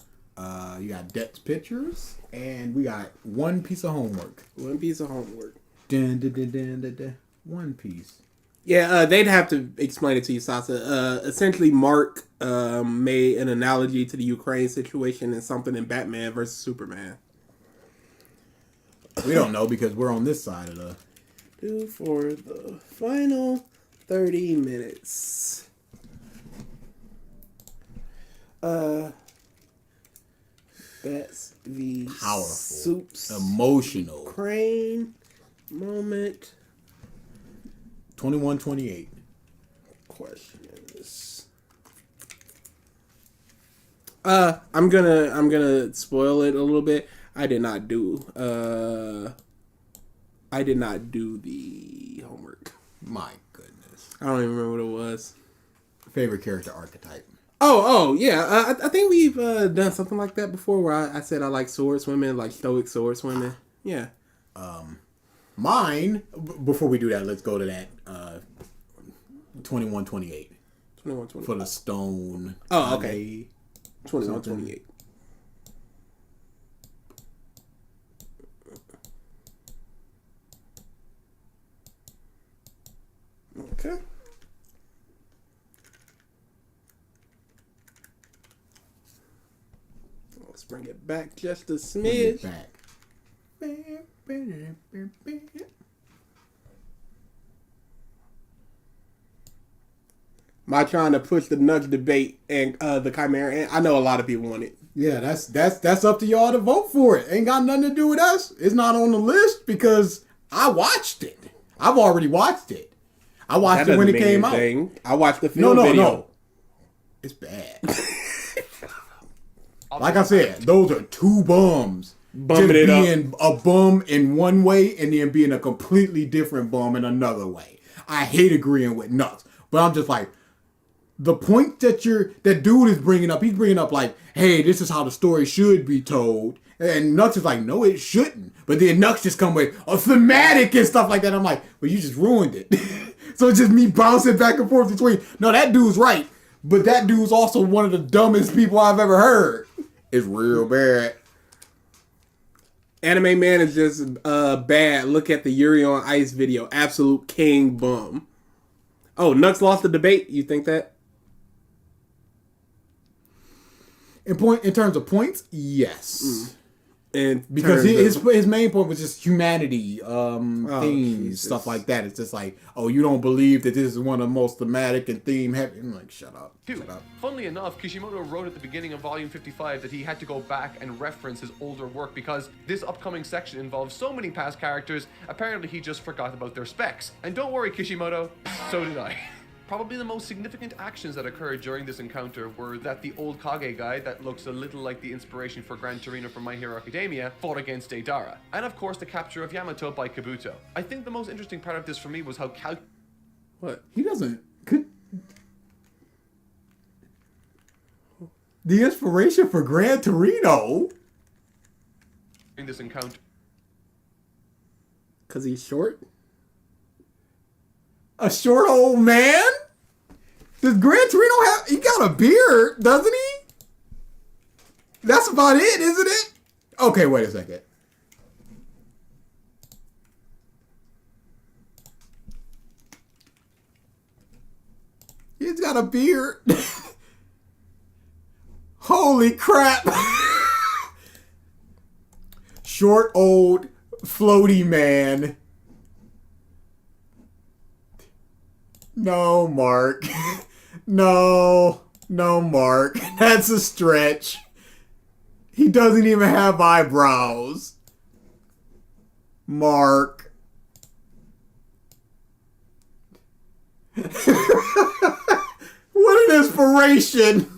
you got Deck's pictures and we got one piece of homework. One piece of homework. Dun, dun, dun, dun, dun, dun. One piece. Yeah, they'd have to explain it to you, Sasa. Essentially, Mark made an analogy to the Ukraine situation and something in Batman versus Superman. We don't know because we're on this side of the... Do for the final 30 minutes. Bats v. Powerful. Soups. Emotional. Ukraine moment. 21-28. Questions. I'm gonna spoil it a little bit. I did not do the homework. My goodness. I don't even remember what it was. Favorite character archetype. Oh yeah. I think we've done something like that before where I said I like swordswomen, like stoic swordswomen. Yeah. Mine, before we do that, let's go to that 21-28. 21-28. For the stone. Oh, okay. 21-28. Okay. Let's bring it back just a smidge. Back. My trying to push the Nugs debate and the Chimera. And I know a lot of people want it. Yeah, that's up to y'all to vote for it. Ain't got nothing to do with us. It's not on the list because I watched it. I've already watched it. I watched it when it came out. I watched the film video. No. It's bad. Like I said, those are two bums. Bumming it being a bum in one way and then being a completely different bum in another way. I hate agreeing with Nuts, but I'm just like, the point that dude is bringing up, he's bringing up like, hey, this is how the story should be told. And Nux is like, no, it shouldn't. But then Nux just come with a thematic and stuff like that. I'm like, well, you just ruined it. So it's just me bouncing back and forth between, no, that dude's right. But that dude's also one of the dumbest people I've ever heard. It's real bad. Anime Man is just bad. Look at the Yuri on Ice video. Absolute king bum. Oh, Nux lost the debate. You think that? In terms of points, yes. And because his main point was just humanity, themes, Jesus. stuff like that. It's just like, oh, you don't believe that this is one of the most thematic and theme heavy. I'm like, shut up. Dude, funnily enough, Kishimoto wrote at the beginning of Volume 55 that he had to go back and reference his older work because this upcoming section involves so many past characters, apparently he just forgot about their specs. And don't worry, Kishimoto, so did I. Probably the most significant actions that occurred during this encounter were that the old Kage guy that looks a little like the inspiration for Gran Torino from My Hero Academia fought against Deidara. And of course the capture of Yamato by Kabuto. I think the most interesting part of this for me was how What? He doesn't... The inspiration for Gran Torino? in this encounter. Because he's short? A short old man? Does Gran Torino have... He got a beard, doesn't he? That's about it, isn't it? Okay, wait a second. He's got a beard. Holy crap. Short old floaty man. No, Mark. No, Mark. That's a stretch. He doesn't even have eyebrows. Mark. What an inspiration.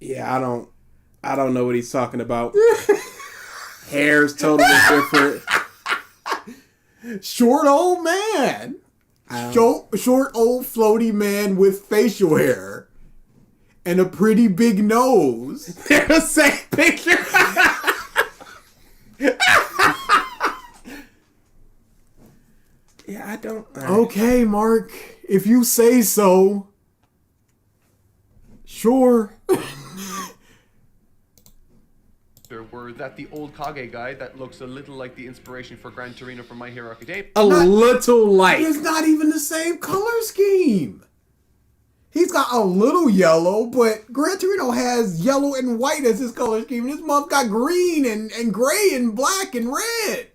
Yeah, I don't know what he's talking about. Hair's totally different. Short old man. Short old floaty man with facial hair. And a pretty big nose. They're the same picture. Yeah, I don't... Okay, Mark. If you say so. Sure. Were that the old Kage guy that looks a little like the inspiration for Gran Torino from My Hero Academia. Little like. It's not even the same color scheme. He's got a little yellow, but Gran Torino has yellow and white as his color scheme. This month got green and gray and black and red.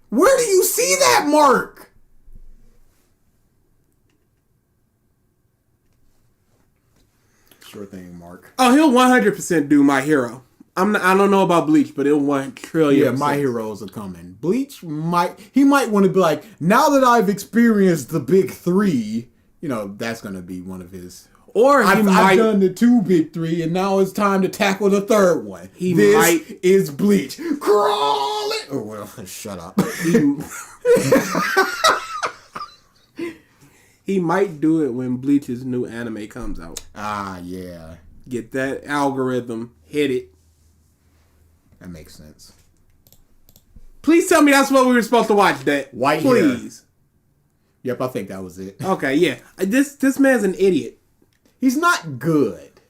Where do you see that, Mark? Sure thing, Mark. Oh, he'll 100% do My Hero. I don't know about Bleach, but he'll 1 trillion. Yeah, My Heroes are coming. Bleach might want to be like, now that I've experienced the big 3, you know, that's going to be one of his. Or I've done the 2 big 3, and now it's time to tackle the 3rd one. This is Bleach. Crawling. Oh, well, shut up. He might do it when Bleach's new anime comes out. Ah, yeah. Get that algorithm. Hit it. That makes sense. Please tell me that's what we were supposed to watch, that. White Please. hair. Yep, I think that was it. Okay, yeah. This man's an idiot. He's not good.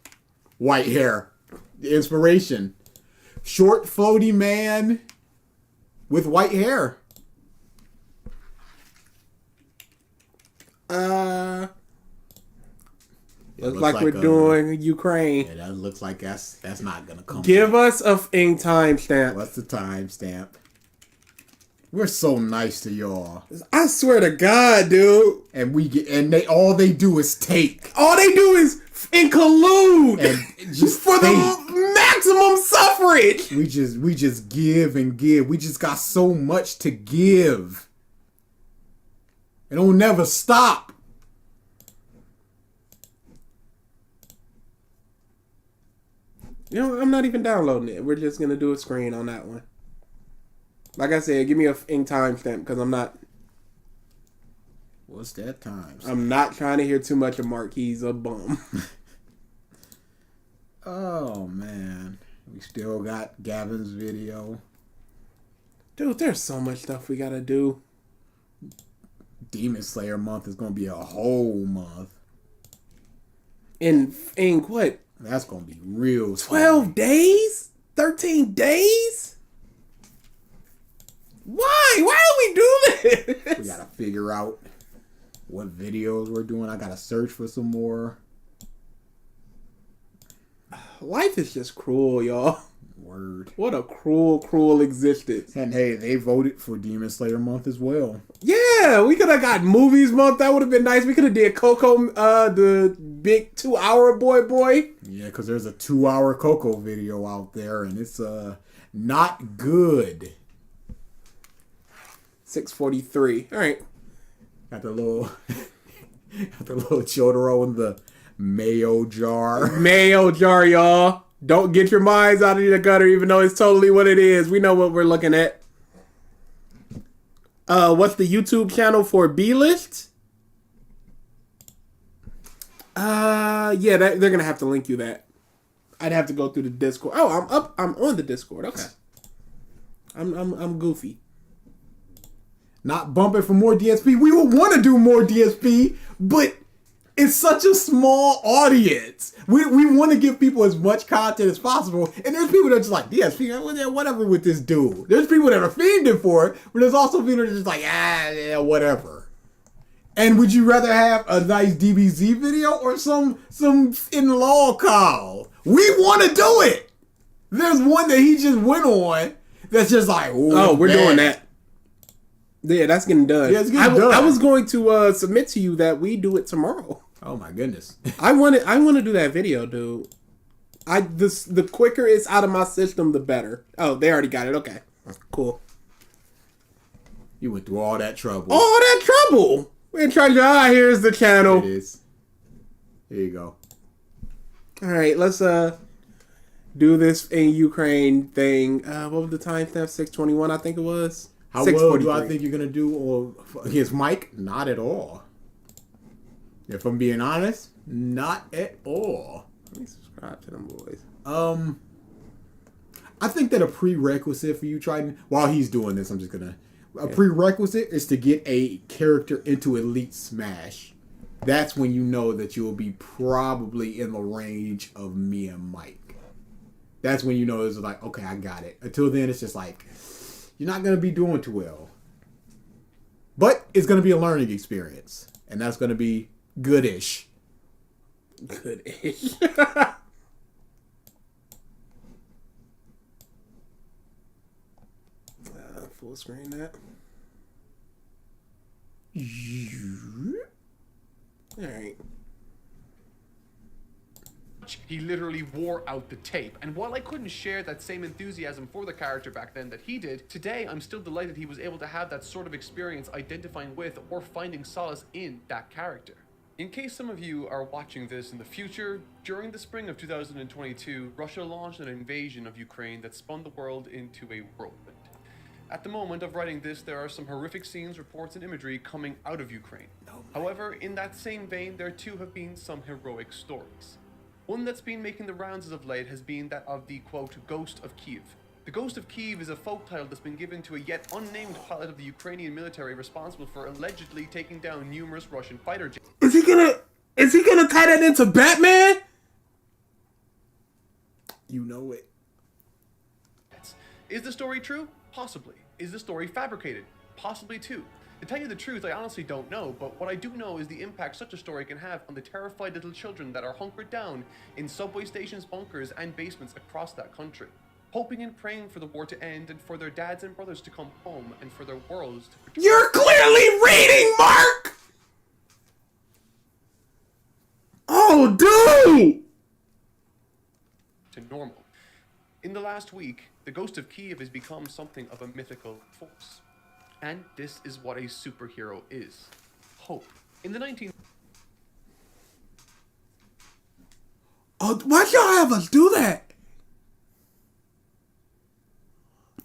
White hair. The inspiration. Short, floaty man with white hair. Looks like we're doing Ukraine. Yeah, that looks like that's not gonna come. Give us a timestamp. What's the timestamp? We're so nice to y'all. I swear to God, dude. And all they do is take. All they do is collude And just for take. the maximum suffrage. We just give and give. We just got so much to give. It'll never stop. You know, I'm not even downloading it. We're just gonna do a screen on that one. Like I said, give me a timestamp because I'm not. What's that time? I'm not trying to hear too much of Marquis a bum. Oh man, we still got Gavin's video. Dude, there's so much stuff we gotta do. Demon Slayer month is gonna be a whole month. In what? That's gonna be real. 12 days? 13 days? Why? Why do we do this? We gotta figure out what videos we're doing. I gotta search for some more. Life is just cruel, y'all. Word. What a cruel, cruel existence. And hey, they voted for Demon Slayer month as well. Yeah, we could have got movies month. That would have been nice. We could have did Coco, the big 2-hour boy. Yeah, because there's a 2-hour Coco video out there, and it's not good. 6:43. All right. Got the little Chotaro in the mayo jar. Mayo jar, y'all. Don't get your minds out of the gutter, even though it's totally what it is. We know what we're looking at. What's the YouTube channel for B-List? Yeah, they're gonna have to link you that. I'd have to go through the Discord. Oh, I'm on the Discord. Okay. I'm goofy. Not bumping for more DSP. We would want to do more DSP, but it's such a small audience. We want to give people as much content as possible. And there's people that are just like, DSP, whatever with this dude. There's people that are fiending for it, but there's also people that are just like, yeah, whatever. And would you rather have a nice DBZ video or some in-law call? We want to do it. There's one that he just went on that's just like, oh, we're doing that. Yeah, that's getting done. Yeah, it's getting done. I was going to submit to you that we do it tomorrow. Oh my goodness. I want to do that video, dude. The quicker it's out of my system, the better. Oh, they already got it. Okay, cool. You went through all that trouble. All that trouble. We're trying to. Here's the channel. It is. Here you go. All right, let's do this in Ukraine thing. What was the timestamp? 6:21, I think it was. How well do I think you're going to do against Mike? Not at all. If I'm being honest, not at all. Let me subscribe to them boys. I think that a prerequisite for you, Triton, while he's doing this, I'm just going to... A prerequisite is to get a character into Elite Smash. That's when you know that you'll be probably in the range of me and Mike. That's when you know it's like, okay, I got it. Until then, it's just like... You're not going to be doing too well. But it's going to be a learning experience. And that's going to be goodish. Goodish. Full screen that. Alright. He literally wore out the tape, and while I couldn't share that same enthusiasm for the character back then that he did, today I'm still delighted he was able to have that sort of experience identifying with or finding solace in that character. In case some of you are watching this in the future, during the spring of 2022, Russia launched an invasion of Ukraine that spun the world into a whirlwind. At the moment of writing this, there are some horrific scenes, reports, and imagery coming out of Ukraine. However, in that same vein, there too have been some heroic stories. One that's been making the rounds as of late has been that of the, quote, Ghost of Kiev. The Ghost of Kiev is a folk title that's been given to a yet unnamed pilot of the Ukrainian military responsible for allegedly taking down numerous Russian fighter jets. Is he gonna tie that into Batman? You know it. Is the story true? Possibly. Is the story fabricated? Possibly too. To tell you the truth, I honestly don't know, but what I do know is the impact such a story can have on the terrified little children that are hunkered down in subway stations, bunkers, and basements across that country. hoping and praying for the war to end and for their dads and brothers to come home and for their worlds to return. You're clearly reading, Mark! Oh, dude! To normal. In the last week, the ghost of Kiev has become something of a mythical force. And this is what a superhero is. Hope. In the 19... Oh, why'd y'all have us do that?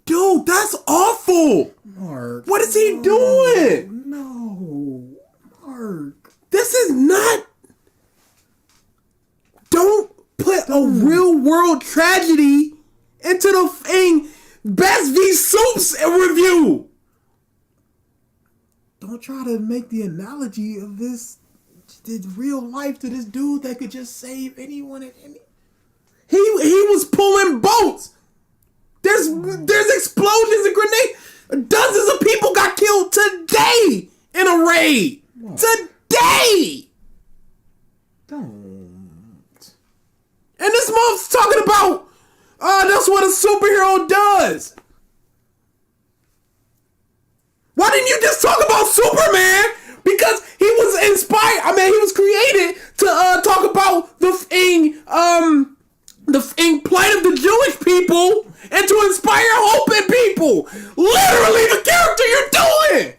Dude, that's awful! Mark. What is he doing? No. Mark. This is not... Don't put a real world tragedy into the thing Best V Soups review. Don't try to make the analogy of this real life to this dude that could just save anyone at any... He was pulling boats. There's explosions and grenades. Dozens of people got killed today in a raid. What? Today. Don't. And this month's talking about, that's what a superhero does. Why didn't you just talk about Superman? Because he was inspired. I mean, he was created to talk about the plight of the Jewish people and to inspire hope in people. Literally, the character you're doing.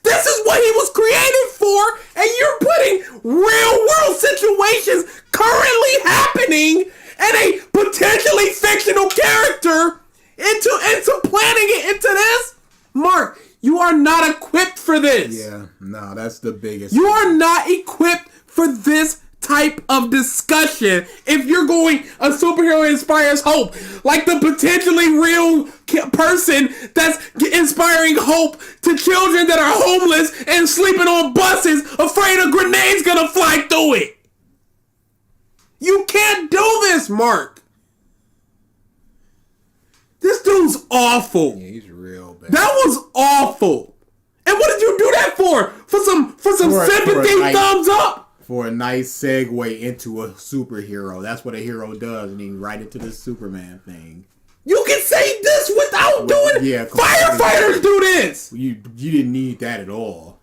This is what he was created for, and you're putting real world situations currently happening and a potentially fictional character into planning it into this. Mark, you are not equipped for this. Yeah, no, that's the biggest. You are not equipped for this type of discussion if you're going a superhero inspires hope, like the potentially real person that's inspiring hope to children that are homeless and sleeping on buses afraid a grenade's gonna fly through it. You can't do this, Mark. This dude's awful. Yeah, he's real bad. That was awful. And what did you do that for? For some sympathy, thumbs up? For a nice segue into a superhero. That's what a hero does, and he right into the Superman thing. You can say this without doing it. Yeah, firefighters do this. You didn't need that at all.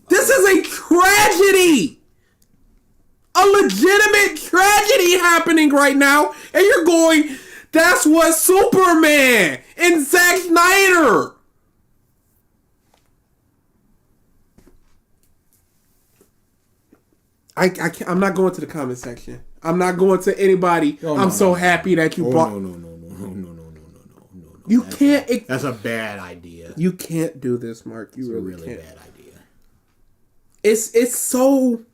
This is a tragedy. A legitimate tragedy happening right now. And you're going, that's what Superman and Zack Snyder. I'm not going to the comment section. I'm not going to anybody. I'm so happy that you brought. No. You can't. That's a bad idea. You can't do this, Mark. You it's really a really can't. bad idea. It's so.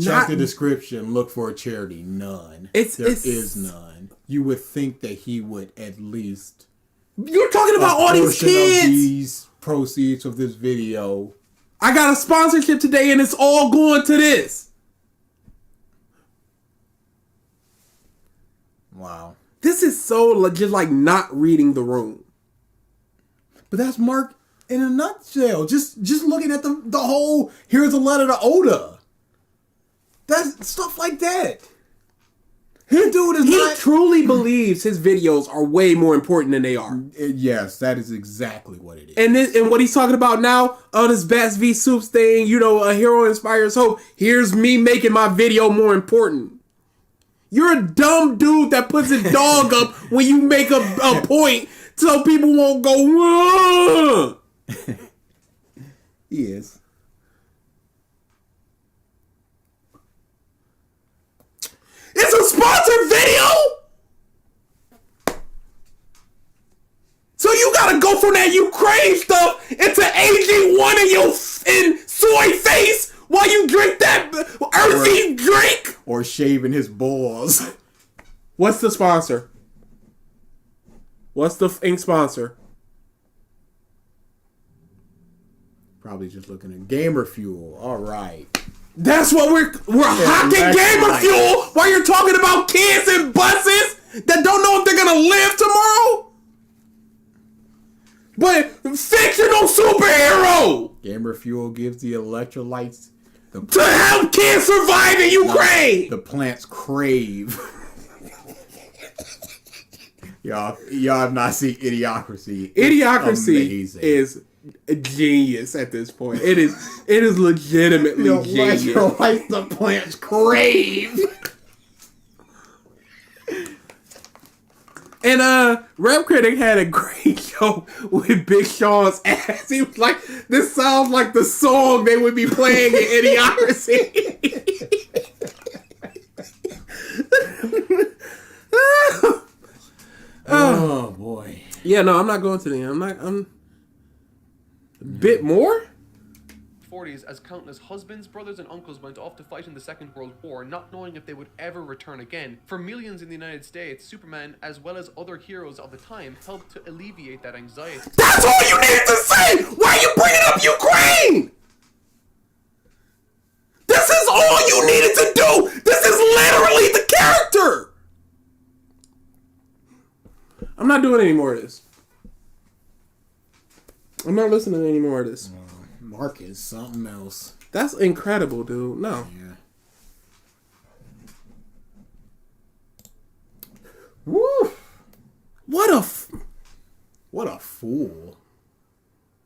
Check the description. Look for a charity. None. There is none. You would think that he would at least. You're talking about all these kids. Of these proceeds of this video. I got a sponsorship today, and it's all going to this. Wow. This is so just like not reading the room. But that's Mark in a nutshell. Just looking at the whole. Here's a letter to Oda. That's stuff like that. He truly believes his videos are way more important than they are. Yes, that is exactly what it is. And what he's talking about now, this Best V Soups thing, a hero inspires hope. Here's me making my video more important. You're a dumb dude that puts his dog up when you make a point so people won't go, whoa. He is. It's a sponsored video? So you gotta go from that Ukraine stuff into AG1 in soy face while you drink that earthy drink? Or shaving his balls. What's the sponsor? What's the ink sponsor? Probably just looking at Gamer Fuel. All right. That's what we're hocking Gamer Fuel while you're talking about kids in buses that don't know if they're gonna live tomorrow. But fictional superhero. Gamer Fuel gives the electrolytes To help kids survive in Ukraine! the plants crave. y'all have not seen Idiocracy. Idiocracy is genius at this point. It is legitimately genius. Electrolytes the plants crave. And Rap Critic had a great show with Big Sean's ass. He was like, "This sounds like the song they would be playing in Idiocracy." Oh boy. Yeah, no, I'm not going to the end. I'm a bit more. 40s, as countless husbands, brothers, and uncles went off to fight in the Second World War, not knowing if they would ever return again. For millions in the United States, Superman, as well as other heroes of the time, helped to alleviate that anxiety. That's all you needed to say! Why are you bringing up Ukraine? This is all you needed to do! This is literally the character! I'm not doing any more of this. I'm not listening to any more of this. Mark is something else. That's incredible, dude. No. Yeah. Woo! What a fool.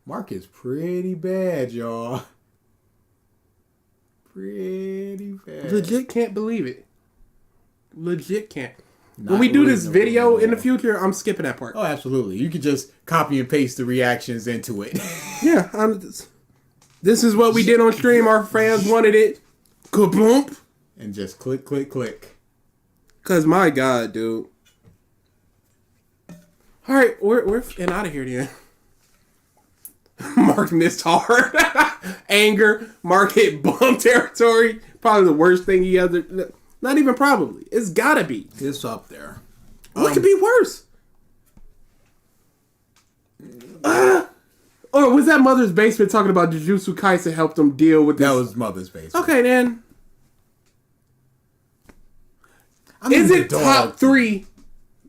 Mark is pretty bad, y'all. Pretty bad. Legit can't believe it. Legit can't. When we do this video in the future, I'm skipping that part. Oh, absolutely. You could just copy and paste the reactions into it. Yeah, this is what we did on stream. Our fans wanted it. Kaboom. And just click, click, click. Cause my God, dude. All right, we're out of here then. Mark missed hard. Anger. Mark hit bum territory. Probably the worst thing he ever. Not even probably. It's gotta be. It's up there. What could be worse? Or was that Mother's Basement talking about Jujutsu Kaisen helped him deal with this? That was Mother's Basement. Okay, then. Is it top 3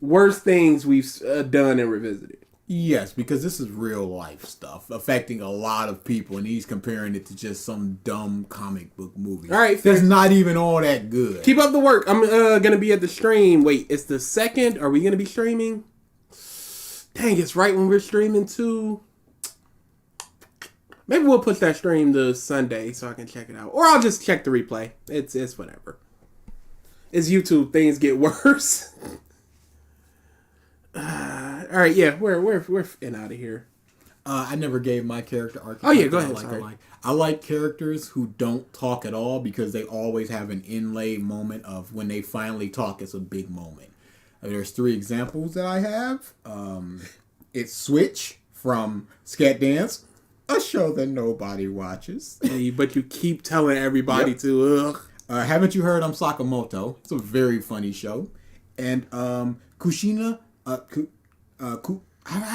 worst things we've done and revisited? Yes, because this is real life stuff affecting a lot of people, and he's comparing it to just some dumb comic book movie. All right, that's not even all that good. Keep up the work. I'm gonna be at the stream. Wait, it's the 2nd. Are we gonna be streaming? Dang, it's right when we're streaming too. Maybe we'll put that stream to Sunday so I can check it out, or I'll just check the replay. It's whatever. It's YouTube. Things get worse. All right, yeah, we're in out of here. I never gave my character arc. Oh yeah, go ahead. I like characters who don't talk at all because they always have an inlay moment of when they finally talk. It's a big moment. There's 3 examples that I have. It's Switch from Scat Dance, a show that nobody watches. But you keep telling everybody to. Haven't you heard I'm Sakamoto? It's a very funny show. And Kushina. I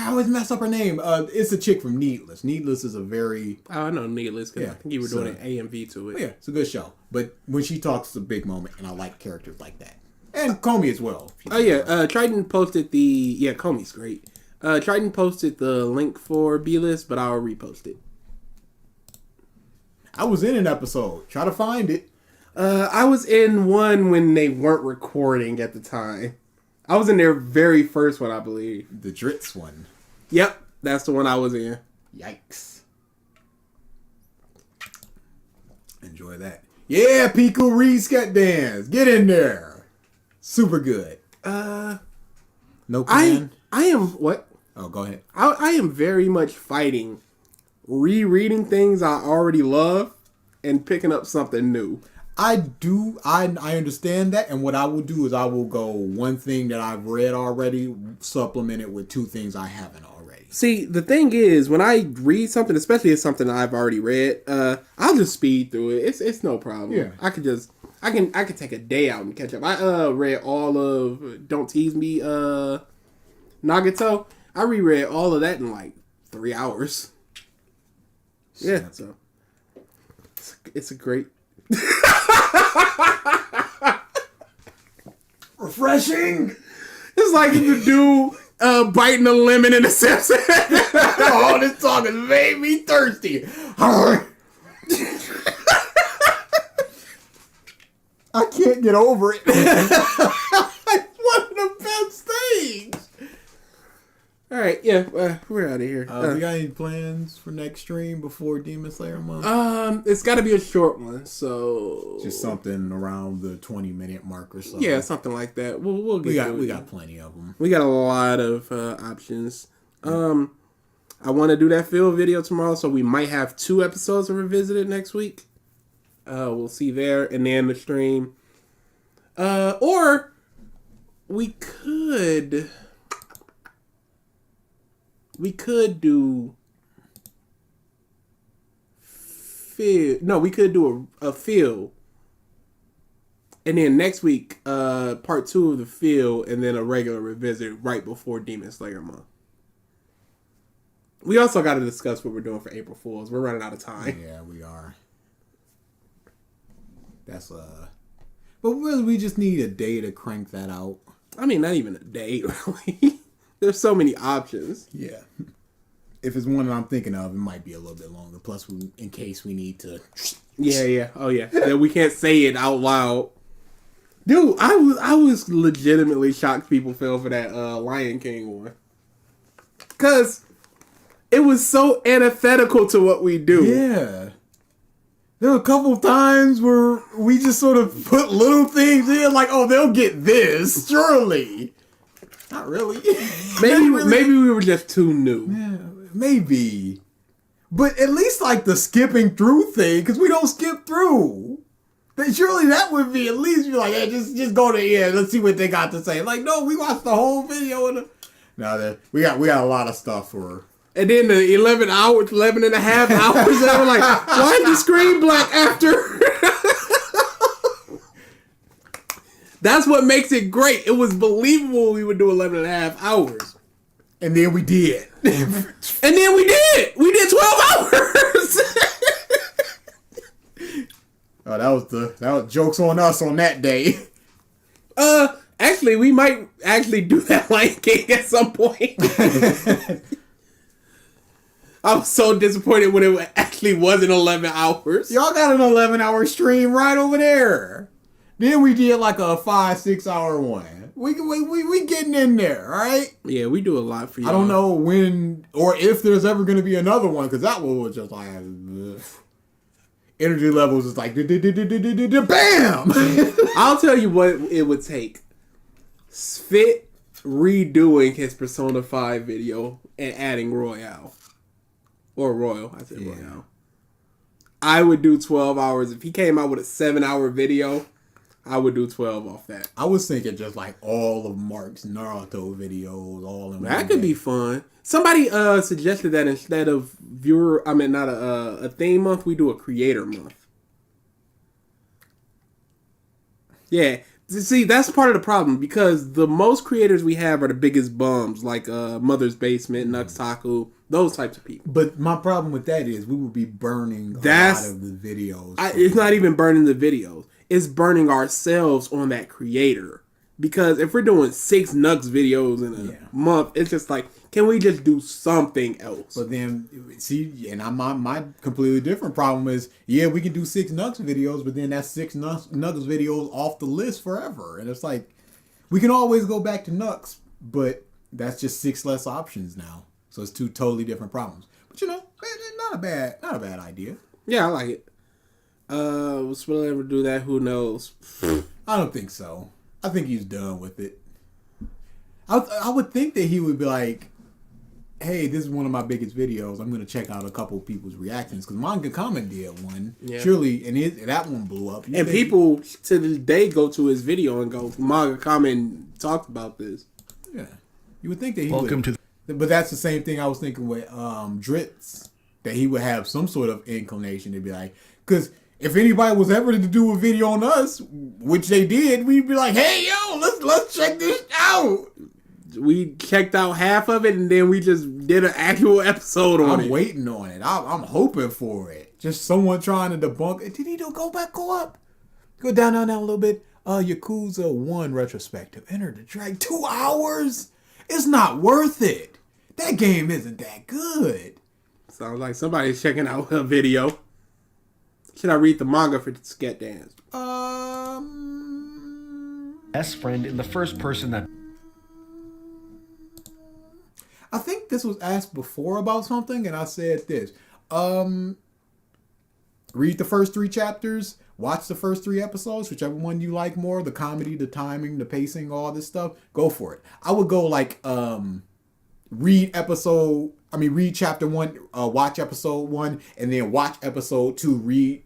always mess up her name. It's a chick from Needless. Needless is a very... Oh, I know Needless because I think you were doing an AMV to it. Yeah, it's a good show. But when she talks, it's a big moment, and I like characters like that. And Comey as well. Oh, yeah. Triton posted the... Yeah, Comey's great. Triton posted the link for B-List, but I'll repost it. I was in an episode. Try to find it. I was in one when they weren't recording at the time. I was in their very first one, I believe. The Dritz one. Yep, that's the one I was in. Yikes. Enjoy that. Yeah, Pico Reed Scat Dance. Get in there. Super good. No plan. I am... What? Oh, go ahead. I am very much fighting rereading things I already love and picking up something new. I understand that, and what I will do is I will go one thing that I've read already, supplement it with 2 things I haven't already. See, the thing is, when I read something, especially if it's something I've already read, I'll just speed through it. It's no problem. Yeah. I can take a day out and catch up. I read all of Don't Tease Me, Nagato. I reread all of that in like 3 hours. Yeah, so it's a great. Refreshing. It's like the dude biting a lemon in the Simpsons. All this talking made me thirsty. I can't get over it. It's one of the best things. All right, yeah, we're out of here. We got any plans for next stream before Demon Slayer month? It's got to be a short one, so Just something around the 20-minute mark or so. yeah, something like that. We'll get we got plenty of them. We got a lot of options. I want to do that field video tomorrow, so we might have 2 episodes of Revisited next week. We'll see there, and then the stream. Or we could do field. No, we could do a field. And then next week, part 2 of the field, and then a regular revisit right before Demon Slayer month. We also got to discuss what we're doing for April Fools. We're running out of time. Yeah, we are. That's but really, we just need a day to crank that out. I mean, not even a day, really. There's so many options. Yeah. If it's one that I'm thinking of, it might be a little bit longer. Plus, in case we need to. Yeah. Oh, yeah. That we can't say it out loud. Dude, I was legitimately shocked people fell for that Lion King one. Because it was so antithetical to what we do. Yeah. There were a couple of times where we just sort of put little things in, like, oh, they'll get this, surely. Not really. Maybe we were just too new. Yeah, maybe. But at least, like, the skipping through thing, because we don't skip through. But surely that would be at least, you're like, hey, just go to the end, let's see what they got to say. Like, no, we watched the whole video. No, we got a lot of stuff for... And then the 11 and a half hours, and I was like, why is the screen black after? That's what makes it great. It was believable we would do 11 and a half hours. And then we did. And then we did. We did 12 hours. Oh, that was jokes on us on that day. Actually, we might actually do that Lion King at some point. I was so disappointed when it actually wasn't 11 hours. Y'all got an 11-hour stream right over there. Then we did like a 5-6 hour one. We getting in there, all right? Yeah, we do a lot for you. I don't know when or if there's ever going to be another one, because that one was just like energy levels is like bam. I'll tell you what it would take. Fit redoing his Persona 5 video and adding Royale. Or Royal, I said Royale. I would do 12 hours. If he came out with a 7-hour video, I would do 12 off that. I was thinking just like all of Mark's Naruto videos, all in one that could day. be fun. Somebody suggested that instead of not a theme month, we do a creator month. Yeah. See, that's part of the problem, because the most creators we have are the biggest bums, like Mother's Basement, Nuxtaku, those types of people. But my problem with that is we would be burning a lot of the videos. It's not even burning the videos. It's burning ourselves on that creator. Because if we're doing 6 Nux videos in a month, it's just like, can we just do something else? But then, see, and my completely different problem is, yeah, we can do 6 Nux videos, but then that's 6 Nux videos off the list forever. And it's like, we can always go back to Nux, but that's just 6 less options now. So it's 2 totally different problems. But you know, not a bad idea. Yeah, I like it. Will Spiller ever do that? Who knows? I don't think so. I think he's done with it. I would think that he would be like, hey, this is one of my biggest videos. I'm going to check out a couple of people's reactions. Because Manga Comment did one. Yeah. Surely, and that one blew up. And people to this day go to his video and go, Manga Comment talked about this. Yeah. You would think that he would. But that's the same thing I was thinking with Dritz. That he would have some sort of inclination to be like, because if anybody was ever to do a video on us, which they did, we'd be like, hey, yo, let's check this out. We checked out half of it, and then we just did an actual episode on it. I'm waiting on it. I'm hoping for it. Just someone trying to debunk it. Did he go up? Go down a little bit. Yakuza 1 retrospective. Enter the drag. 2 hours? It's not worth it. That game isn't that good. Sounds like somebody's checking out a video. Should I read the manga for Sket Dance? Best friend in the first person that. I think this was asked before about something, and I said this. Read the first 3 chapters, watch the first 3 episodes, whichever one you like more, the comedy, the timing, the pacing, all this stuff, go for it. I would go like read chapter 1, watch episode 1, and then watch episode 2, read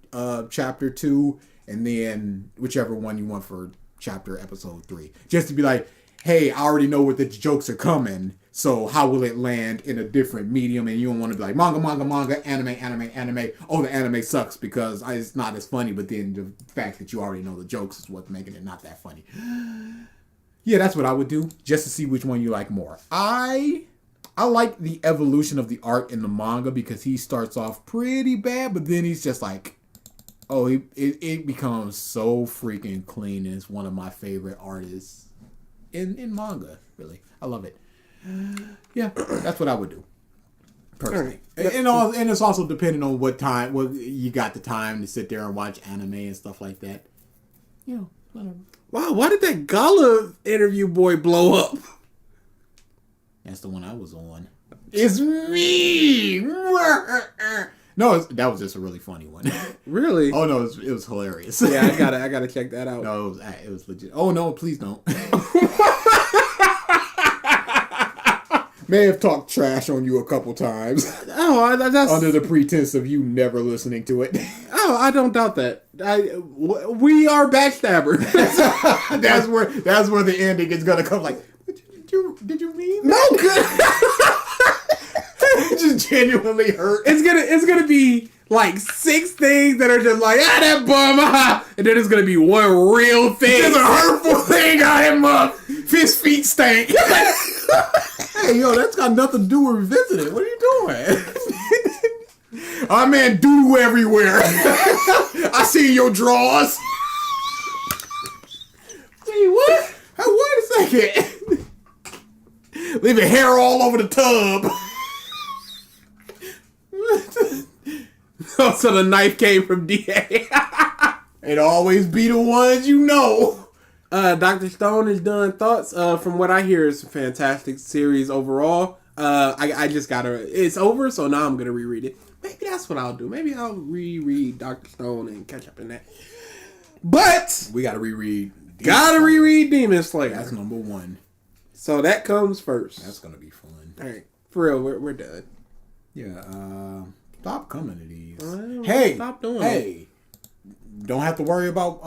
chapter 2, and then whichever one you want for episode 3. Just to be like, hey, I already know where the jokes are coming, so how will it land in a different medium? And you don't want to be like, manga, anime. Oh, the anime sucks because it's not as funny, but then the fact that you already know the jokes is what's making it not that funny. Yeah, that's what I would do, just to see which one you like more. I like the evolution of the art in the manga because he starts off pretty bad, but then he's just like, oh, it becomes so freaking clean, and it's one of my favorite artists in manga, really. I love it. Yeah, that's what I would do. Personally. Right. And it's also depending on what you got the time to sit there and watch anime and stuff like that. You know, whatever. Wow, why did that Gala interview boy blow up? That's the one I was on. It's me! No, that was just a really funny one. Really? Oh no, it was hilarious. Yeah, I gotta check that out. No, it was legit. Oh no, please don't. May have talked trash on you a couple times. Oh, that's under the pretense of you never listening to it. Oh, I don't doubt that. We are backstabbers. that's where the ending is gonna come. Like, did you mean that? No, good. It just genuinely hurt. It's gonna be like 6 things that are just like that bum, and then it's gonna be one real thing. There's a hurtful thing on him up. His feet stank. Hey, yo, that's got nothing to do with revisiting. What are you doing? Oh, man, doo everywhere. I see your drawers. Wait, what? Hey, wait a second. Leaving hair all over the tub. So the knife came from DA. It always be the ones you know. Dr. Stone is done. Thoughts? From what I hear, it's a fantastic series overall. I just gotta. It's over, so now I'm gonna reread it. Maybe that's what I'll do. Maybe I'll reread Dr. Stone and catch up in that. But we gotta reread. Reread Demon Slayer. That's number 1. So that comes first. That's gonna be fun. All right, for real, we're done. Yeah. Stop coming to these. Hey, stop doing it. Don't have to worry about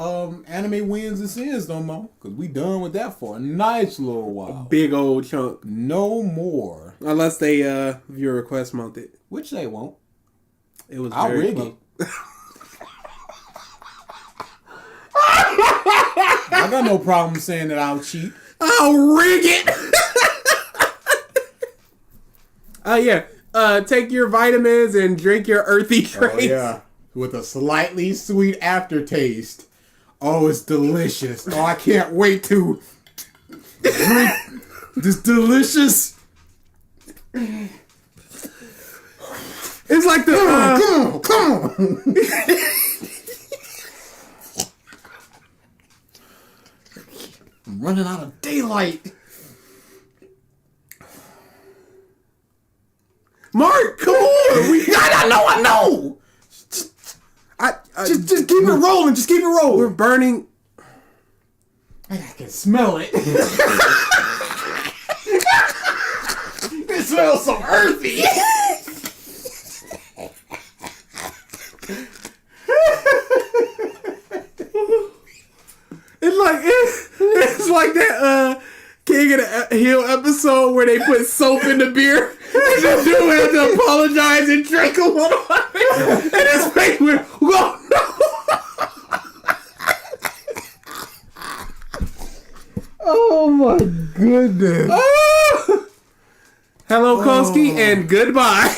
anime wins and sins no more, because we done with that for a nice little while. A big old chunk. No more. Unless they viewer request month it. Which they won't. It was I'll very rig close. it. I got no problem saying that I'll cheat. I'll rig it. Yeah. Take your vitamins and drink your earthy drinks. Oh, yeah. With a slightly sweet aftertaste. Oh, it's delicious. Oh, I can't wait to drink this delicious. It's like the come on. I'm running out of daylight. Mark, come on. I know. Just keep it rolling. Just keep it rolling. We're burning. I can smell it. It smells so earthy. It's like that King of the Hill episode where they put soap in the beer and the dude had to apologize and drink a little of it. And his face went, whoa, no. Oh my goodness. Hello, Koski, and goodbye.